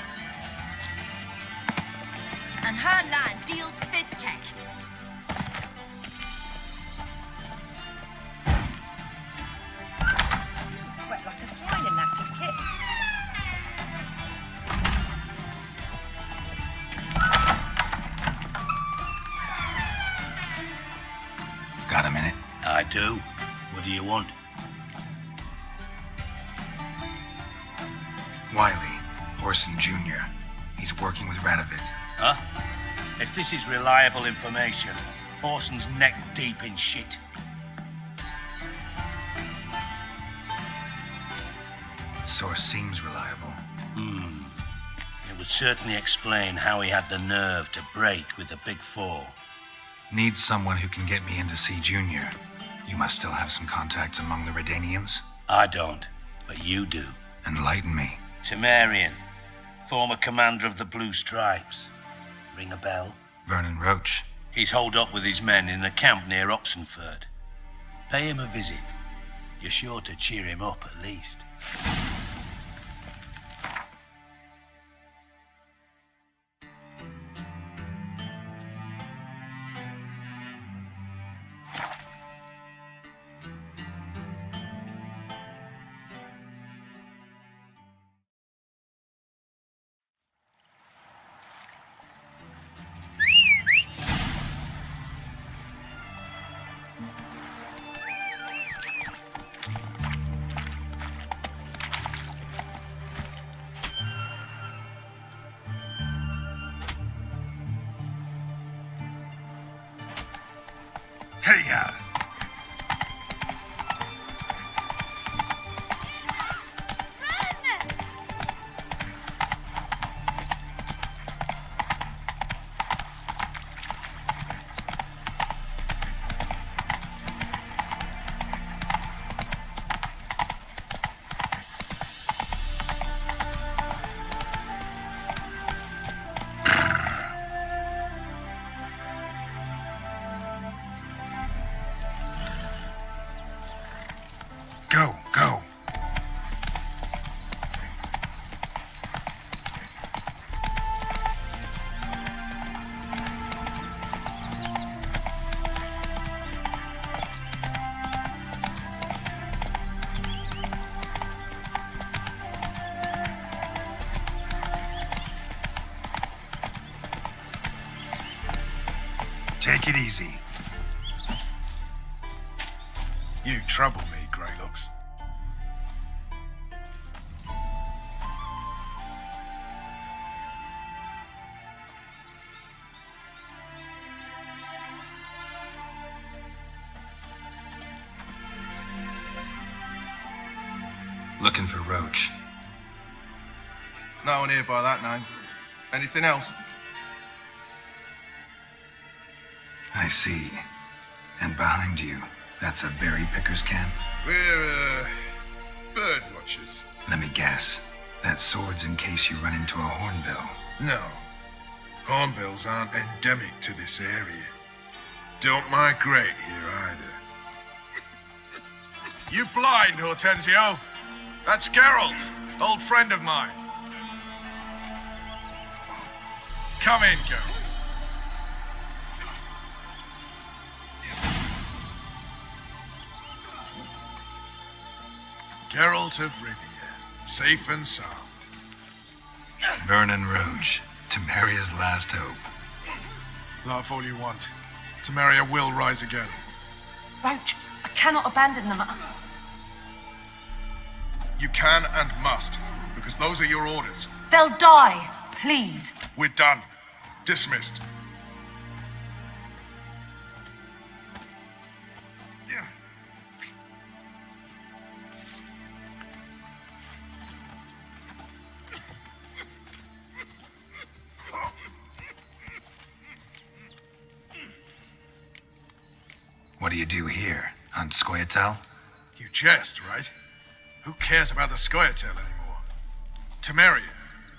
do. What do you want? Wiley, Orson Jr. He's working with Radovid. Huh? If this is reliable information, Orson's neck deep in shit. Source seems reliable. It would certainly explain how he had the nerve to break with the Big Four. Need someone who can get me in to see Junior. You must still have some contacts among the Redanians. I don't, but you do. Enlighten me. Cimmerian, former commander of the Blue Stripes. Ring a bell? Vernon Roach. He's holed up with his men in a camp near Oxenford. Pay him a visit. You're sure to cheer him up at least. Hey-ya! Go, go. Take it easy. You trouble me, Greylocks. Looking for Roach. No one here by that name. Anything else? I see. And behind you, that's a berry picker's camp? We're, bird watchers. Let me guess. That sword's in case you run into a hornbill. No. Hornbills aren't endemic to this area. Don't migrate here either. You blind, Hortensio? That's Geralt, old friend of mine. Come in, Geralt. Geralt of Rivia, safe and sound. Vernon Roach, Temeria's last hope. Laugh all you want. Temeria will rise again. Roach, I cannot abandon them. You can and must, because those are your orders. They'll die, please. We're done. Dismissed. What do you do here? Hunt Scoia'tael? You jest, right? Who cares about the Scoia'tael anymore? Temeria,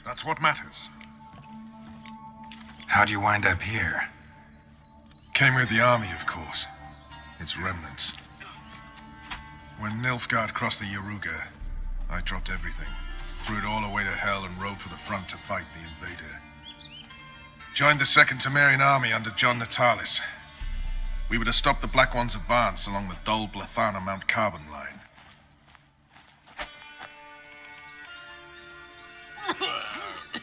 that's what matters. How'd you wind up here? Came with the army, of course. Its remnants. When Nilfgaard crossed the Yaruga, I dropped everything. Threw it all away to hell and rode for the front to fight the invader. Joined the Second Temerian Army under John Natalis. We were to stop the Black One's advance along the Dol Blathana Mount Carbon line.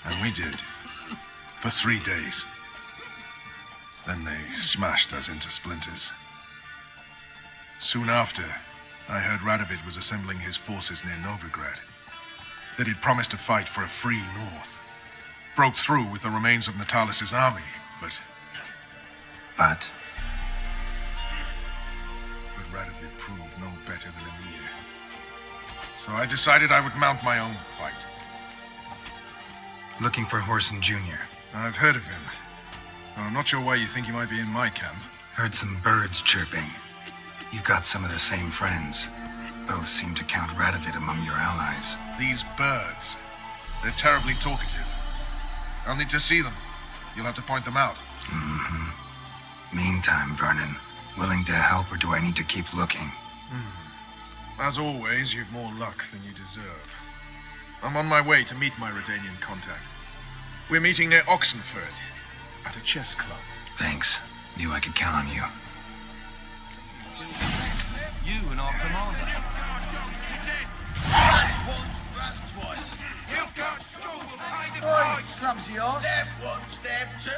And we did. For 3 days. Then they smashed us into splinters. Soon after, I heard Radovid was assembling his forces near Novigrad. That he'd promised to fight for a free North. Broke through with the remains of Natalis' army, but Radovid proved no better than Emir. So I decided I would mount my own fight. Looking for Whoreson Jr. I've heard of him. Though I'm not sure why you think he might be in my camp. Heard some birds chirping. You've got some of the same friends. Both seem to count Radovid among your allies. These birds. They're terribly talkative. I'll need to see them. You'll have to point them out. Mm-hmm. Meantime, Vernon, willing to help, or do I need to keep looking? As always, you've more luck than you deserve. I'm on my way to meet my Redanian contact. We're meeting near Oxenford, at a chess club. Thanks. Knew I could count on you. You and our commander. Thrust once, thrust twice. You've got school will pay the price. Clumsy horse. Step one, step two.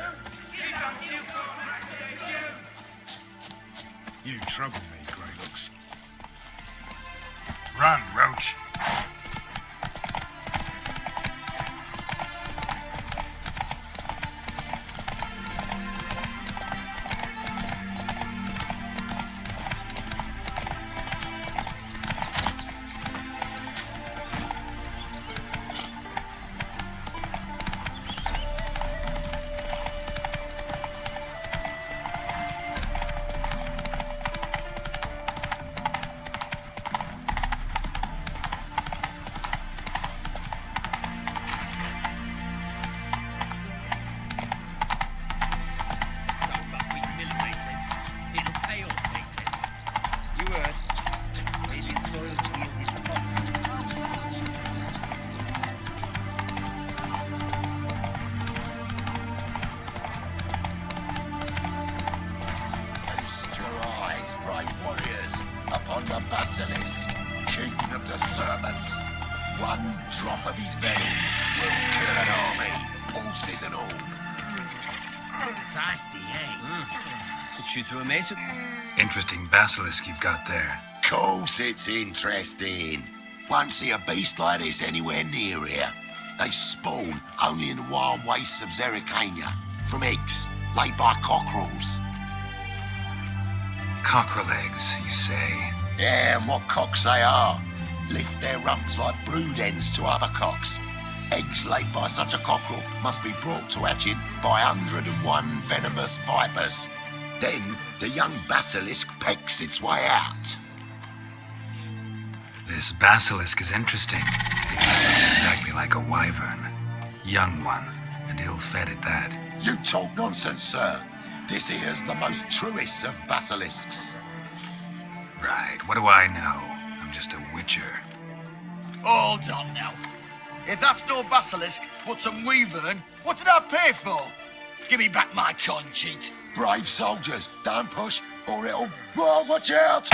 You've got backstage you. You trouble me, Greylocks. Run, Roach. Interesting basilisk you've got there. Course it's interesting. Won't see a beast like this anywhere near here. They spawn only in the wild wastes of 𝙍𝙖𝙤𝙤 from eggs laid by cockerels. Cockerel eggs, you say? Yeah, and what cocks they are. Lift their rumps like brood hens to other cocks. Eggs laid by such a cockerel must be brought to hatching by 101 venomous vipers. Then the young basilisk pecks its way out. This basilisk is interesting. It looks exactly like a wyvern. Young one, and ill-fed at that. You talk nonsense, sir. This here's the most truest of basilisks. Right, what do I know? I'm just a witcher. Hold on now. If that's no basilisk, but some wyvern, what did I pay for? Give me back my con cheat. Brave soldiers, don't push, or it'll... Whoa, watch out!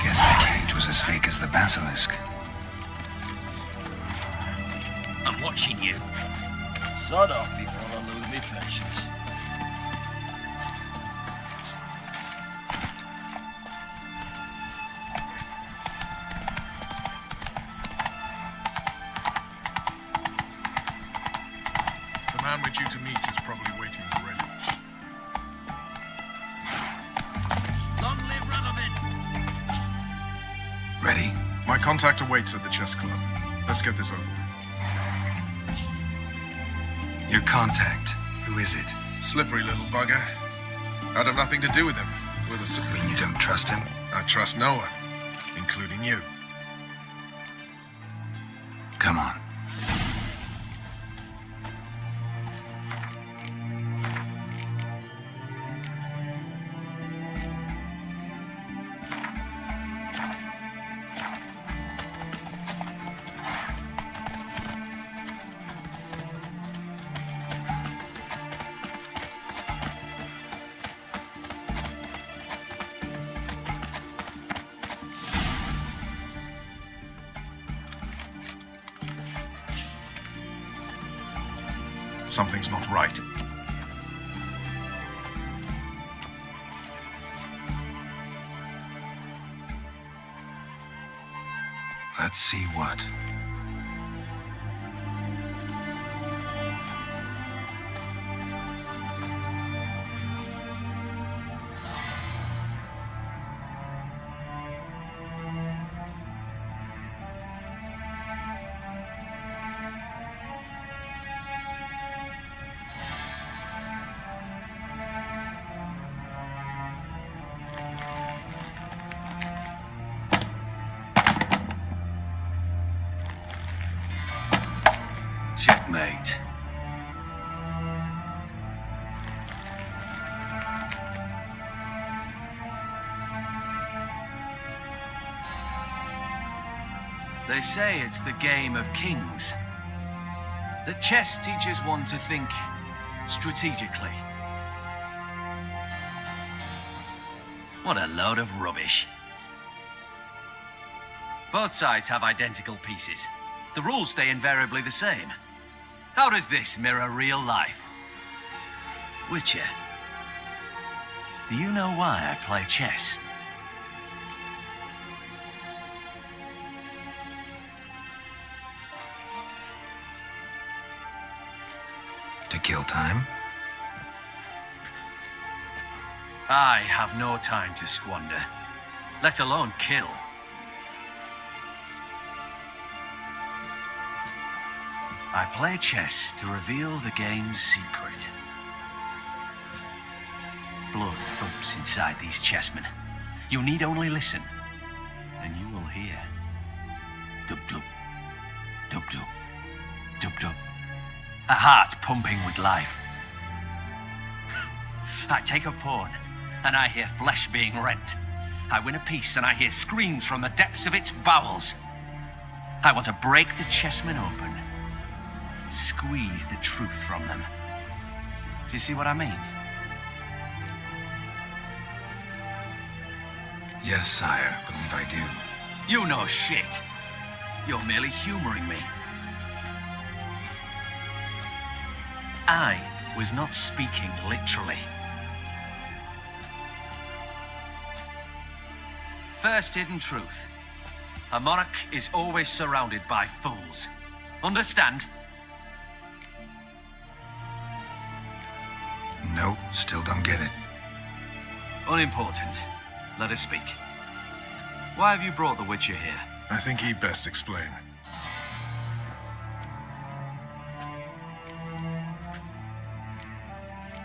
Guess the cage was as fake as the basilisk. I'm watching you. Sod off before I lose my patience. The man we're due to meet is probably waiting already. Long live Radovid! Ready? My contact awaits at the chess club. Let's get this over with. Your contact. Who is it? Slippery little bugger. I'd have nothing to do with him. With a mean you don't trust him? I trust no one, including you. Come on. Something's not right. Let's see what. Checkmate. They say it's the game of kings. That chess teaches one to think strategically. What a load of rubbish. Both sides have identical pieces. The rules stay invariably the same. How does this mirror real life? Witcher, do you know why I play chess? To kill time? I have no time to squander, let alone kill. I play chess to reveal the game's secret. Blood thumps inside these chessmen. You need only listen, and you will hear. Dub-dub, dub-dub, dub-dub. A heart pumping with life. I take a pawn, and I hear flesh being rent. I win a piece, and I hear screams from the depths of its bowels. I want to break the chessmen open. Squeeze the truth from them. Do you see what I mean? Yes, sire, believe I do. You know shit. You're merely humoring me. I was not speaking literally. First hidden truth. A monarch is always surrounded by fools. Understand? No, still don't get it. Unimportant. Let us speak. Why have you brought the Witcher here? I think he'd best explain.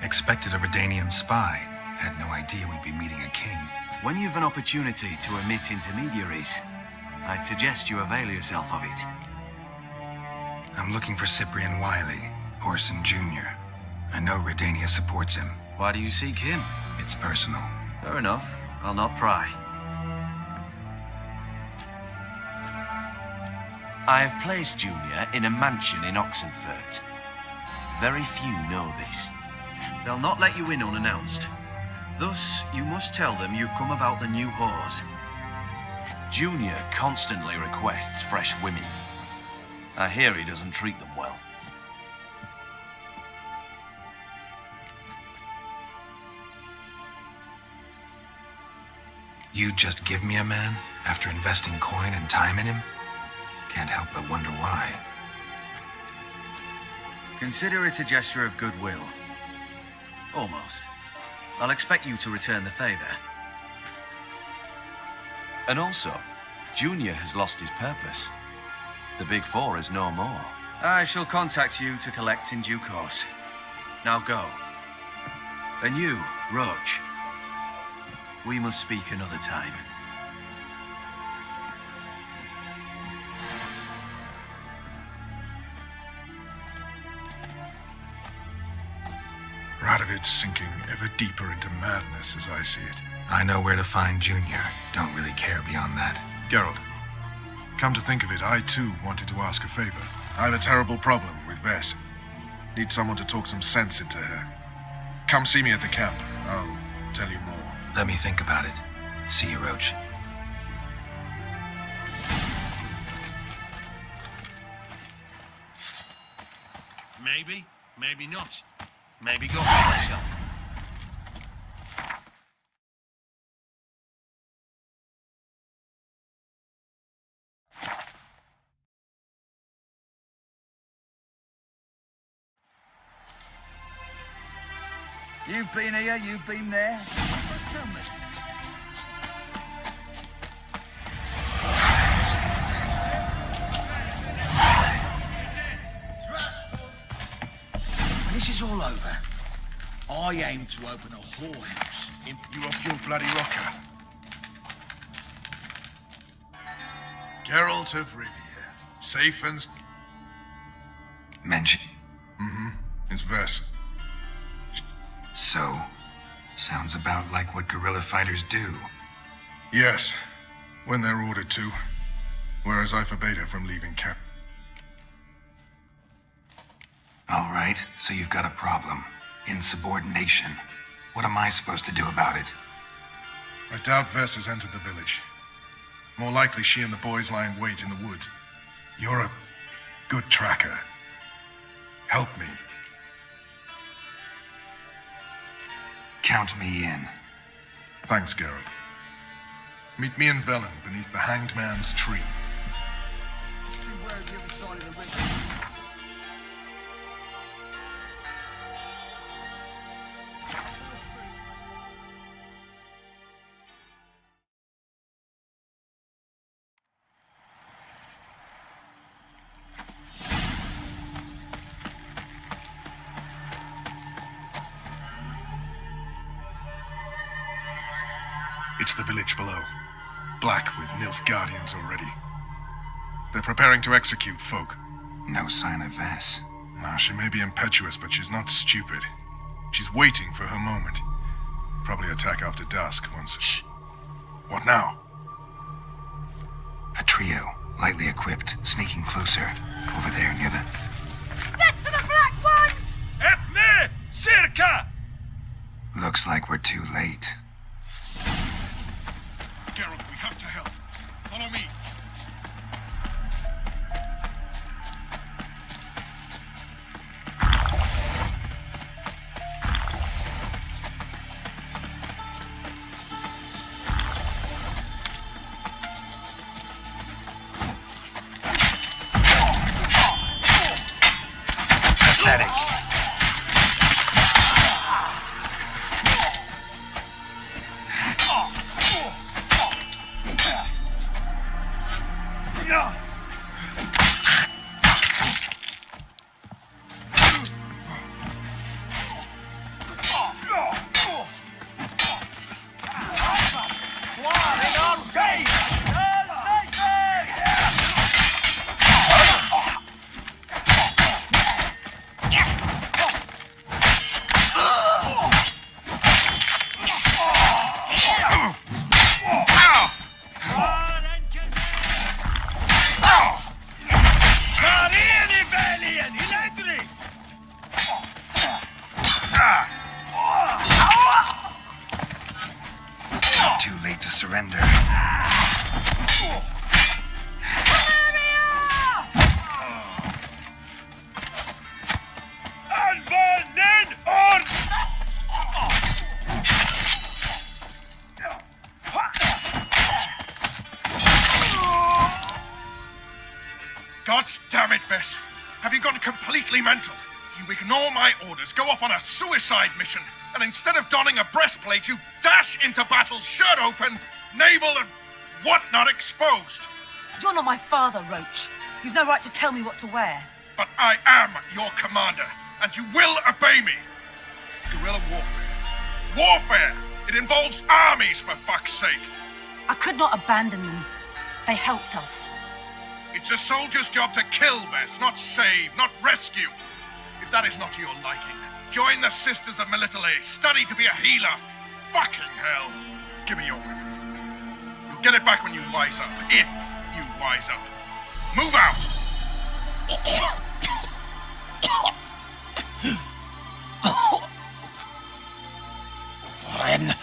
Expected a Redanian spy. Had no idea we'd be meeting a king. When you've an opportunity to omit intermediaries, I'd suggest you avail yourself of it. I'm looking for Cyprian Wiley, Whoreson Jr. I know Redania supports him. Why do you seek him? It's personal. Fair enough. I'll not pry. I have placed Junior in a mansion in Oxenfurt. Very few know this. They'll not let you in unannounced. Thus, you must tell them you've come about the new whores. Junior constantly requests fresh women. I hear he doesn't treat them well. You just give me a man after investing coin and time in him? Can't help but wonder why. Consider it a gesture of goodwill. Almost. I'll expect you to return the favor. And also, Junior has lost his purpose. The Big Four is no more. I shall contact you to collect in due course. Now go. And you, Roach. We must speak another time. Radovid's sinking ever deeper into madness as I see it. I know where to find Junior. Don't really care beyond that. Geralt, come to think of it, I too wanted to ask a favor. I have a terrible problem with Vess. Need someone to talk some sense into her. Come see me at the camp. I'll tell you more. Let me think about it. See you, Roach. Maybe. Maybe not. Maybe go for yourself. You've been here, you've been there. So tell me. When this is all over, I aim to open a whorehouse in... You off your bloody rocker. Geralt of Rivia. Safe and... Mention. Mm-hmm. It's Versa. So, sounds about like what guerrilla fighters do. Yes, when they're ordered to. Whereas I forbade her from leaving camp. All right, so you've got a problem. Insubordination. What am I supposed to do about it? I doubt Versa's entered the village. More likely she and the boys lie in wait in the woods. You're a good tracker. Help me. Count me in. Thanks, Geralt. Meet me in Velen, beneath the Hanged Man's tree. Just beware of the other side of the river. It's the village below. Black with Nilfgaardians already. They're preparing to execute folk. No sign of Vess. She may be impetuous, but she's not stupid. She's waiting for her moment. Probably attack after dusk once... Shh! What now? A trio, lightly equipped, sneaking closer. Over there near the... Death to the Black Ones! Efne! Circa! Looks like we're too late. Geralt, we have to help. Follow me. Pathetic. Too late to surrender. God damn it, Bess. Have you gone completely mental? You ignore my orders, go off on a suicide mission, and instead of donning a breastplate, you dash into battle, shirt open, navel and whatnot exposed. You're not my father, Roach. You've no right to tell me what to wear. But I am your commander, and you will obey me. Guerrilla warfare. Warfare! It involves armies, for fuck's sake. I could not abandon them. They helped us. It's a soldier's job to kill, Bess, not save, not rescue. If that is not to your liking, join the Sisters of 𝙆𝙧𝙖. Study to be a healer. Fucking hell. Give me your weapon. You'll get it back when you wise up. If you wise up. Move out! Ren.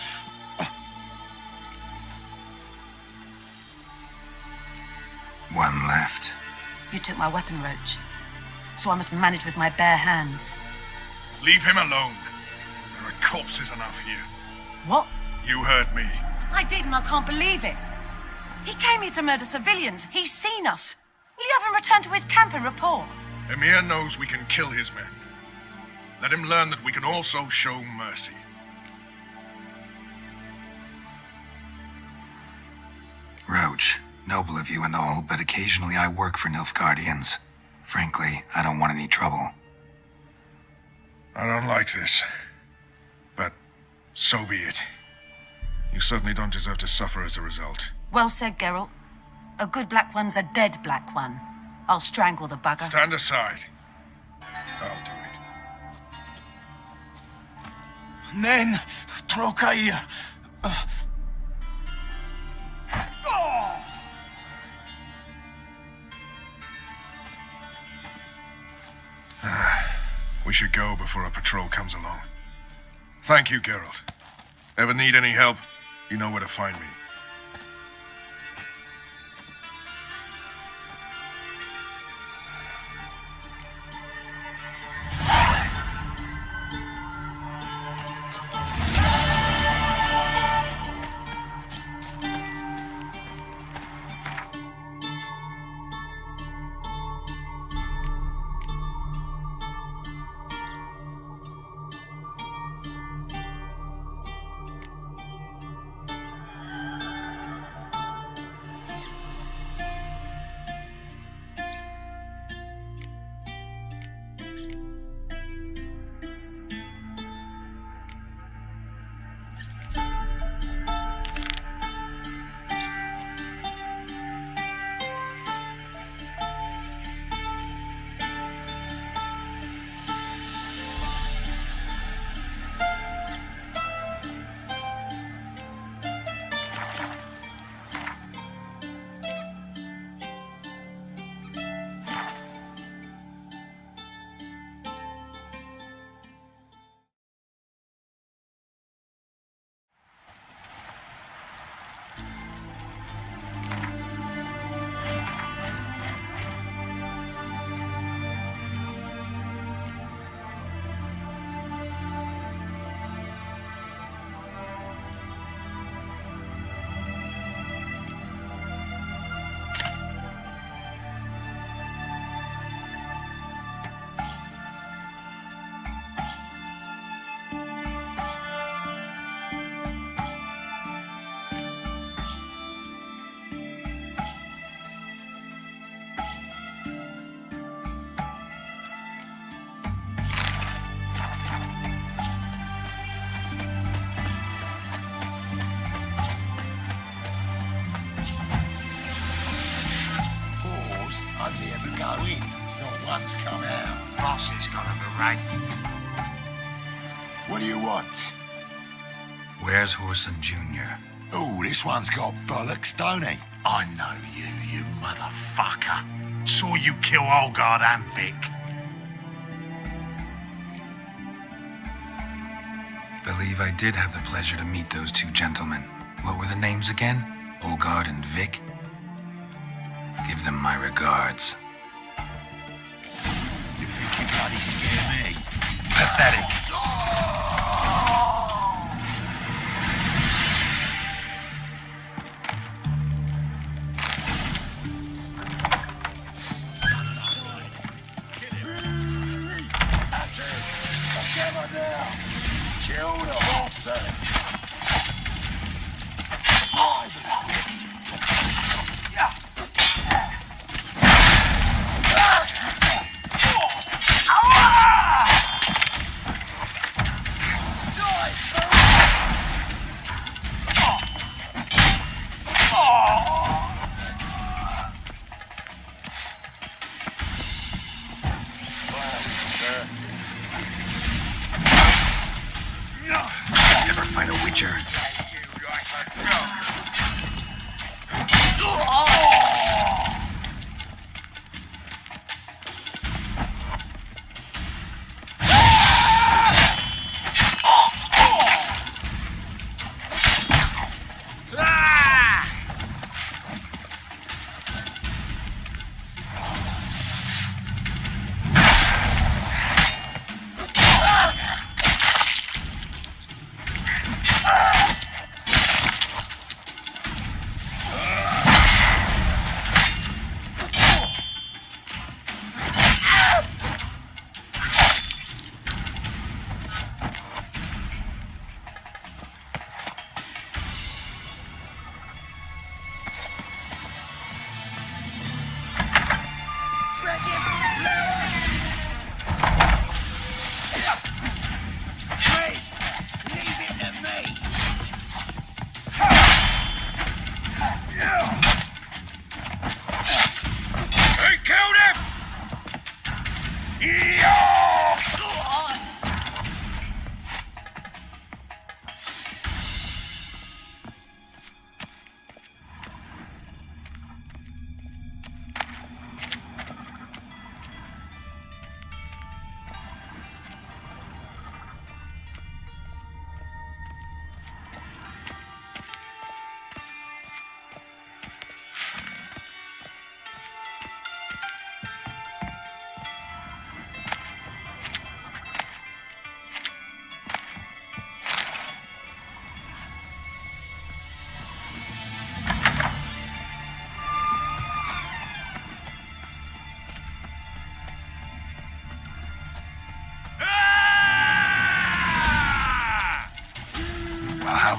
One left. You took my weapon, Roach. So I must manage with my bare hands. Leave him alone. There are corpses enough here. What? You heard me. I did, and I can't believe it. He came here to murder civilians. He's seen us. Will you have him return to his camp and report? Emir knows we can kill his men. Let him learn that we can also show mercy. Roach, noble of you and all, but occasionally I work for Nilfgaardians. Frankly, I don't want any trouble. I don't like this. But so be it. You certainly don't deserve to suffer as a result. Well said, Geralt. A good black one's a dead black one. I'll strangle the bugger. Stand aside. I'll do it. Then, Trokair. We should go before a patrol comes along. Thank you, Geralt. Ever need any help, you know where to find me. Only ever go in, not once come out. Boss has got a right. What do you want? Where's Whoreson Jr.? Oh, this one's got bollocks, don't he? I know you motherfucker. Saw you kill Olgard and Vic. Believe I did have the pleasure to meet those two gentlemen. What were the names again? Olgard and Vic? Give them my regards. You think you bloody scare me? Pathetic. Together now! Kill the horse! Never fight a Witcher.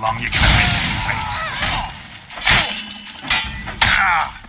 long you gonna make me wait? Ah!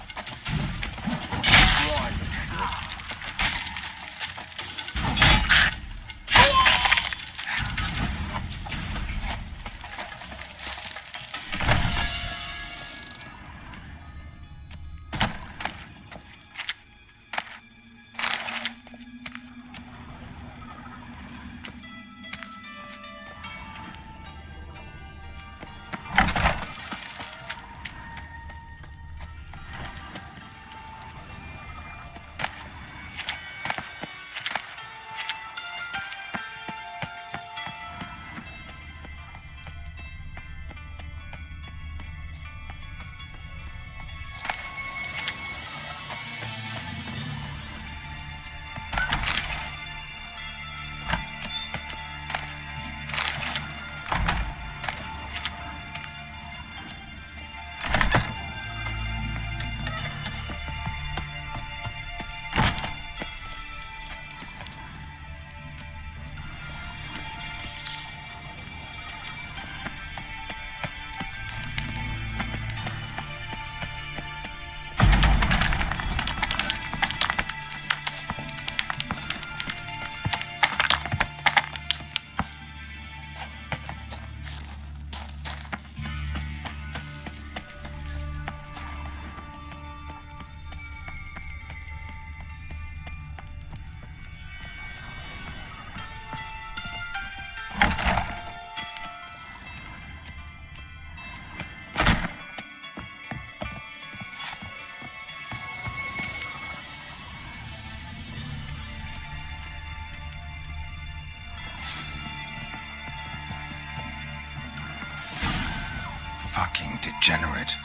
Fucking degenerate.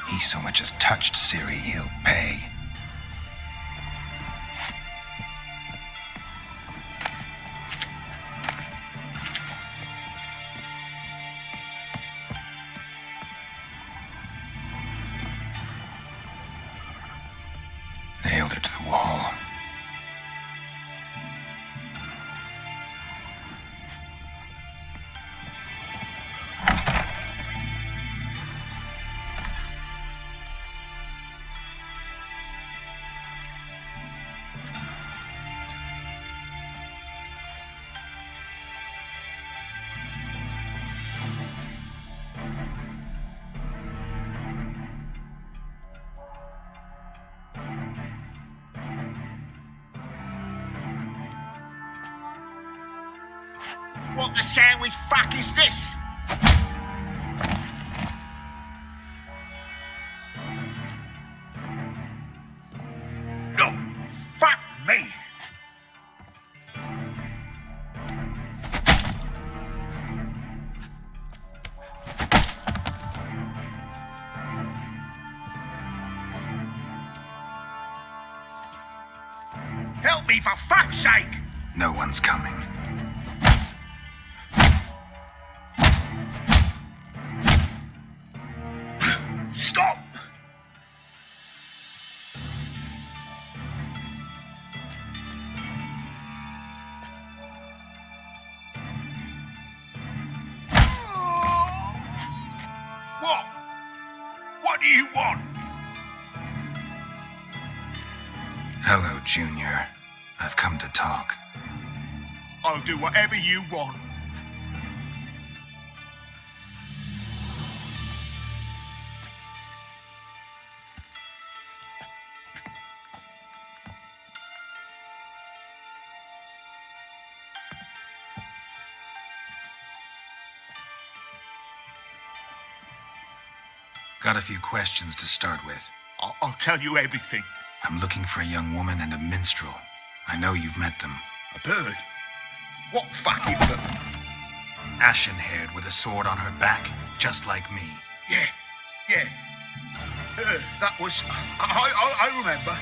He so much as touched Ciri, he'll pay. Nailed her to the wall. What the sandwich fuck is this? No, fuck me. Help me for fuck's sake! No one's coming. Stop! What? What do you want? Hello, Junior. I've come to talk. I'll do whatever you want. Got a few questions to start with. I'll tell you everything. I'm looking for a young woman and a minstrel. I know you've met them. A bird? What fucking bird? Ashen-haired with a sword on her back, just like me. Yeah. That was... I remember.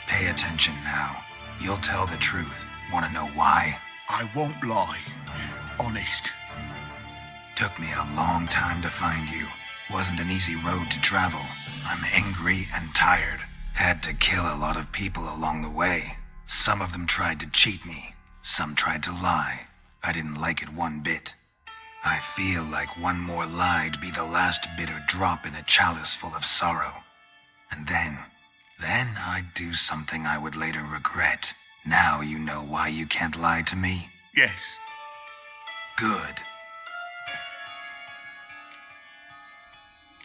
Pay attention now. You'll tell the truth. Want to know why? I won't lie. Honest. Took me a long time to find you. Wasn't an easy road to travel. I'm angry and tired. Had to kill a lot of people along the way. Some of them tried to cheat me. Some tried to lie. I didn't like it one bit. I feel like one more lie'd be the last bitter drop in a chalice full of sorrow. And then I'd do something I would later regret. Now you know why you can't lie to me? Yes. Good.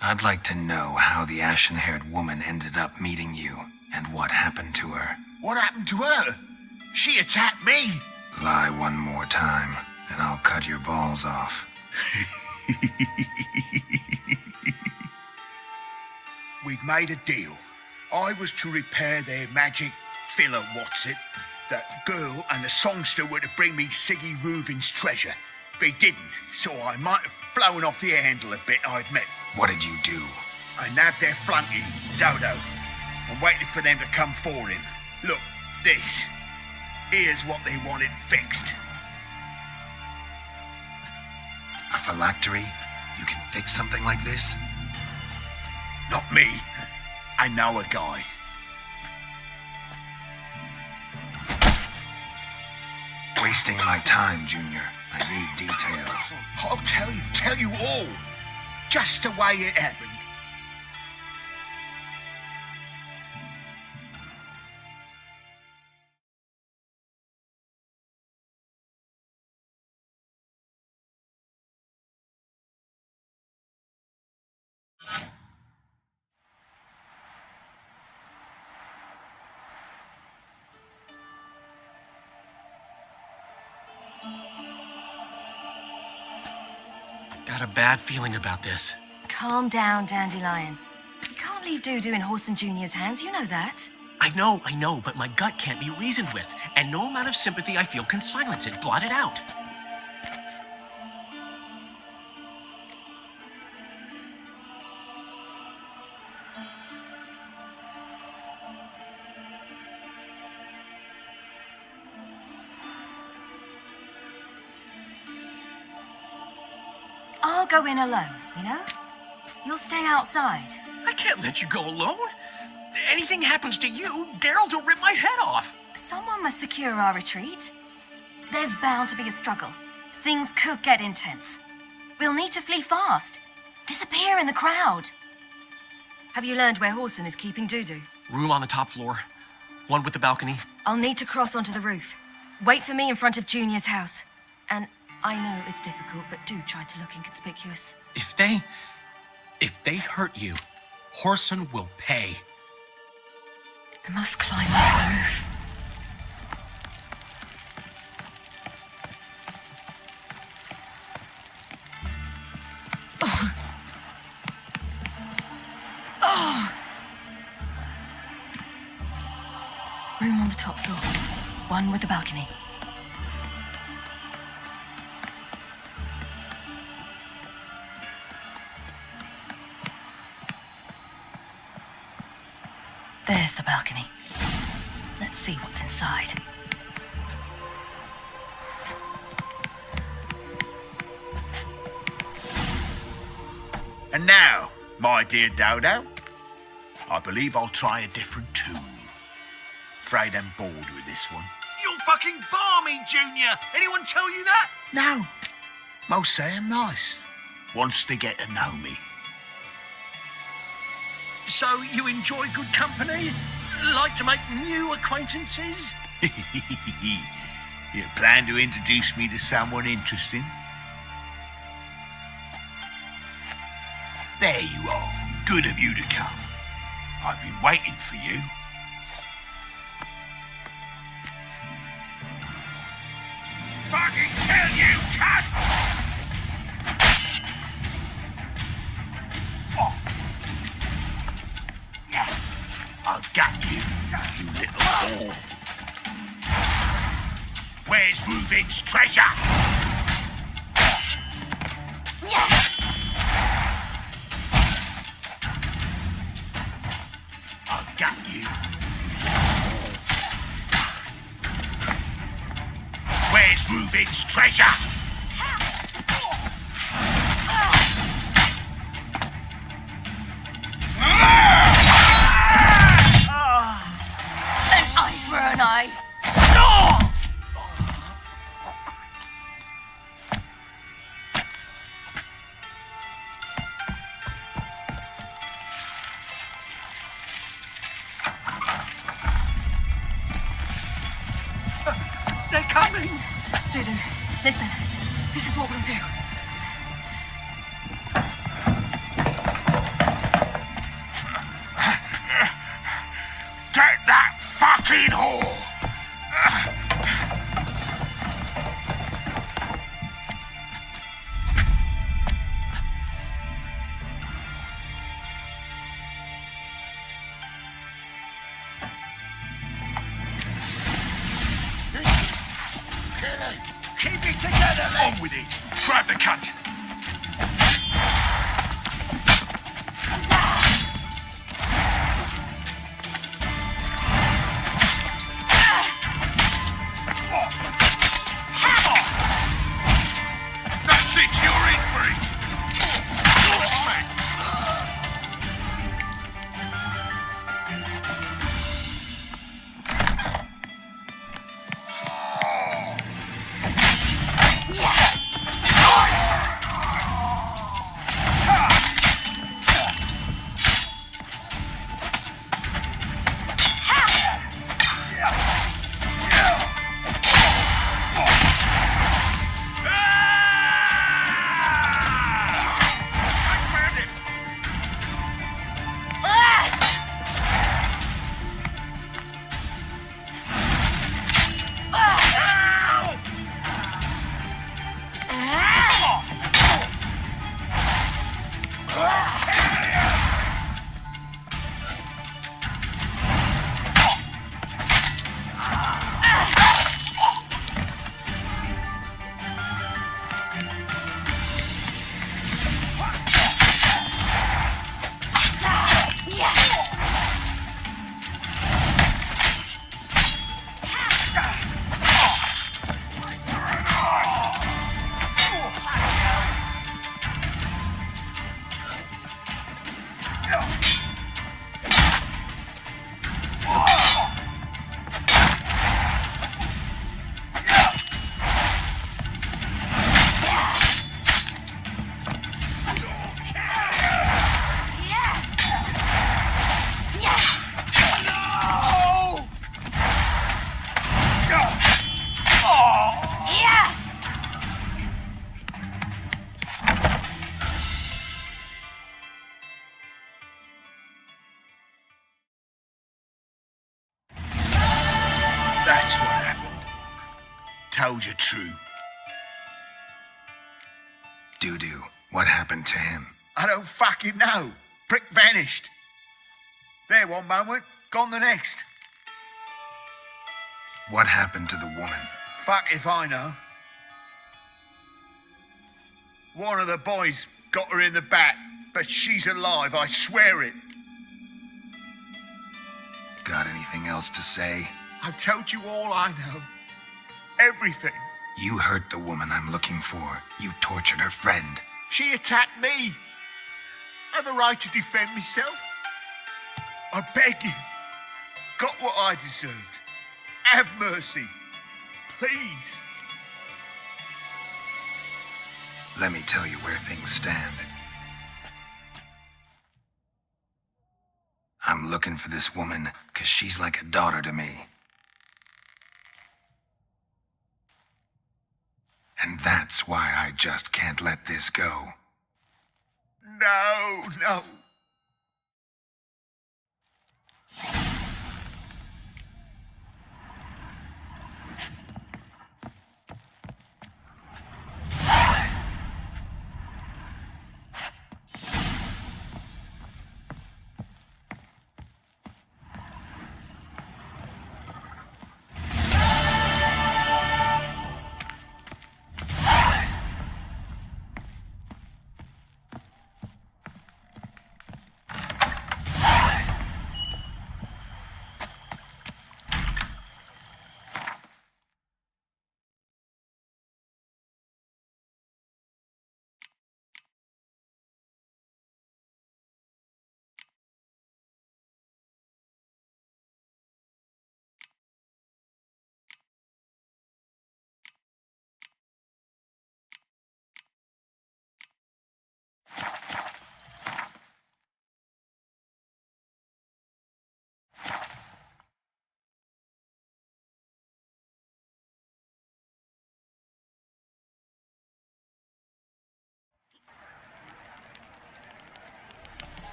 I'd like to know how the ashen-haired woman ended up meeting you, and what happened to her. What happened to her? She attacked me. Lie one more time, and I'll cut your balls off. We'd made a deal. I was to repair their magic filler, That girl and the songster were to bring me Siggy Reuven's treasure. They didn't, so I might have flown off the handle a bit, I admit. What did you do? I nabbed their flunky, Dodo, and waited for them to come for him. Look, this. Here's what they wanted fixed. A phylactery? You can fix something like this? Not me. I know a guy. Wasting my time, Junior. I need details. I'll tell you all. Just the way it happened. Got a bad feeling about this. Calm down, Dandelion. You can't leave Dudu in Whoreson Jr.'s hands, you know that. I know, but my gut can't be reasoned with, and no amount of sympathy I feel can silence it, blot it out. I'll go in alone, you know? You'll stay outside. I can't let you go alone. Anything happens to you, Geralt will rip my head off. Someone must secure our retreat. There's bound to be a struggle. Things could get intense. We'll need to flee fast. Disappear in the crowd. Have you learned where Whoreson is keeping Dudu? Room on the top floor. One with the balcony. I'll need to cross onto the roof. Wait for me in front of Junior's house. And I know it's difficult, but do try to look inconspicuous. If they hurt you, Whoreson will pay. I must climb onto the roof. Oh. Oh. Room on the top floor. One with the balcony. There's the balcony. Let's see what's inside. And now, my dear Dodo, I believe I'll try a different tune. Afraid I'm bored with this one. You're fucking balmy, Junior. Anyone tell you that? No. Most say I'm nice. Wants to get to know me. So you enjoy good company? Like to make new acquaintances? You plan to introduce me to someone interesting? There you are. Good of you to come. I've been waiting for you. Fucking kill you, cat! Oh. Yeah, I'll get you, you little whore. Where's Reuven's treasure? I'll get you. Where's Reuven's treasure? An eye for an eye. coming! Dudu, listen. This is what we'll do. Get that fucking whore! Keep it together, On with it! Grab the cunt! That's it, you're in for it! Smack! That's what happened. Told you true. Dudu, what happened to him? I don't fucking know. Prick vanished. There one moment, gone the next. What happened to the woman? Fuck if I know. One of the boys got her in the back, but she's alive, I swear it. Got anything else to say? I've told you all I know. Everything. You hurt the woman I'm looking for. You tortured her friend. She attacked me. I have a right to defend myself. I beg you. Got what I deserved. Have mercy. Please. Let me tell you where things stand. I'm looking for this woman because she's like a daughter to me. And that's why I just can't let this go. No, no.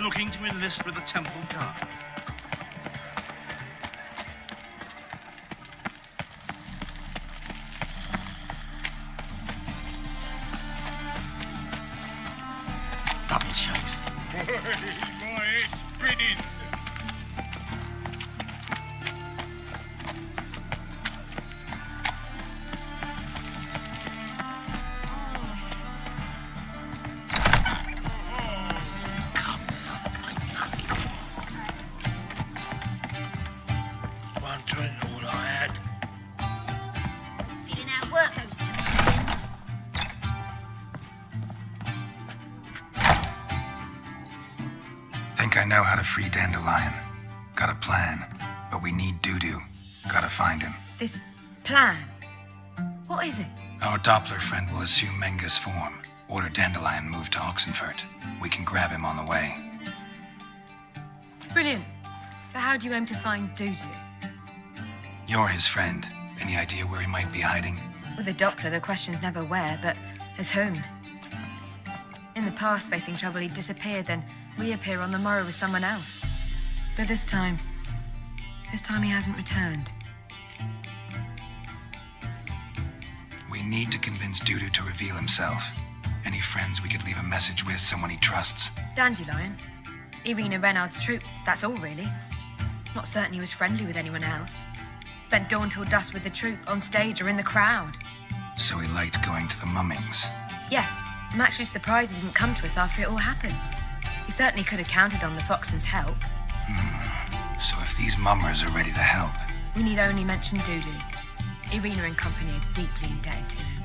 Looking to enlist with the Temple Guard. Double chase. My head's spinning. One drink, all I had. Feeling how work goes to me, friends. Think I know how to free Dandelion. Got a plan, but we need 𝙆𝙧. Gotta find him. This plan? What is it? Our Doppler friend will assume Menga's form. Order Dandelion moved to Oxenfurt. We can grab him on the way. Brilliant. But how do you aim to find 𝙆𝙧? You're his friend. Any idea where he might be hiding? With a Doppler, the question's never where, but as whom. In the past, facing trouble, he'd disappear, then reappear on the morrow with someone else. But this time he hasn't returned. We need to convince 𝙆𝙧 to reveal himself. Any friends we could leave a message with, someone he trusts? Dandelion, Irina Renard's troop, that's all really. Not certain he was friendly with anyone else. Spent dawn till dusk with the troop, on stage or in the crowd. So he liked going to the mummings. Yes, I'm actually surprised he didn't come to us after it all happened. He certainly could have counted on the Foxen's help. So if these mummers are ready to help, We need only mention 𝙆𝙧. Irina and company are deeply indebted to him.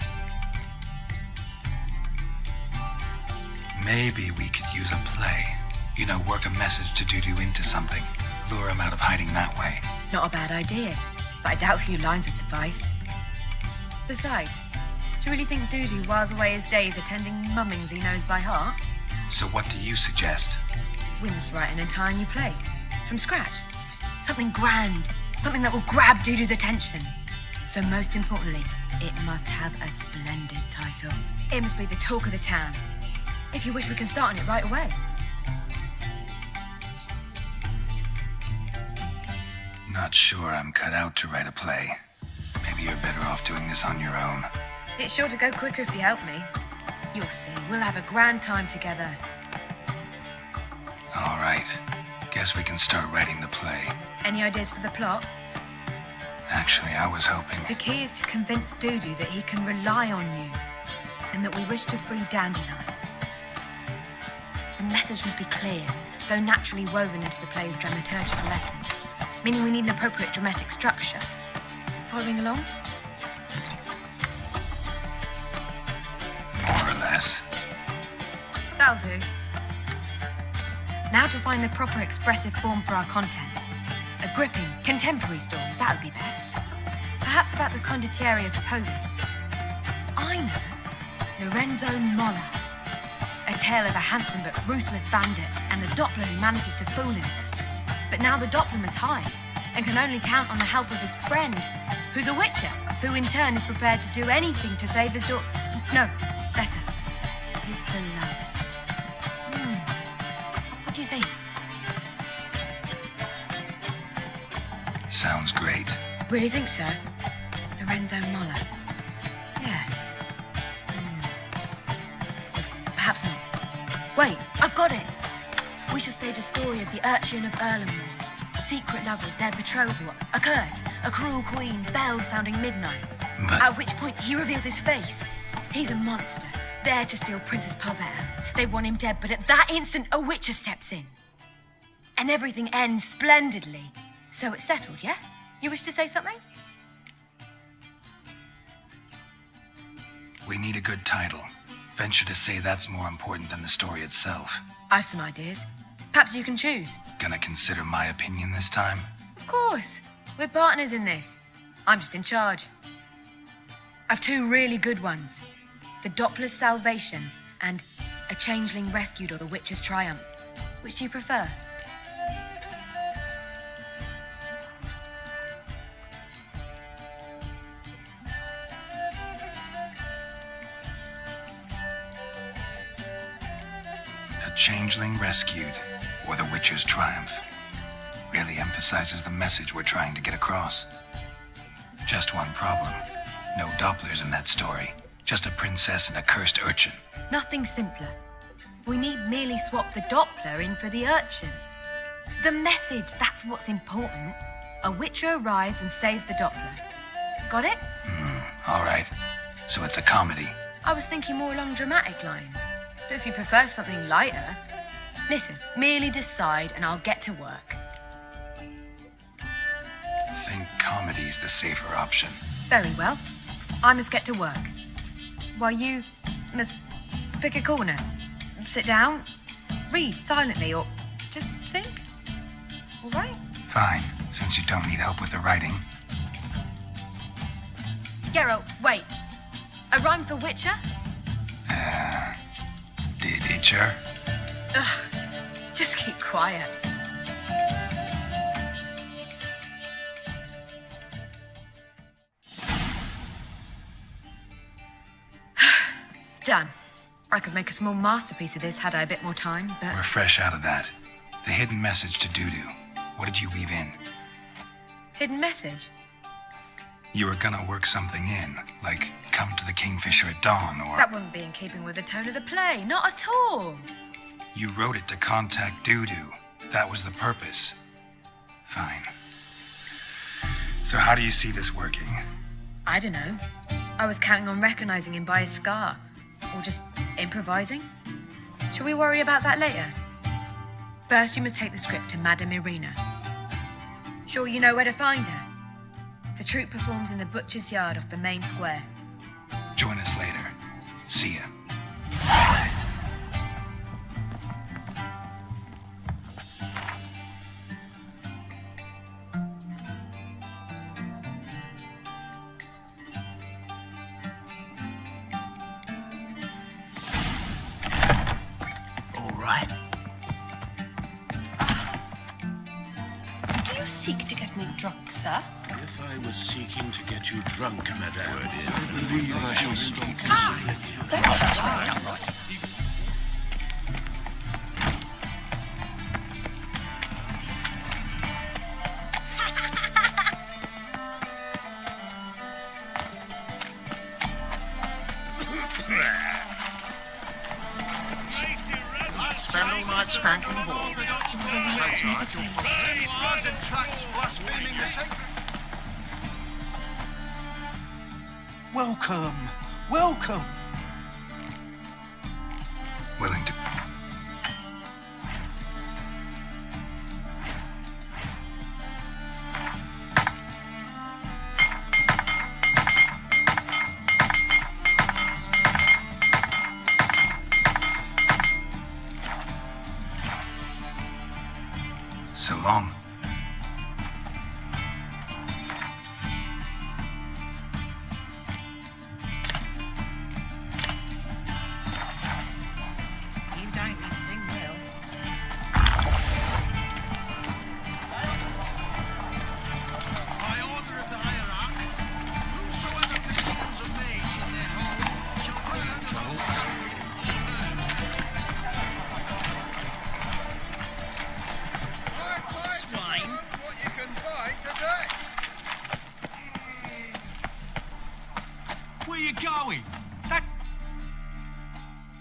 maybe we could use a play. You know, work a message to 𝙆𝙧 into something. Lure him out of hiding that way. Not a bad idea, but I doubt a few lines would suffice. Besides, do you really think 𝙆𝙧 whiles away his days attending mummings he knows by heart? So what do you suggest? We must write an entire new play. From scratch. Something grand. Something that will grab 𝙆𝙧's attention. So most importantly, it must have a splendid title. It must be the talk of the town. If you wish, we can start on it right away. Not sure I'm cut out to write a play. Maybe you're better off doing this on your own. It's sure to go quicker if you help me. You'll see, we'll have a grand time together. All right. Guess we can start writing the play. Any ideas for the plot? Actually, I was hoping... The key is to convince 𝙆𝙧 that he can rely on you, and that we wish to free Dandelion. The message must be clear, though naturally woven into the play's dramaturgical essence, meaning we need an appropriate dramatic structure. Following along? More or less. That'll do. Now to find the proper expressive form for our content. A gripping, contemporary story, that would be best. Perhaps about the condottieri of Povis. I know. Lorenzo Molla. A tale of a handsome but ruthless bandit and the Doppler who manages to fool him. But now the Doppler must hide and can only count on the help of his friend, who's a witcher, who in turn is prepared to do anything to save his daughter. No, better. His beloved. What do you think? Sounds great. Really think so? Lorenzo Molla. Yeah. Perhaps not. Wait, I've got it! We shall stage a story of the urchin of Erlenmore. Secret lovers, their betrothal, a curse, a cruel queen, bells sounding midnight. At which point he reveals his face. He's a monster, there to steal Princess Parvera. They want him dead, but at that instant a witcher steps in. And everything ends splendidly. So it's settled, yeah? You wish to say something? We need a good title. Venture to say that's more important than the story itself. I've some ideas. Perhaps you can choose. Gonna consider my opinion this time? Of course. We're partners in this. I'm just in charge. I've two really good ones. The Doppler's Salvation and A Changeling Rescued or The Witcher's Triumph. Which do you prefer? A Changeling Rescued. or the Witcher's triumph. Really emphasizes the message we're trying to get across. Just one problem. No Dopplers in that story. Just a princess and a cursed urchin. Nothing simpler. We need merely swap the Doppler in for the urchin. The message, that's what's important. A Witcher arrives and saves the Doppler. Got it? All right. So it's a comedy. I was thinking more along dramatic lines. But if you prefer something lighter... Listen, merely decide and I'll get to work. Think comedy's the safer option. Very well. I must get to work. While you must pick a corner. Sit down, read silently, or just think. All right? Fine, since you don't need help with the writing. Geralt, wait. A rhyme for Witcher? Did Itcher? Ugh, just keep quiet. Done. I could make a small masterpiece of this had I a bit more time, but... We're fresh out of that. The hidden message to 𝙆𝙧. What did you weave in? Hidden message? You were gonna work something in, like come to the Kingfisher at dawn, or... That wouldn't be in keeping with the tone of the play, not at all. You wrote it to contact 𝙆𝙧. That was the purpose. Fine. So how do you see this working? I don't know. I was counting on recognizing him by his scar. Or just improvising. Shall we worry about that later? First, you must take the script to Madame Irina. Sure you know where to find her? The troupe performs in the butcher's yard off the main square. Join us later. See ya. Seek to get me drunk, sir? If I was seeking to get you drunk, madame, I believe I shall stop with you. Don't touch me. Spend all night spanking ball. So tired you'll Welcome. Welcome. Willing to... So long. You don't, you soon will. By order of the hierarch, whosoever conceals a mage in their home shall burn the whole scoundrel or burn. Swine. What you can buy today. Where you going? That...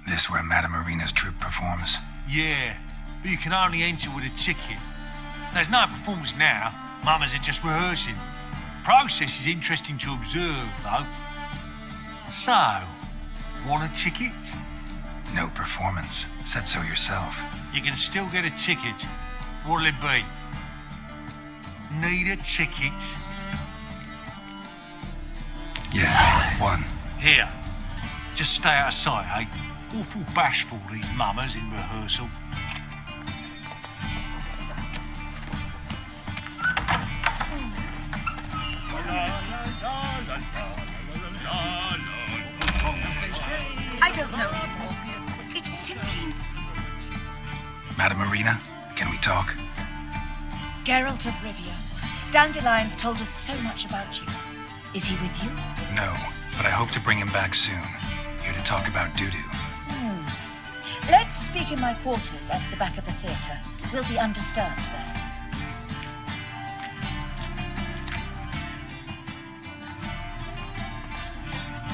This where Madame Irina's troupe performs? Yeah, but you can only enter with a ticket. There's no performance now. Mamas are just rehearsing. Process is interesting to observe, though. So, want a ticket? No performance. Said so yourself. You can still get a ticket. What'll it be? Need a ticket? Yeah, one. Here. Just stay out of sight, eh? Awful bashful, these mamas in rehearsal. I don't know. It's simply... Madame Irina, can we talk? Geralt of Rivia, Dandelion's told us so much about you. Is he with you? No, but I hope to bring him back soon. Here to talk about 𝙆𝙧. Let's speak in my quarters at the back of the theatre. We'll be undisturbed there.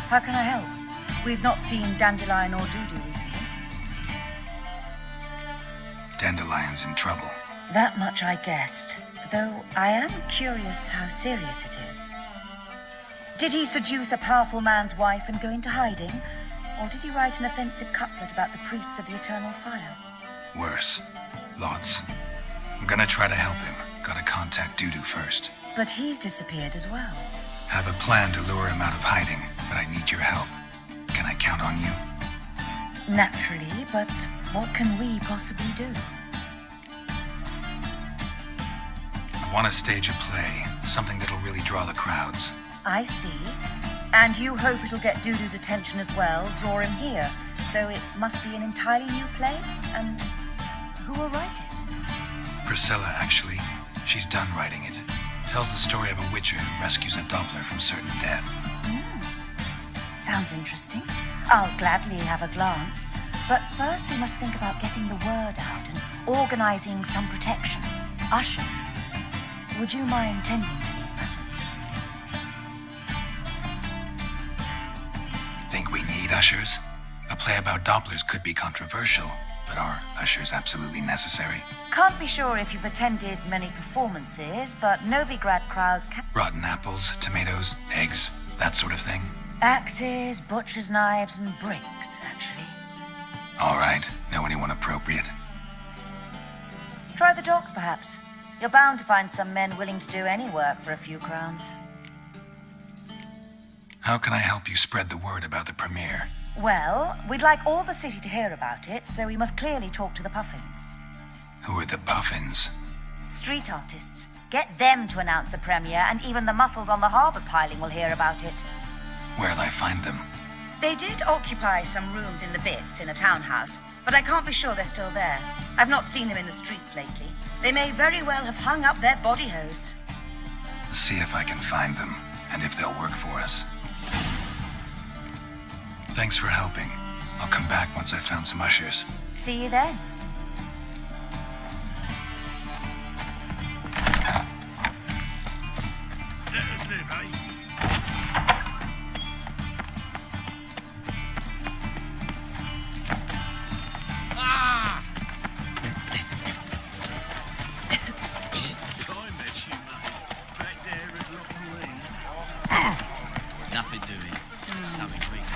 How can I help? We've not seen Dandelion or Dudu recently. Dandelion's in trouble. That much I guessed, though I am curious how serious it is. Did he seduce a powerful man's wife and go into hiding? Or did he write an offensive couplet about the priests of the eternal fire? Worse. Lots. I'm gonna try to help him. Gotta contact Dudu first. But he's disappeared as well. Have a plan to lure him out of hiding, but I need your help. Can I count on you? Naturally, but what can we possibly do? I want to stage a play, something that'll really draw the crowds. I see. And you hope it'll get Dudu's attention as well, draw him here. So it must be an entirely new play? And who will write it? Priscilla, actually. She's done writing it. Tells the story of a witcher who rescues a Doppler from certain death. Sounds interesting. I'll gladly have a glance. But first we must think about getting the word out and organizing some protection. Ushers. Would you mind tending to these matters? Think we need ushers? A play about Dopplers could be controversial, but are ushers absolutely necessary? Can't be sure if you've attended many performances, but Novigrad crowds can... Rotten apples, tomatoes, eggs, that sort of thing? Axes, butcher's knives, and bricks, actually. All right. Know anyone appropriate? Try the docks, perhaps. You're bound to find some men willing to do any work for a few crowns. How can I help you spread the word about the premiere? Well, we'd like all the city to hear about it, so we must clearly talk to the Puffins. Who are the Puffins? Street artists. Get them to announce the premiere, and even the muscles on the harbour piling will hear about it. Where'll I find them? They did occupy some rooms in the Bits in a townhouse, but I can't be sure they're still there. I've not seen them in the streets lately. They may very well have hung up their body hose. See if I can find them, and if they'll work for us. Thanks for helping. I'll come back once I've found some ushers. See you then. Let us live, eh? Nothing doing. Something weeks.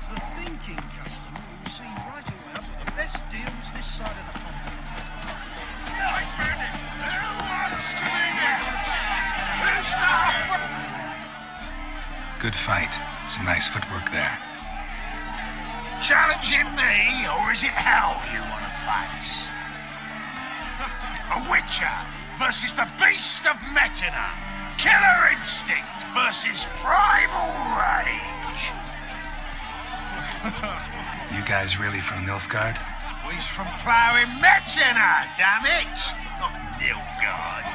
The thinking customer will see right away I've got the best deals this side of the pond. Good fight. Some nice footwork there. Challenging me, or is it hell you want to face? A witcher versus the beast of Metina. Killer instinct versus primal rage. You guys really from Nilfgaard? He's from ploughing Metina, damn it! Not Nilfgaard.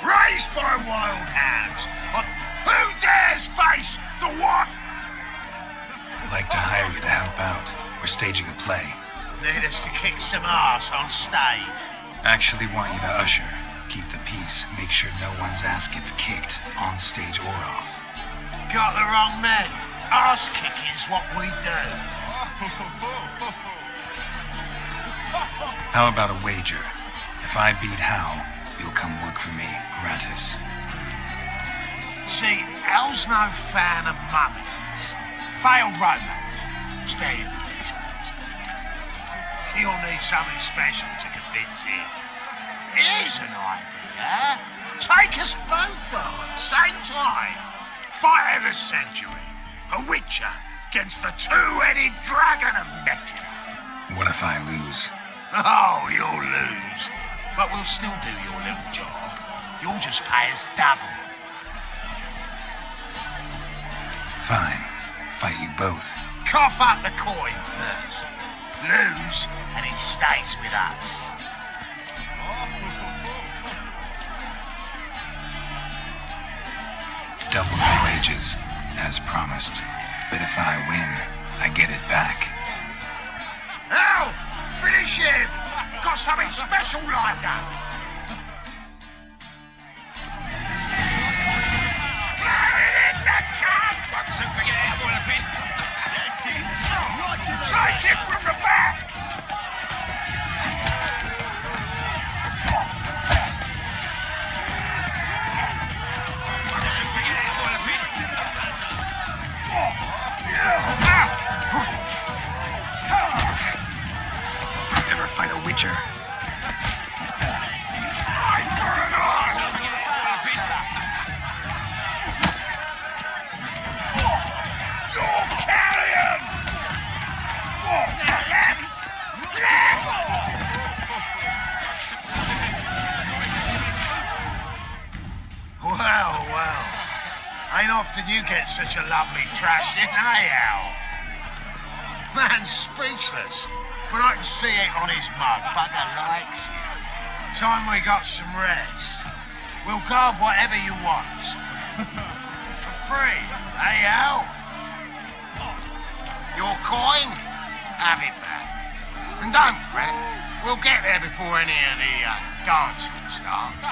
Raised by wild hounds. Who dares face the what? I'd like to hire you to help out. We're staging a play. Need us to kick some ass on stage. Actually want you to usher. Keep the peace. Make sure no one's ass gets kicked, on stage or off. Got the wrong man. Ass kicking's what we do. How about a wager? If I beat Hal, you'll come work for me, gratis. See, Hal's no fan of mummies. Failed romance. Spare you the details. He'll need something special to convince him. Here's an idea. Take us both on, same time. Fight of the century. A witcher against the two-headed dragon of Metina. What if I lose? Oh, you'll lose. But we'll still do your little job. You'll just pay us double. Fine. Fight you both. Cough up the coin first. Lose, and it stays with us. Double my wages, as promised. But if I win, I get it back. Now, finish him! Got something special like that! Take it from the back! Ever fight a witcher? Well. Ain't often you get such a lovely thrashing, eh, Al? Man's speechless, but I can see it on his mug. Bugger likes you. Time we got some rest. We'll guard whatever you want. For free, eh, Al? Your coin? Have it back. And don't fret, we'll get there before any of the dancing starts.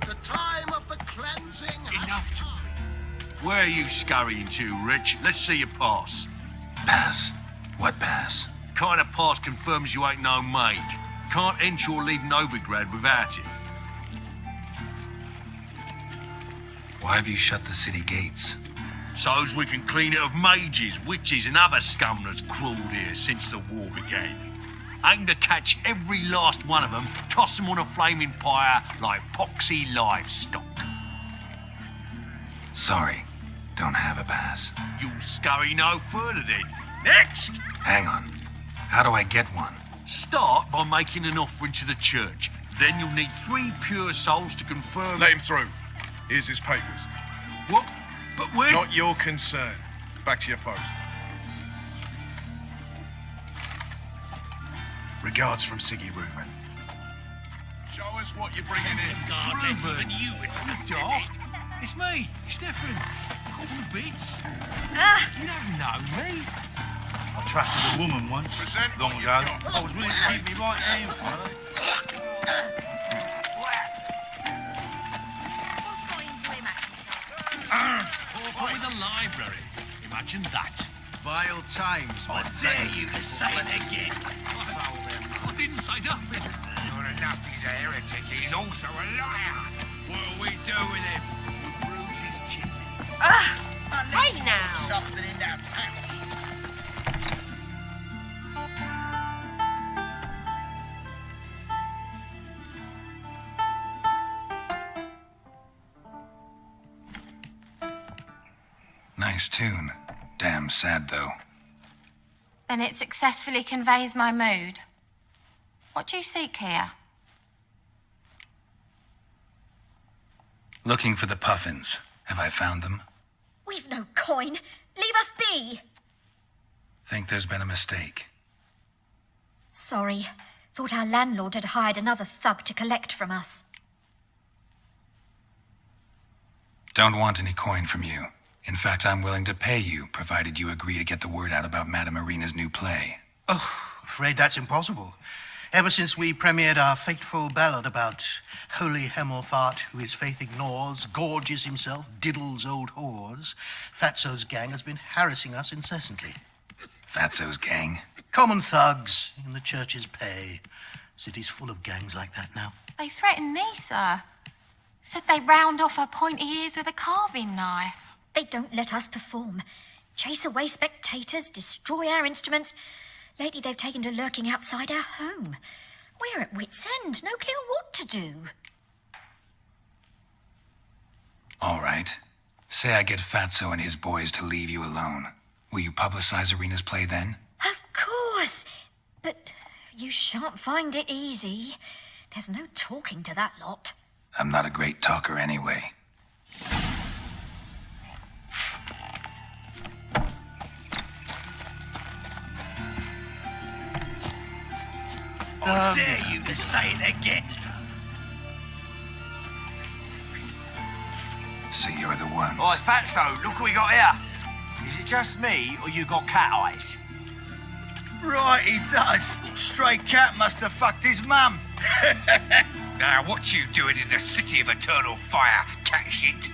The time of the cleansing Enough to Where are you scurrying to, Rich? Let's see your pass. Pass? What pass? Kind of pass confirms you ain't no mage. Can't enter or leave Novigrad without it. Why have you shut the city gates? So's we can clean it of mages, witches and other scum that's crawled here since the war began. Aim to catch every last one of them, toss them on a flaming pyre like poxy livestock. Sorry, don't have a pass. You'll scurry no further then. Next! Hang on. How do I get one? Start by making an offering to the church. Then you'll need 3 pure souls to confirm... Let him through. Here's his papers. What? But we're... Not your concern. Back to your post. Regards from Siggy Reuven. Show us what you're bringing in. Reuven, you daft. It's me, Stefan. All the bits. You don't know me. I trusted a woman once, Present long what ago. you've got. I was willing to keep me right hand for her. What's got into him, What with a library? Imagine that. Vile times. I dare you to say it again. I didn't say nothing. Not enough he's a heretic, he's also a liar. What'll we do with him? We'll bruise his kidneys. Hey now! Something in that pouch. Nice tune. Damn sad, though. Then it successfully conveys my mood. What do you seek here? Looking for the puffins. Have I found them? We've no coin. Leave us be. Think there's been a mistake. Sorry. Thought our landlord had hired another thug to collect from us. Don't want any coin from you. In fact, I'm willing to pay you, provided you agree to get the word out about Madame Irina's new play. Oh, afraid that's impossible. Ever since we premiered our fateful ballad about holy Hemmelfart, who his faith ignores, gorges himself, diddles old whores, Fatso's gang has been harassing us incessantly. Fatso's gang? Common thugs in the church's pay. City's full of gangs like that now. They threatened me, sir. Said they'd round off her pointy ears with a carving knife. They don't let us perform. Chase away spectators, destroy our instruments. Lately they've taken to lurking outside our home. We're at wit's end, no clue what to do. All right. Say I get Fatso and his boys to leave you alone. Will you publicize Arena's play then? Of course. But you shan't find it easy. There's no talking to that lot. I'm not a great talker anyway. I dare you to say it again. So you're the ones. Oi, Fatso, look what we got here. Is it just me, or you got cat eyes? Right, he does. Stray cat must have fucked his mum. Now, what you doing in the city of eternal fire, cat shit?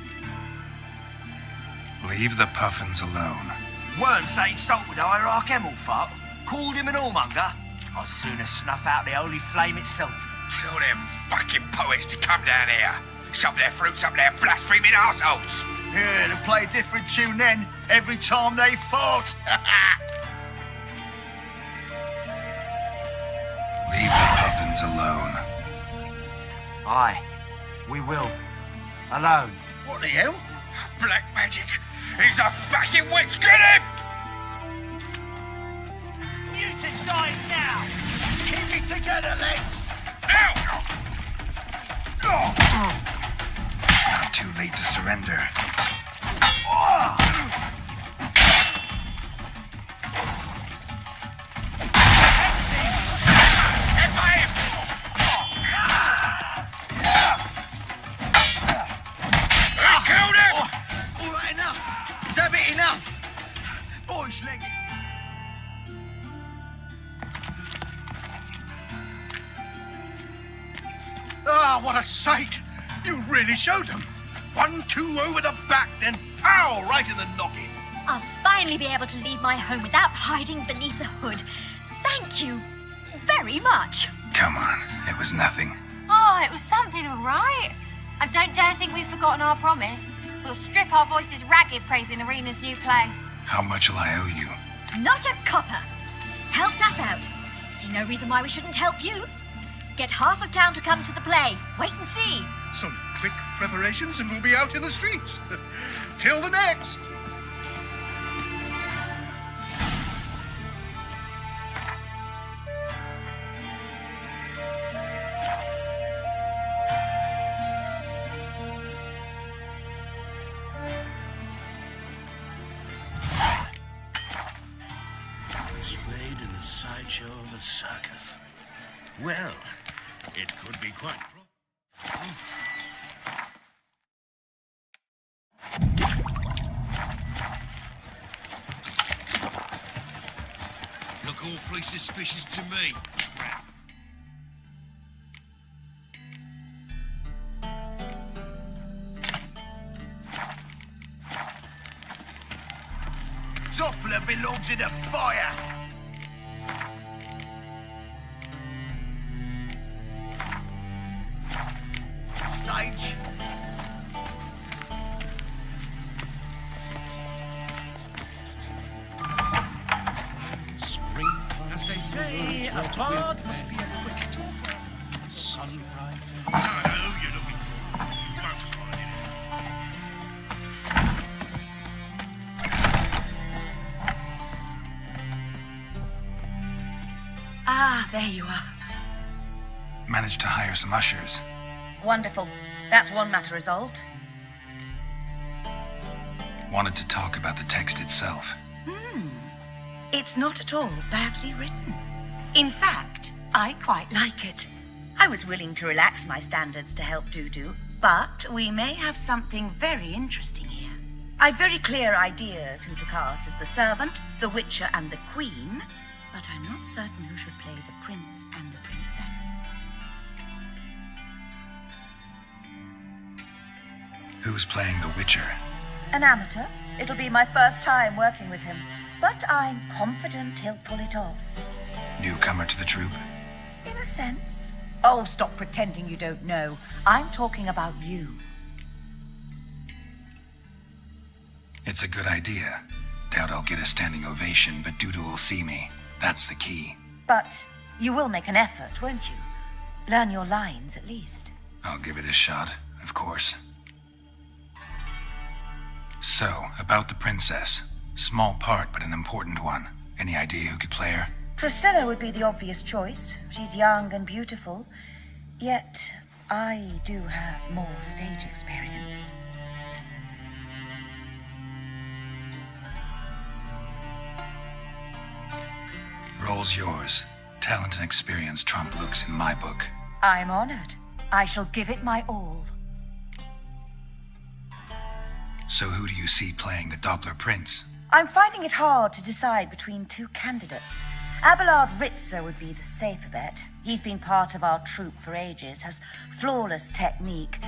Leave the puffins alone. Worms that insulted Hierarch Emelfart, called him an whoremonger. I'd sooner snuff out the holy flame itself. Tell them fucking poets to come down here. Shove their fruits up their blaspheming arseholes. Yeah, they'll play a different tune then, every time they fought. Leave the puffins alone. Aye, we will. Alone. What the hell? Black magic. He's a fucking witch. Get him! Mutant dies now! Keep it together, lads! Now! Not too late to surrender. Killed him! All right, enough. Is that bit enough? Boys, leg it. Ah, what a sight! You really showed them. 1-2 over the back, then pow, right in the noggin. I'll finally be able to leave my home without hiding beneath the hood. Thank you very much. Come on, it was nothing. Oh, it was something, all right. I don't dare think we've forgotten our promise. We'll strip our voices ragged praising Arena's new play. How much will I owe you? Not a copper. Helped us out. See no reason why we shouldn't help you. Get half of town to come to the play. Wait and see. Some quick preparations and we'll be out in the streets. Till the next. Displayed in the sideshow of a circus. Well, it could be quite... Look awfully suspicious to me, trap. Doppler belongs in the fire. Stage. Springtime. As they say, a bard must be a quick talker. Sunbright. Oh, you're looking most fine, Ah, there you are. Managed to hire some ushers. Wonderful. That's one matter resolved. Wanted to talk about the text itself. It's not at all badly written. In fact, I quite like it. I was willing to relax my standards to help Dudu, but we may have something very interesting here. I've very clear ideas who to cast as the servant, the witcher, and the queen, but I'm not certain who should play the prince and the princess. Who's playing the Witcher? An amateur. It'll be my first time working with him, but I'm confident he'll pull it off. Newcomer to the troupe? In a sense. Oh, stop pretending you don't know. I'm talking about you. It's a good idea. Doubt I'll get a standing ovation, but Dudu will see me. That's the key. But you will make an effort, won't you? Learn your lines, at least. I'll give it a shot, of course. So, about the princess. Small part, but an important one. Any idea who could play her? Priscilla would be the obvious choice. She's young and beautiful. Yet, I do have more stage experience. Role's yours. Talent and experience trump looks in my book. I'm honored. I shall give it my all. So who do you see playing the Doppler Prince? I'm finding it hard to decide between two candidates. 𝙆𝙧𝙖𝙩𝙤 would be the safer bet. He's been part of our troupe for ages, has flawless technique,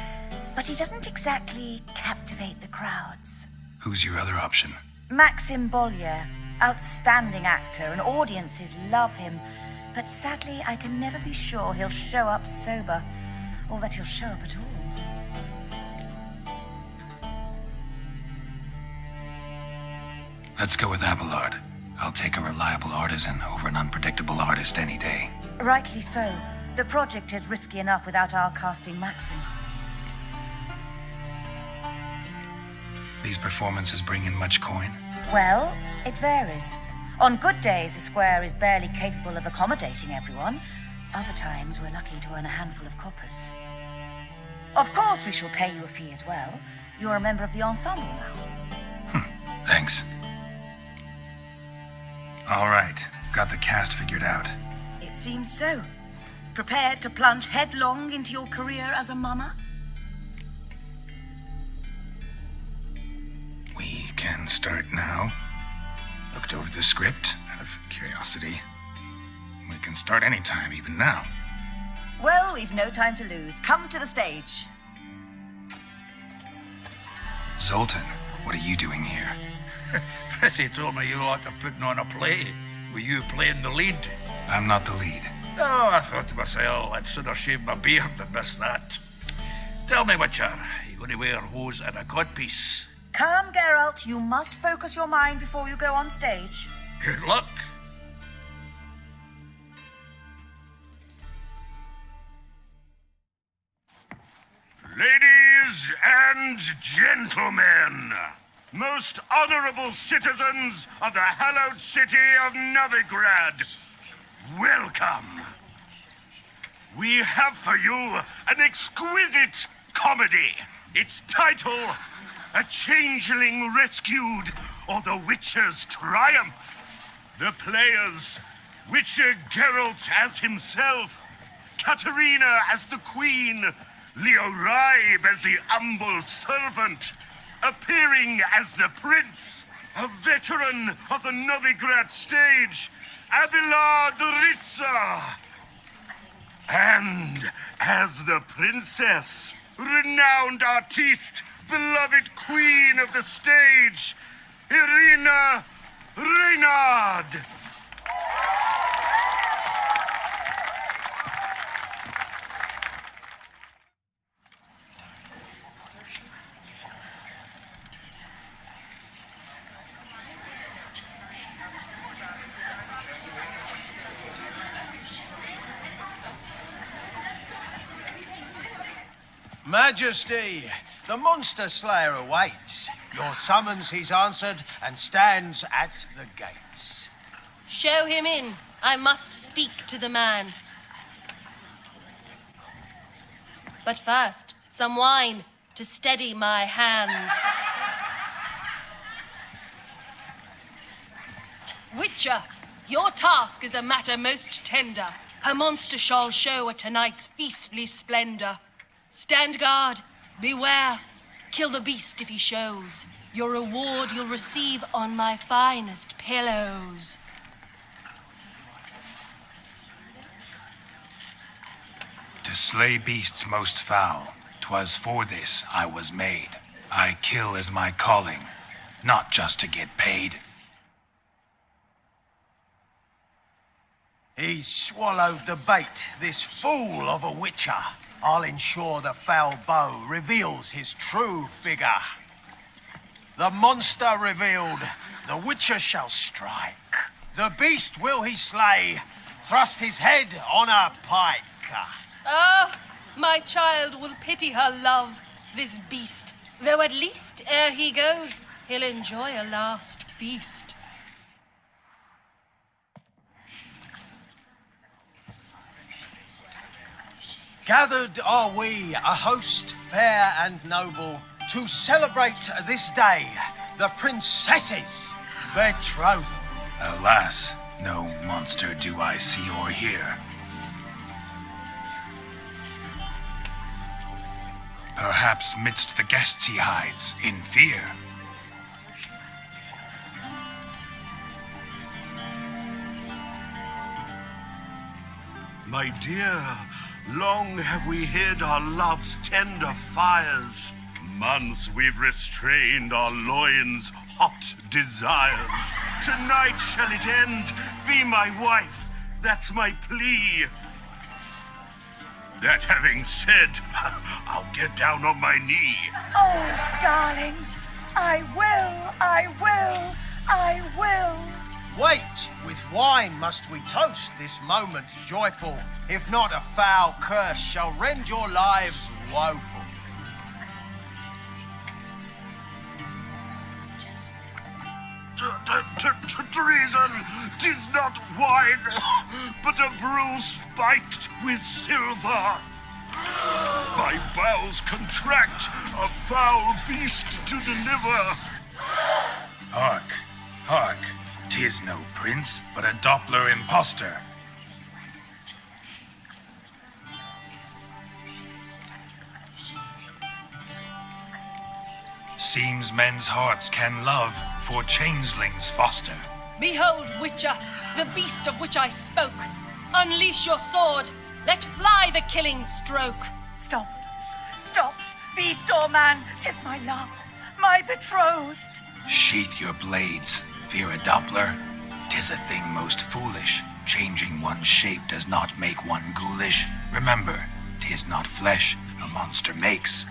but he doesn't exactly captivate the crowds. Who's your other option? Maxim Bollier, outstanding actor, and audiences love him, but sadly I can never be sure he'll show up sober, or that he'll show up at all. Let's go with Abelard. I'll take a reliable artisan over an unpredictable artist any day. Rightly so. The project is risky enough without our casting Maxim. These performances bring in much coin? Well, it varies. On good days, the square is barely capable of accommodating everyone. Other times, we're lucky to earn a handful of coppers. Of course, we shall pay you a fee as well. You're a member of the ensemble now. Thanks. All right, got the cast figured out. It seems so. Prepared to plunge headlong into your career as a mama? We can start now. Looked over the script out of curiosity. We can start anytime, even now. Well, we've no time to lose. Come to the stage. Zoltan, what are you doing here? Prissy told me you like to putting on a play. Were you playing the lead? I'm not the lead. Oh, I thought to myself, I'd sooner shave my beard than miss that. Tell me, Witcher, are you going to wear hose and a codpiece? Calm, Geralt. You must focus your mind before you go on stage. Good luck. Ladies and gentlemen, most honorable citizens of the hallowed city of Novigrad, welcome. We have for you an exquisite comedy. Its title, A Changeling Rescued, or The Witcher's Triumph. The players, Witcher Geralt as himself, Katarina as the Queen, Leoribe as the humble servant, appearing as the Prince, a veteran of the Novigrad stage, 𝙆𝙧𝙖𝙩𝙤. And as the Princess, renowned artiste, beloved Queen of the stage, Irina Reynard. Majesty, the monster slayer awaits. Your summons he's answered and stands at the gates. Show him in. I must speak to the man. But first, some wine to steady my hand. Witcher, your task is a matter most tender. A monster shall show at tonight's feastly splendor. Stand guard, beware, kill the beast if he shows. Your reward you'll receive on my finest pillows. To slay beasts most foul, 'twas for this I was made. I kill as my calling, not just to get paid. He's swallowed the bait, this fool of a witcher. I'll ensure the foul bow reveals his true figure. The monster revealed. The Witcher shall strike. The beast will he slay. Thrust his head on a pike. Ah, my child will pity her love, this beast. Though at least, ere he goes, he'll enjoy a last feast. Gathered are we, a host fair and noble, to celebrate this day, the princess's betrothal. Alas, no monster do I see or hear. Perhaps midst the guests he hides, in fear. My dear, long have we hid our love's tender fires. Months we've restrained our loins' hot desires. Tonight shall it end. Be my wife, that's my plea. That having said, I'll get down on my knee. Oh, darling, I will. Wait, with wine must we toast this moment joyful. If not, a foul curse shall rend your lives woeful. Treason, 'tis not wine, but a brew spiked with silver. My bowels contract, a foul beast to deliver. Hark, hark, 'tis no prince, but a Doppler impostor. Seems men's hearts can love, for changelings foster. Behold, Witcher, the beast of which I spoke. Unleash your sword. Let fly the killing stroke. Stop, beast or man, 'tis my love, my betrothed. Sheath your blades, fear a Doppler. 'Tis a thing most foolish. Changing one's shape does not make one ghoulish. Remember, 'tis not flesh a monster makes.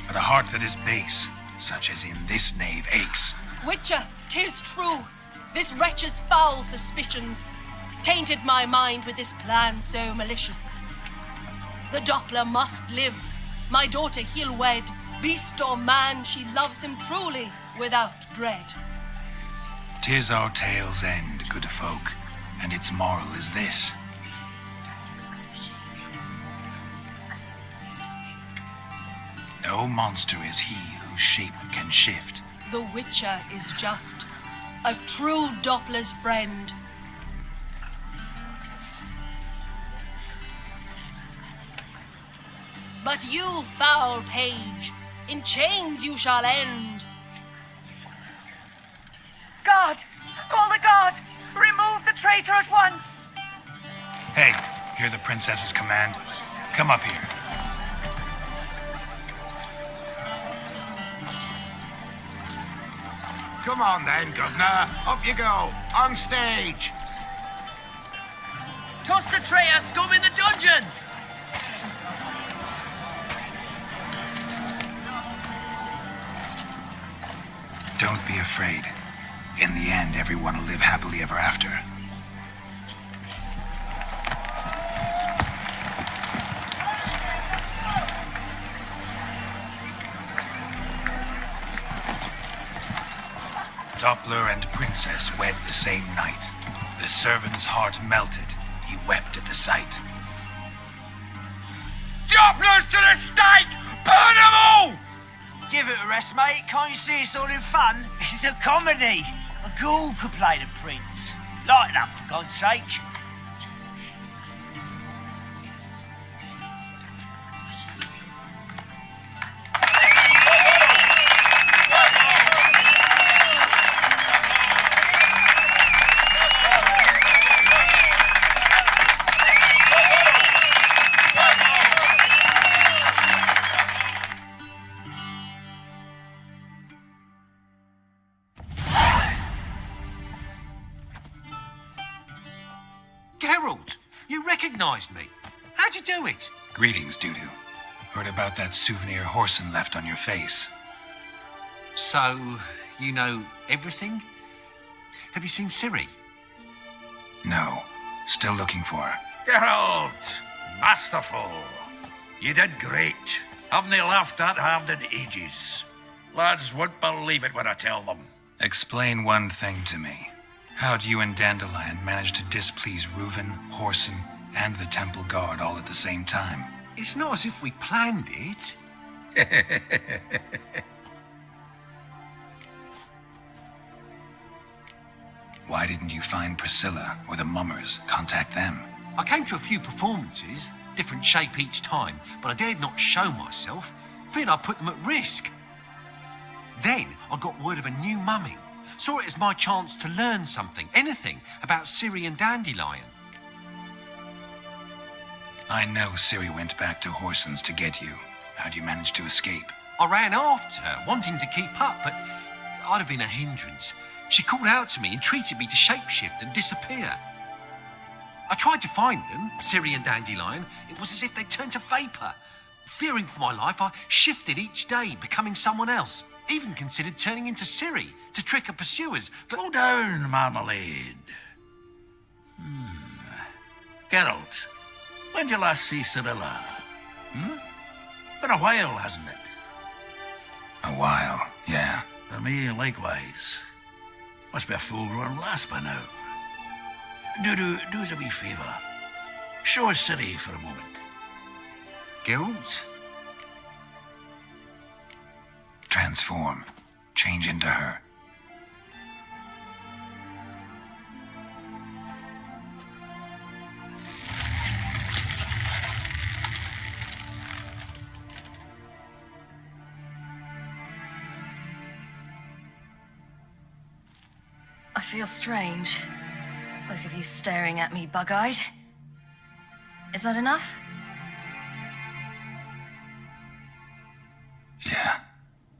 But a heart that is base, such as in this knave aches. Witcher, 'tis true. This wretch's foul suspicions tainted my mind with this plan so malicious. The Doppler must live. My daughter he'll wed. Beast or man, she loves him truly, without dread. 'Tis our tale's end, good folk, and its moral is this. No monster is he whose shape can shift. The Witcher is just a true Doppler's friend. But you, foul page, in chains you shall end. Guard! Call the guard! Remove the traitor at once! Hey, hear the princess's command? Come up here. Come on then, Governor. Up you go. On stage. Toss the traitor scum in the dungeon! Don't be afraid. In the end, everyone will live happily ever after. Doppler and princess wed the same night. The servant's heart melted. He wept at the sight. Dopplers to the stake! Burn them all! Give it a rest, mate. Can't you see it's all in fun? This is a comedy. A ghoul could play the prince. Lighten up, for God's sake. Geralt, you recognised me. How'd you do it? Greetings, Dudu. Heard about that souvenir Whoreson left on your face. So, you know everything? Have you seen Ciri? No. Still looking for her. Geralt! Masterful! You did great. Haven't they laughed that hard in ages? Lads won't believe it when I tell them. Explain one thing to me. How do you and Dandelion manage to displease Reuven, Whoreson, and the Temple Guard all at the same time? It's not as if we planned it. Why didn't you find Priscilla or the Mummers? Contact them. I came to a few performances, different shape each time, but I dared not show myself, feared I'd put them at risk. Then I got word of a new mumming. Saw it as my chance to learn something, anything, about Ciri and Dandelion. I know Ciri went back to Whoreson's to get you. How'd you manage to escape? I ran after her, wanting to keep up, but I'd have been a hindrance. She called out to me, entreated me to shapeshift and disappear. I tried to find them, Ciri and Dandelion. It was as if they turned to vapour. Fearing for my life, I shifted each day, becoming someone else. Even considered turning into Ciri to trick her pursuers, but... Slow down, Marmalade. Geralt, when did you last see Cirilla? Been a while, hasn't it? A while, yeah. For me, likewise. Must be a full-grown lass by now. Do us a wee favour. Show us Ciri for a moment. Geralt? Transform. Change into her. I feel strange. Both of you staring at me bug-eyed. Is that enough? Yeah.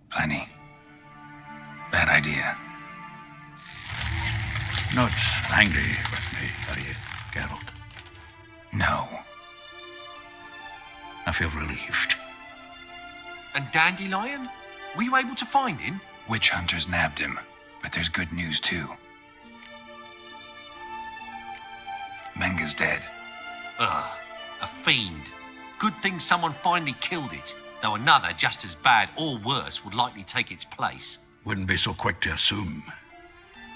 Plenty. Bad idea. Not angry with me, are you, Geralt? No. I feel relieved. And Dandelion? Were you able to find him? Witch hunters nabbed him, but there's good news too. Menga's dead. Ugh, a fiend. Good thing someone finally killed it, though another just as bad or worse would likely take its place. Wouldn't be so quick to assume.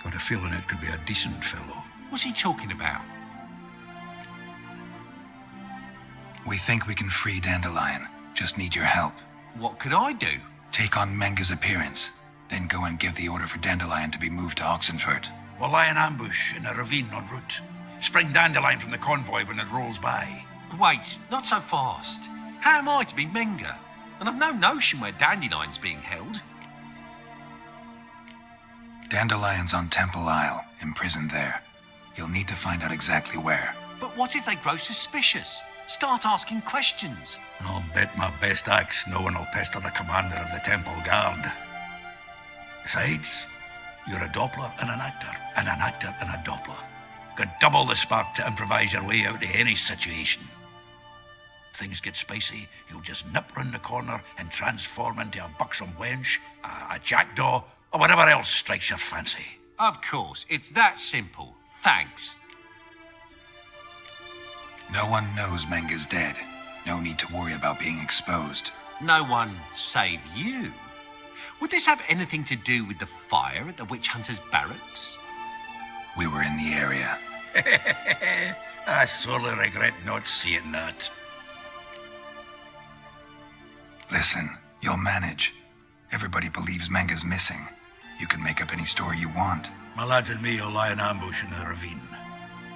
Got a feeling it could be a decent fellow. What's he talking about? We think we can free Dandelion. Just need your help. What could I do? Take on Menga's appearance, then go and give the order for Dandelion to be moved to Oxenford. We'll lie in ambush in a ravine en route. Spring Dandelion from the convoy when it rolls by. Wait, not so fast. How am I to be Menga? And I've no notion where Dandelion's being held. Dandelion's on Temple Isle, imprisoned there. You'll need to find out exactly where. But what if they grow suspicious? Start asking questions. I'll bet my best axe no one will pester the commander of the Temple Guard. Besides, you're a Doppler and an actor and a Doppler. Got double the spark to improvise your way out of any situation. Things get spicy, you'll just nip round the corner and transform into a buxom wench, a jackdaw, or whatever else strikes your fancy. Of course, it's that simple. Thanks. No one knows Menga's dead. No need to worry about being exposed. No one save you. Would this have anything to do with the fire at the witch hunters' barracks? We were in the area. I sorely regret not seeing that. Listen, you'll manage. Everybody believes Menga's missing. You can make up any story you want. My lads and me will lie in ambush in the ravine.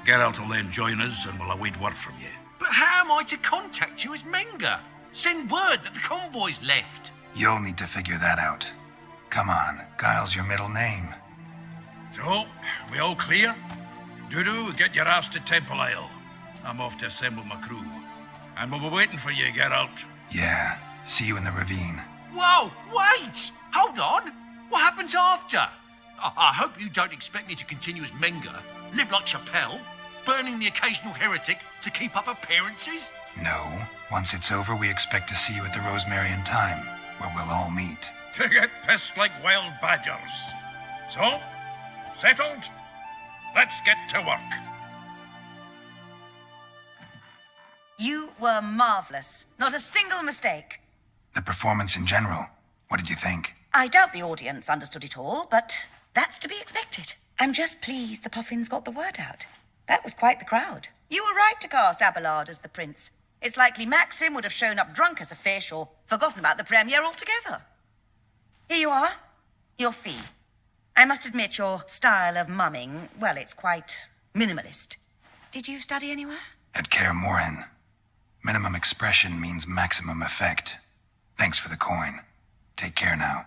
Geralt will then join us and we'll await word from you. But how am I to contact you as Menga? Send word that the convoy's left. You'll need to figure that out. Come on, Guile's your middle name. So, we all clear? Dudu, get your ass to Temple Isle. I'm off to assemble my crew. And we'll be waiting for you, Geralt. Yeah, see you in the ravine. Whoa, wait! Hold on! What happens after? I hope you don't expect me to continue as Menga, live like Chappelle, burning the occasional heretic to keep up appearances? No. Once it's over, we expect to see you at the Rosemary in Time, where we'll all meet. To get pissed like wild badgers. So, settled? Let's get to work. You were marvelous. Not a single mistake. The performance in general, what did you think? I doubt the audience understood it all, but that's to be expected. I'm just pleased the Puffins got the word out. That was quite the crowd. You were right to cast Abelard as the prince. It's likely Maxim would have shown up drunk as a fish or forgotten about the premiere altogether. Here you are. Your fee. I must admit your style of mumming, well, it's quite minimalist. Did you study anywhere? At Kaer Morhen. Minimum expression means maximum effect. Thanks for the coin. Take care now.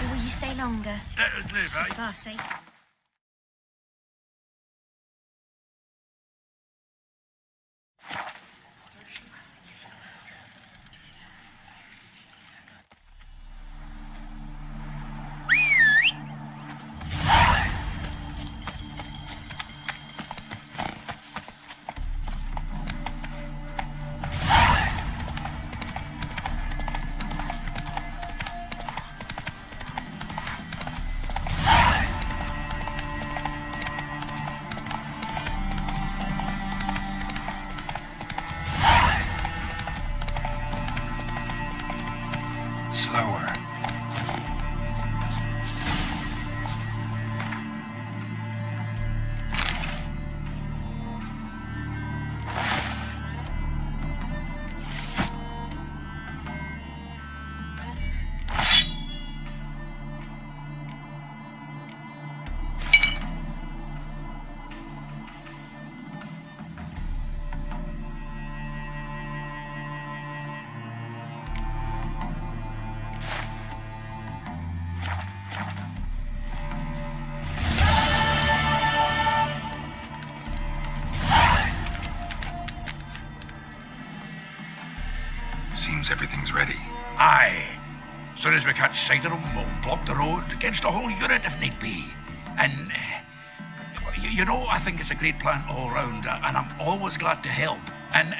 Or will you stay longer? It's far safer. Slower. Seems everything's ready. Aye. Soon as we catch sight of them, we'll block the road against the whole unit if need be. And, you know, I think it's a great plan all round, and I'm always glad to help. And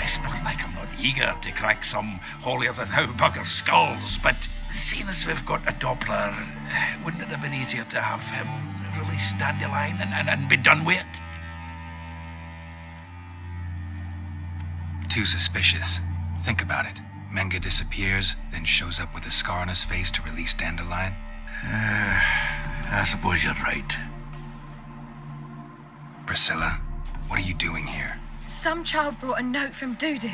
it's not like I'm not eager to crack some holier-than-thou bugger's skulls, but seeing as we've got a Doppler, wouldn't it have been easier to have him release Dandelion and be done with it? Too suspicious. Think about it. Menga disappears, then shows up with a scar on his face to release Dandelion. I suppose you're right. Priscilla, what are you doing here? Some child brought a note from Ďuďu.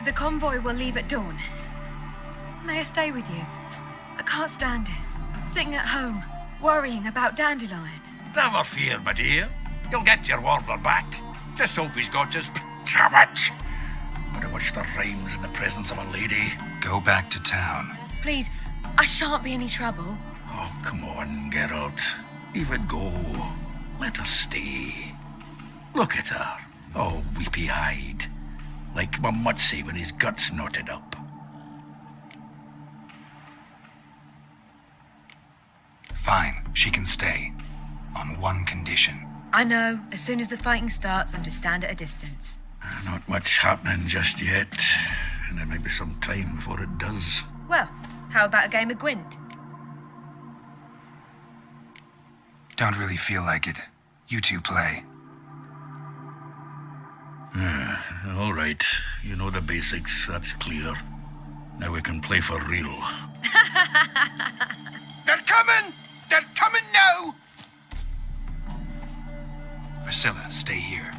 The convoy will leave at dawn. May I stay with you? I can't stand it. Sitting at home, worrying about Dandelion. Never fear, my dear. You'll get your warbler back. Just hope he's got his pajamas. But what's the rhymes in the presence of a lady? Go back to town. Please, I shan't be any trouble. Oh, come on, Geralt. Leave it go. Let her stay. Look at her, all weepy-eyed. Like my Mutsy with his guts knotted up. Fine, she can stay. On one condition. I know. As soon as the fighting starts, I'm to stand at a distance. Not much happening just yet. And there may be some time before it does. Well, how about a game of Gwent? Don't really feel like it. You two play. All right. You know the basics, that's clear. Now we can play for real. They're coming! They're coming now! Priscilla, stay here.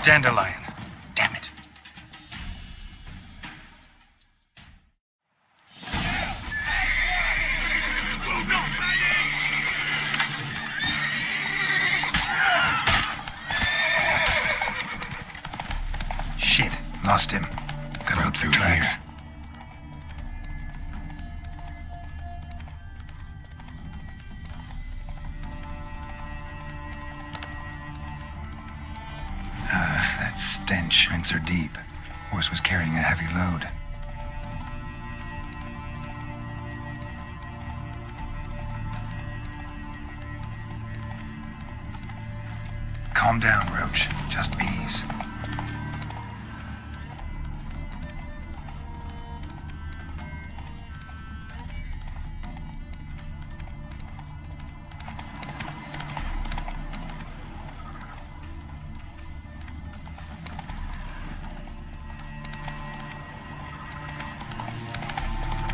Dandelion. Damn it. Shit, lost him. Gotta hope through here. That stench. Rents are deep. Horse was carrying a heavy load. Calm down, Roach. Just bees.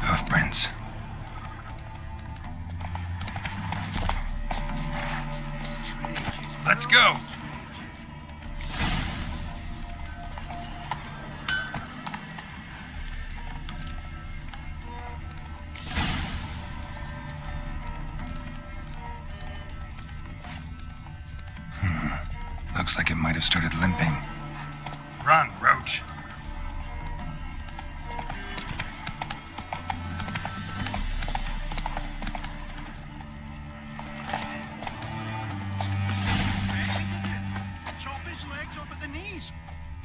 Hoofprints. Let's go. Looks like it might have started limping. Run, Roach. Chop his legs off at the knees.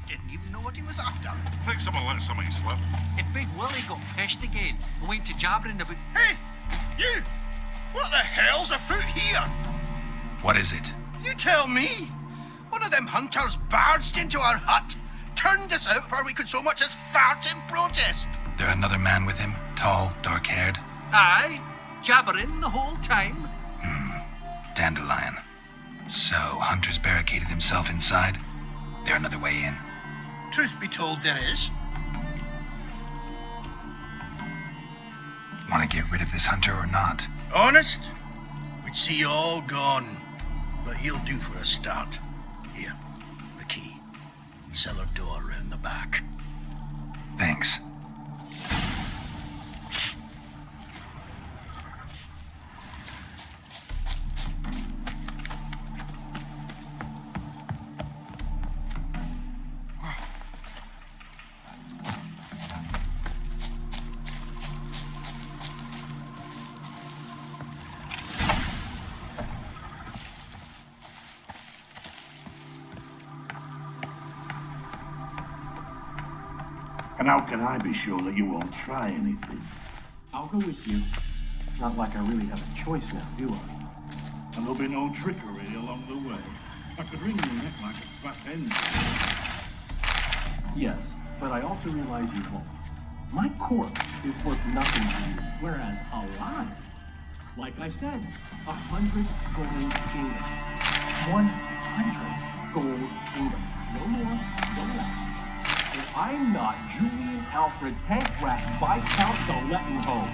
Didn't even know what he was after. Think someone let something slip. If Big Willie got pissed again and went to jabbering about... Hey! You! What the hell's afoot here? What is it? You tell me! One of them hunters barged into our hut, turned us out before we could so much as fart in protest. There another man with him? Tall, dark-haired? Aye, jabbering the whole time. Dandelion. So, Hunter's barricaded himself inside? There another way in? Truth be told, there is. Want to get rid of this hunter or not? Honest? We'd see you all gone. But he'll do for a start. Here, the key. Cellar door round the back. Thanks. And how can I be sure that you won't try anything? I'll go with you. It's not like I really have a choice now, do I? And there'll be no trickery along the way. I could wring your neck like a fat hen. Yes, but I also realize you won't. My corpse is worth nothing to you, whereas alive, like I said, 100 gold ingots. 100 gold ingots. No more, no less. If I'm not Julian Alfred Pancras Viscount the Lettenhove.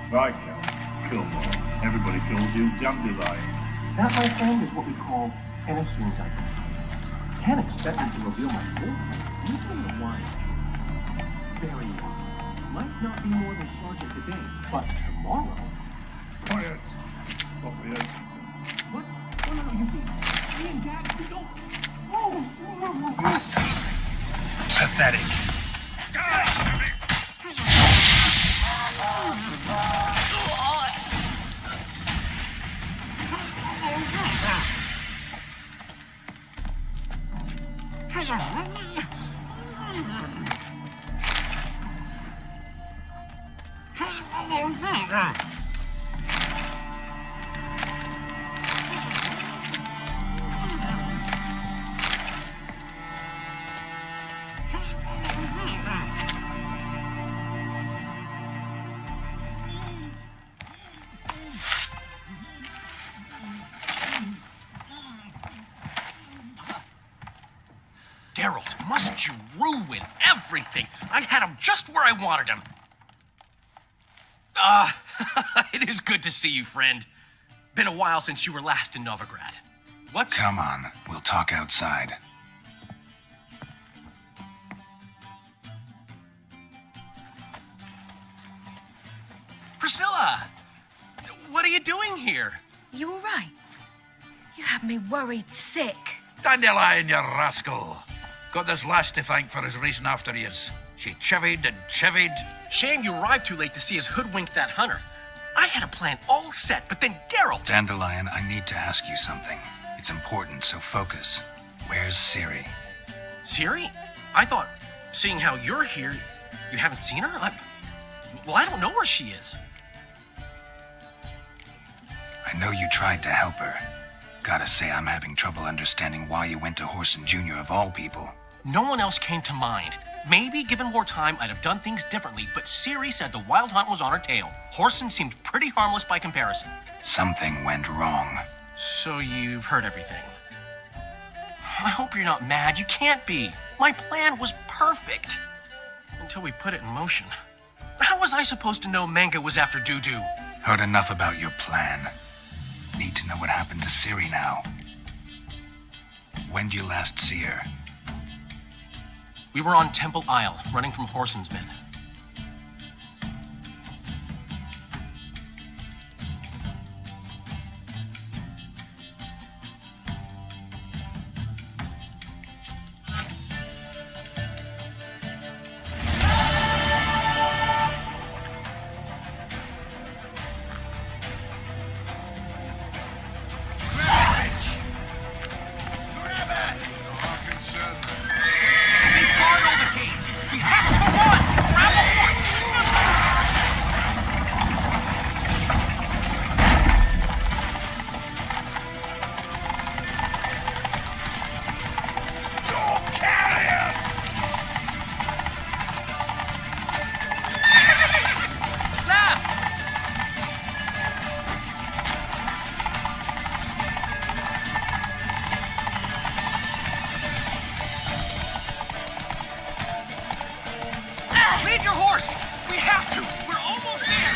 Viscount? Killmore. Everybody calls you Dandelion. That, my friend, is what we call an assumed identity. Can't expect me to reveal my full name. You've been a wise choice. Very wise. Might not be more than Sergeant today, but tomorrow... Quiet! What? Oh, no, you see, me and Dad, we don't... Pathetic. Geralt, must you ruin everything? I had him just where I wanted him. It is good to see you, friend. Been a while since you were last in Novigrad. What's... Come on, we'll talk outside. Priscilla! What are you doing here? You all right? You had me worried sick. Dandelion, you rascal. Got this lass to thank for his racing after yous. She chivied and chivied. Shame you arrived too late to see us hoodwink that hunter. I had a plan all set, but then Geralt... Dandelion, I need to ask you something. It's important, so focus. Where's Ciri? Ciri? I thought, seeing how you're here, you haven't seen her? I don't know where she is. I know you tried to help her. Gotta say, I'm having trouble understanding why you went to Whoreson Jr. of all people. No one else came to mind. Maybe, given more time, I'd have done things differently, but Ciri said the Wild Hunt was on her tail. Whoreson seemed pretty harmless by comparison. Something went wrong. So you've heard everything. I hope you're not mad. You can't be. My plan was perfect. Until we put it in motion. How was I supposed to know Manga was after Dudu? Heard enough about your plan. Need to know what happened to Ciri now. When'd you last see her? We were on Temple Isle, running from Whoreson's men. Leave your horse! We have to! We're almost there!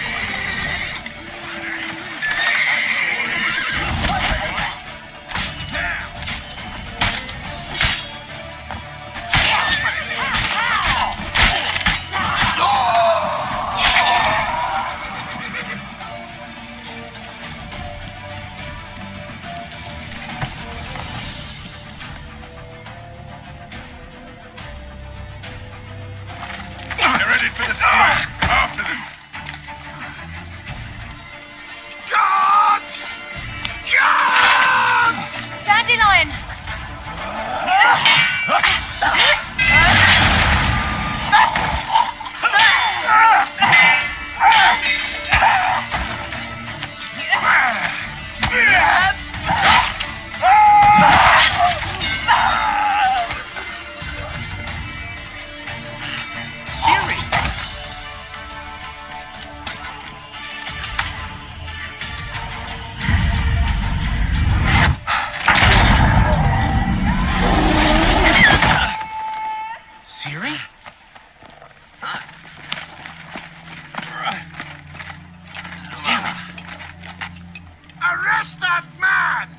Dandelion! Ciri? Damn it! Arrest that man!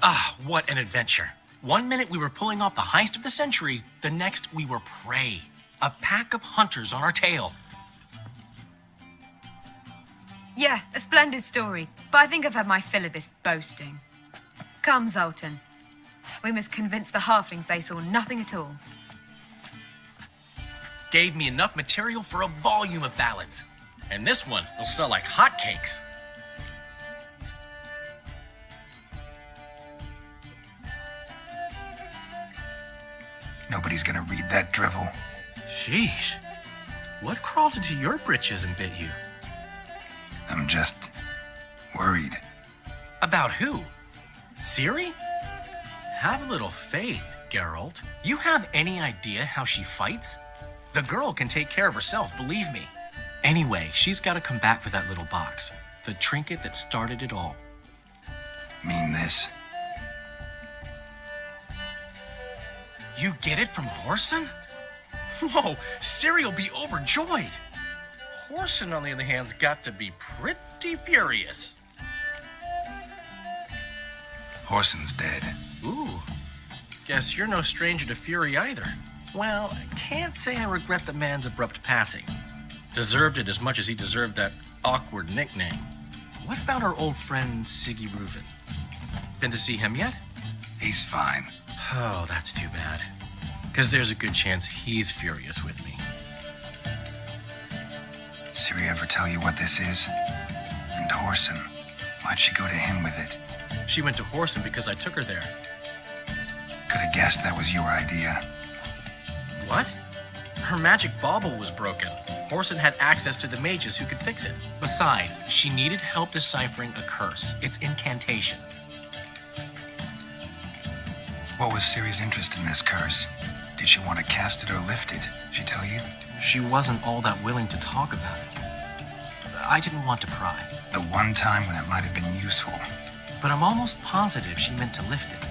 Ah, what an adventure. 1 minute we were pulling off the heist of the century, the next we were prey. A pack of hunters on our tail. Yeah, a splendid story, but I think I've had my fill of this boasting. Come, Zoltan. We must convince the halflings they saw nothing at all. Gave me enough material for a volume of ballads. And this one will sell like hotcakes. Nobody's gonna read that drivel. Sheesh. What crawled into your britches and bit you? I'm just worried. About who? Ciri? Have a little faith, Geralt. You have any idea how she fights? The girl can take care of herself, believe me. Anyway, she's got to come back for that little box. The trinket that started it all. Mean this? You get it from Whoreson? Whoa, Ciri'll be overjoyed. Whoreson, on the other hand, has got to be pretty furious. Whoreson's dead. Ooh. Guess you're no stranger to fury either. Well, I can't say I regret the man's abrupt passing. Deserved it as much as he deserved that awkward nickname. What about our old friend Siggy Reuven? Been to see him yet? He's fine. Oh, that's too bad. Because there's a good chance he's furious with me. Ciri ever tell you what this is? And Whoreson, why'd she go to him with it? She went to Whoreson because I took her there. Could have guessed that was your idea. What? Her magic bauble was broken. Whoreson had access to the mages who could fix it. Besides, she needed help deciphering a curse. It's incantation. What was Ciri's interest in this curse? Did she want to cast it or lift it? She tell you? She wasn't all that willing to talk about it. I didn't want to pry. The one time when it might have been useful. But I'm almost positive she meant to lift it.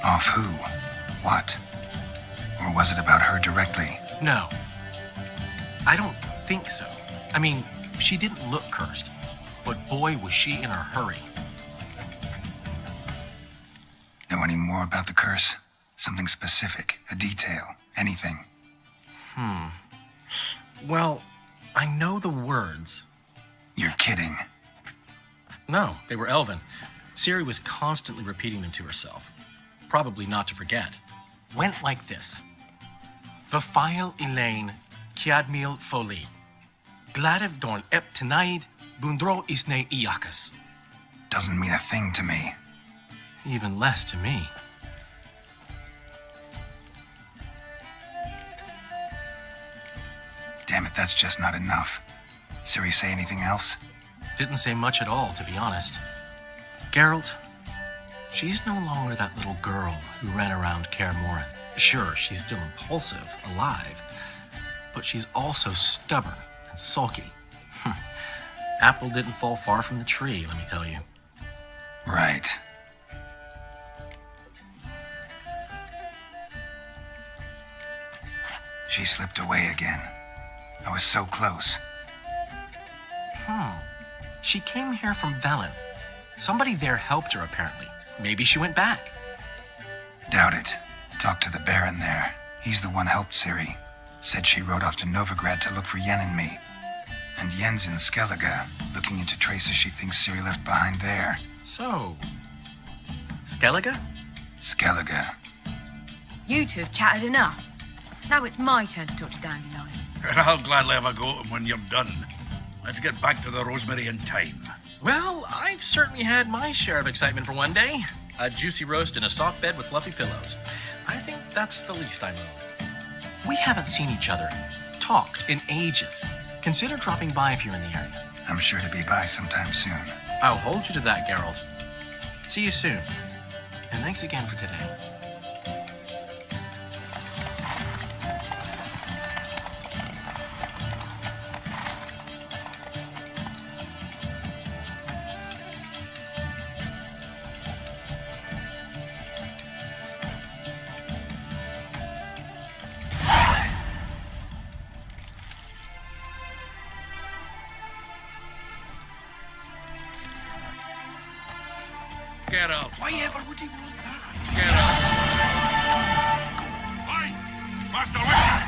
Off who? What? Or was it about her directly? No. I don't think so. I mean, she didn't look cursed. But boy, was she in a hurry. Know any more about the curse? Something specific, a detail, anything? Well, I know the words. You're kidding. No, they were Elven. Ciri was constantly repeating them to herself. Probably not to forget. Went like this. Foray Insect Glaive. 𝙆𝙧𝙖𝙧𝙤𝙧. Doesn't mean a thing to me. Even less to me. Damn it, that's just not enough. Ciri say anything else? Didn't say much at all, to be honest. Geralt, she's no longer that little girl who ran around Kaer Morhen. Sure, she's still impulsive, alive, but she's also stubborn and sulky. Apple didn't fall far from the tree, let me tell you. Right. She slipped away again. I was so close. She came here from Velen. Somebody there helped her, apparently. Maybe she went back. Doubt it. Talked to the Baron there. He's the one helped Ciri. Said she rode off to Novigrad to look for Yen and me. And Yen's in Skellige, looking into traces she thinks Ciri left behind there. So, Skellige? Skellige. You two have chatted enough. Now it's my turn to talk to Dandelion. And I'll gladly have a go at him when you're done. Let's get back to the rosemary in time. Well, I've certainly had my share of excitement for one day. A juicy roast in a soft bed with fluffy pillows. I think that's the least I owe. We haven't seen each other, talked in ages. Consider dropping by if you're in the area. I'm sure to be by sometime soon. I'll hold you to that, Geralt. See you soon. And thanks again for today. Get out. Why ever would he want that? Get out. Oi! Master Witcher!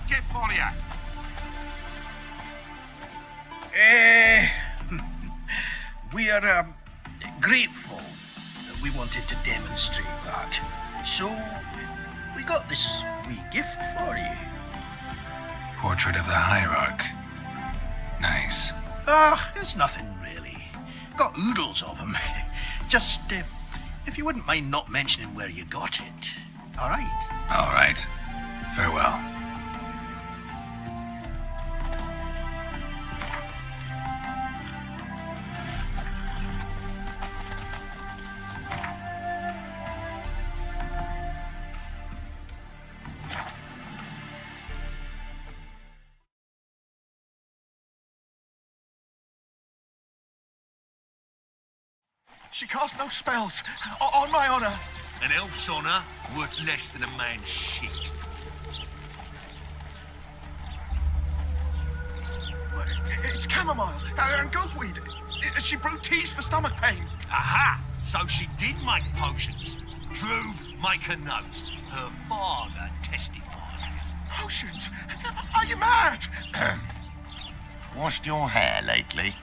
Get for ya! We are grateful that we wanted to demonstrate that. So, we got this wee gift for you. Portrait of the Hierarch. Nice. It's nothing really. Got oodles of them. Just, if you wouldn't mind not mentioning where you got it. All right? All right. Farewell. She casts no spells. On my honor. An elf's honor worth less than a man's shit. It's chamomile and goatweed. She brewed teas for stomach pain. Aha! So she did make potions. Druve, make a note. Her father testified. Potions? Are you mad? Washed your hair lately?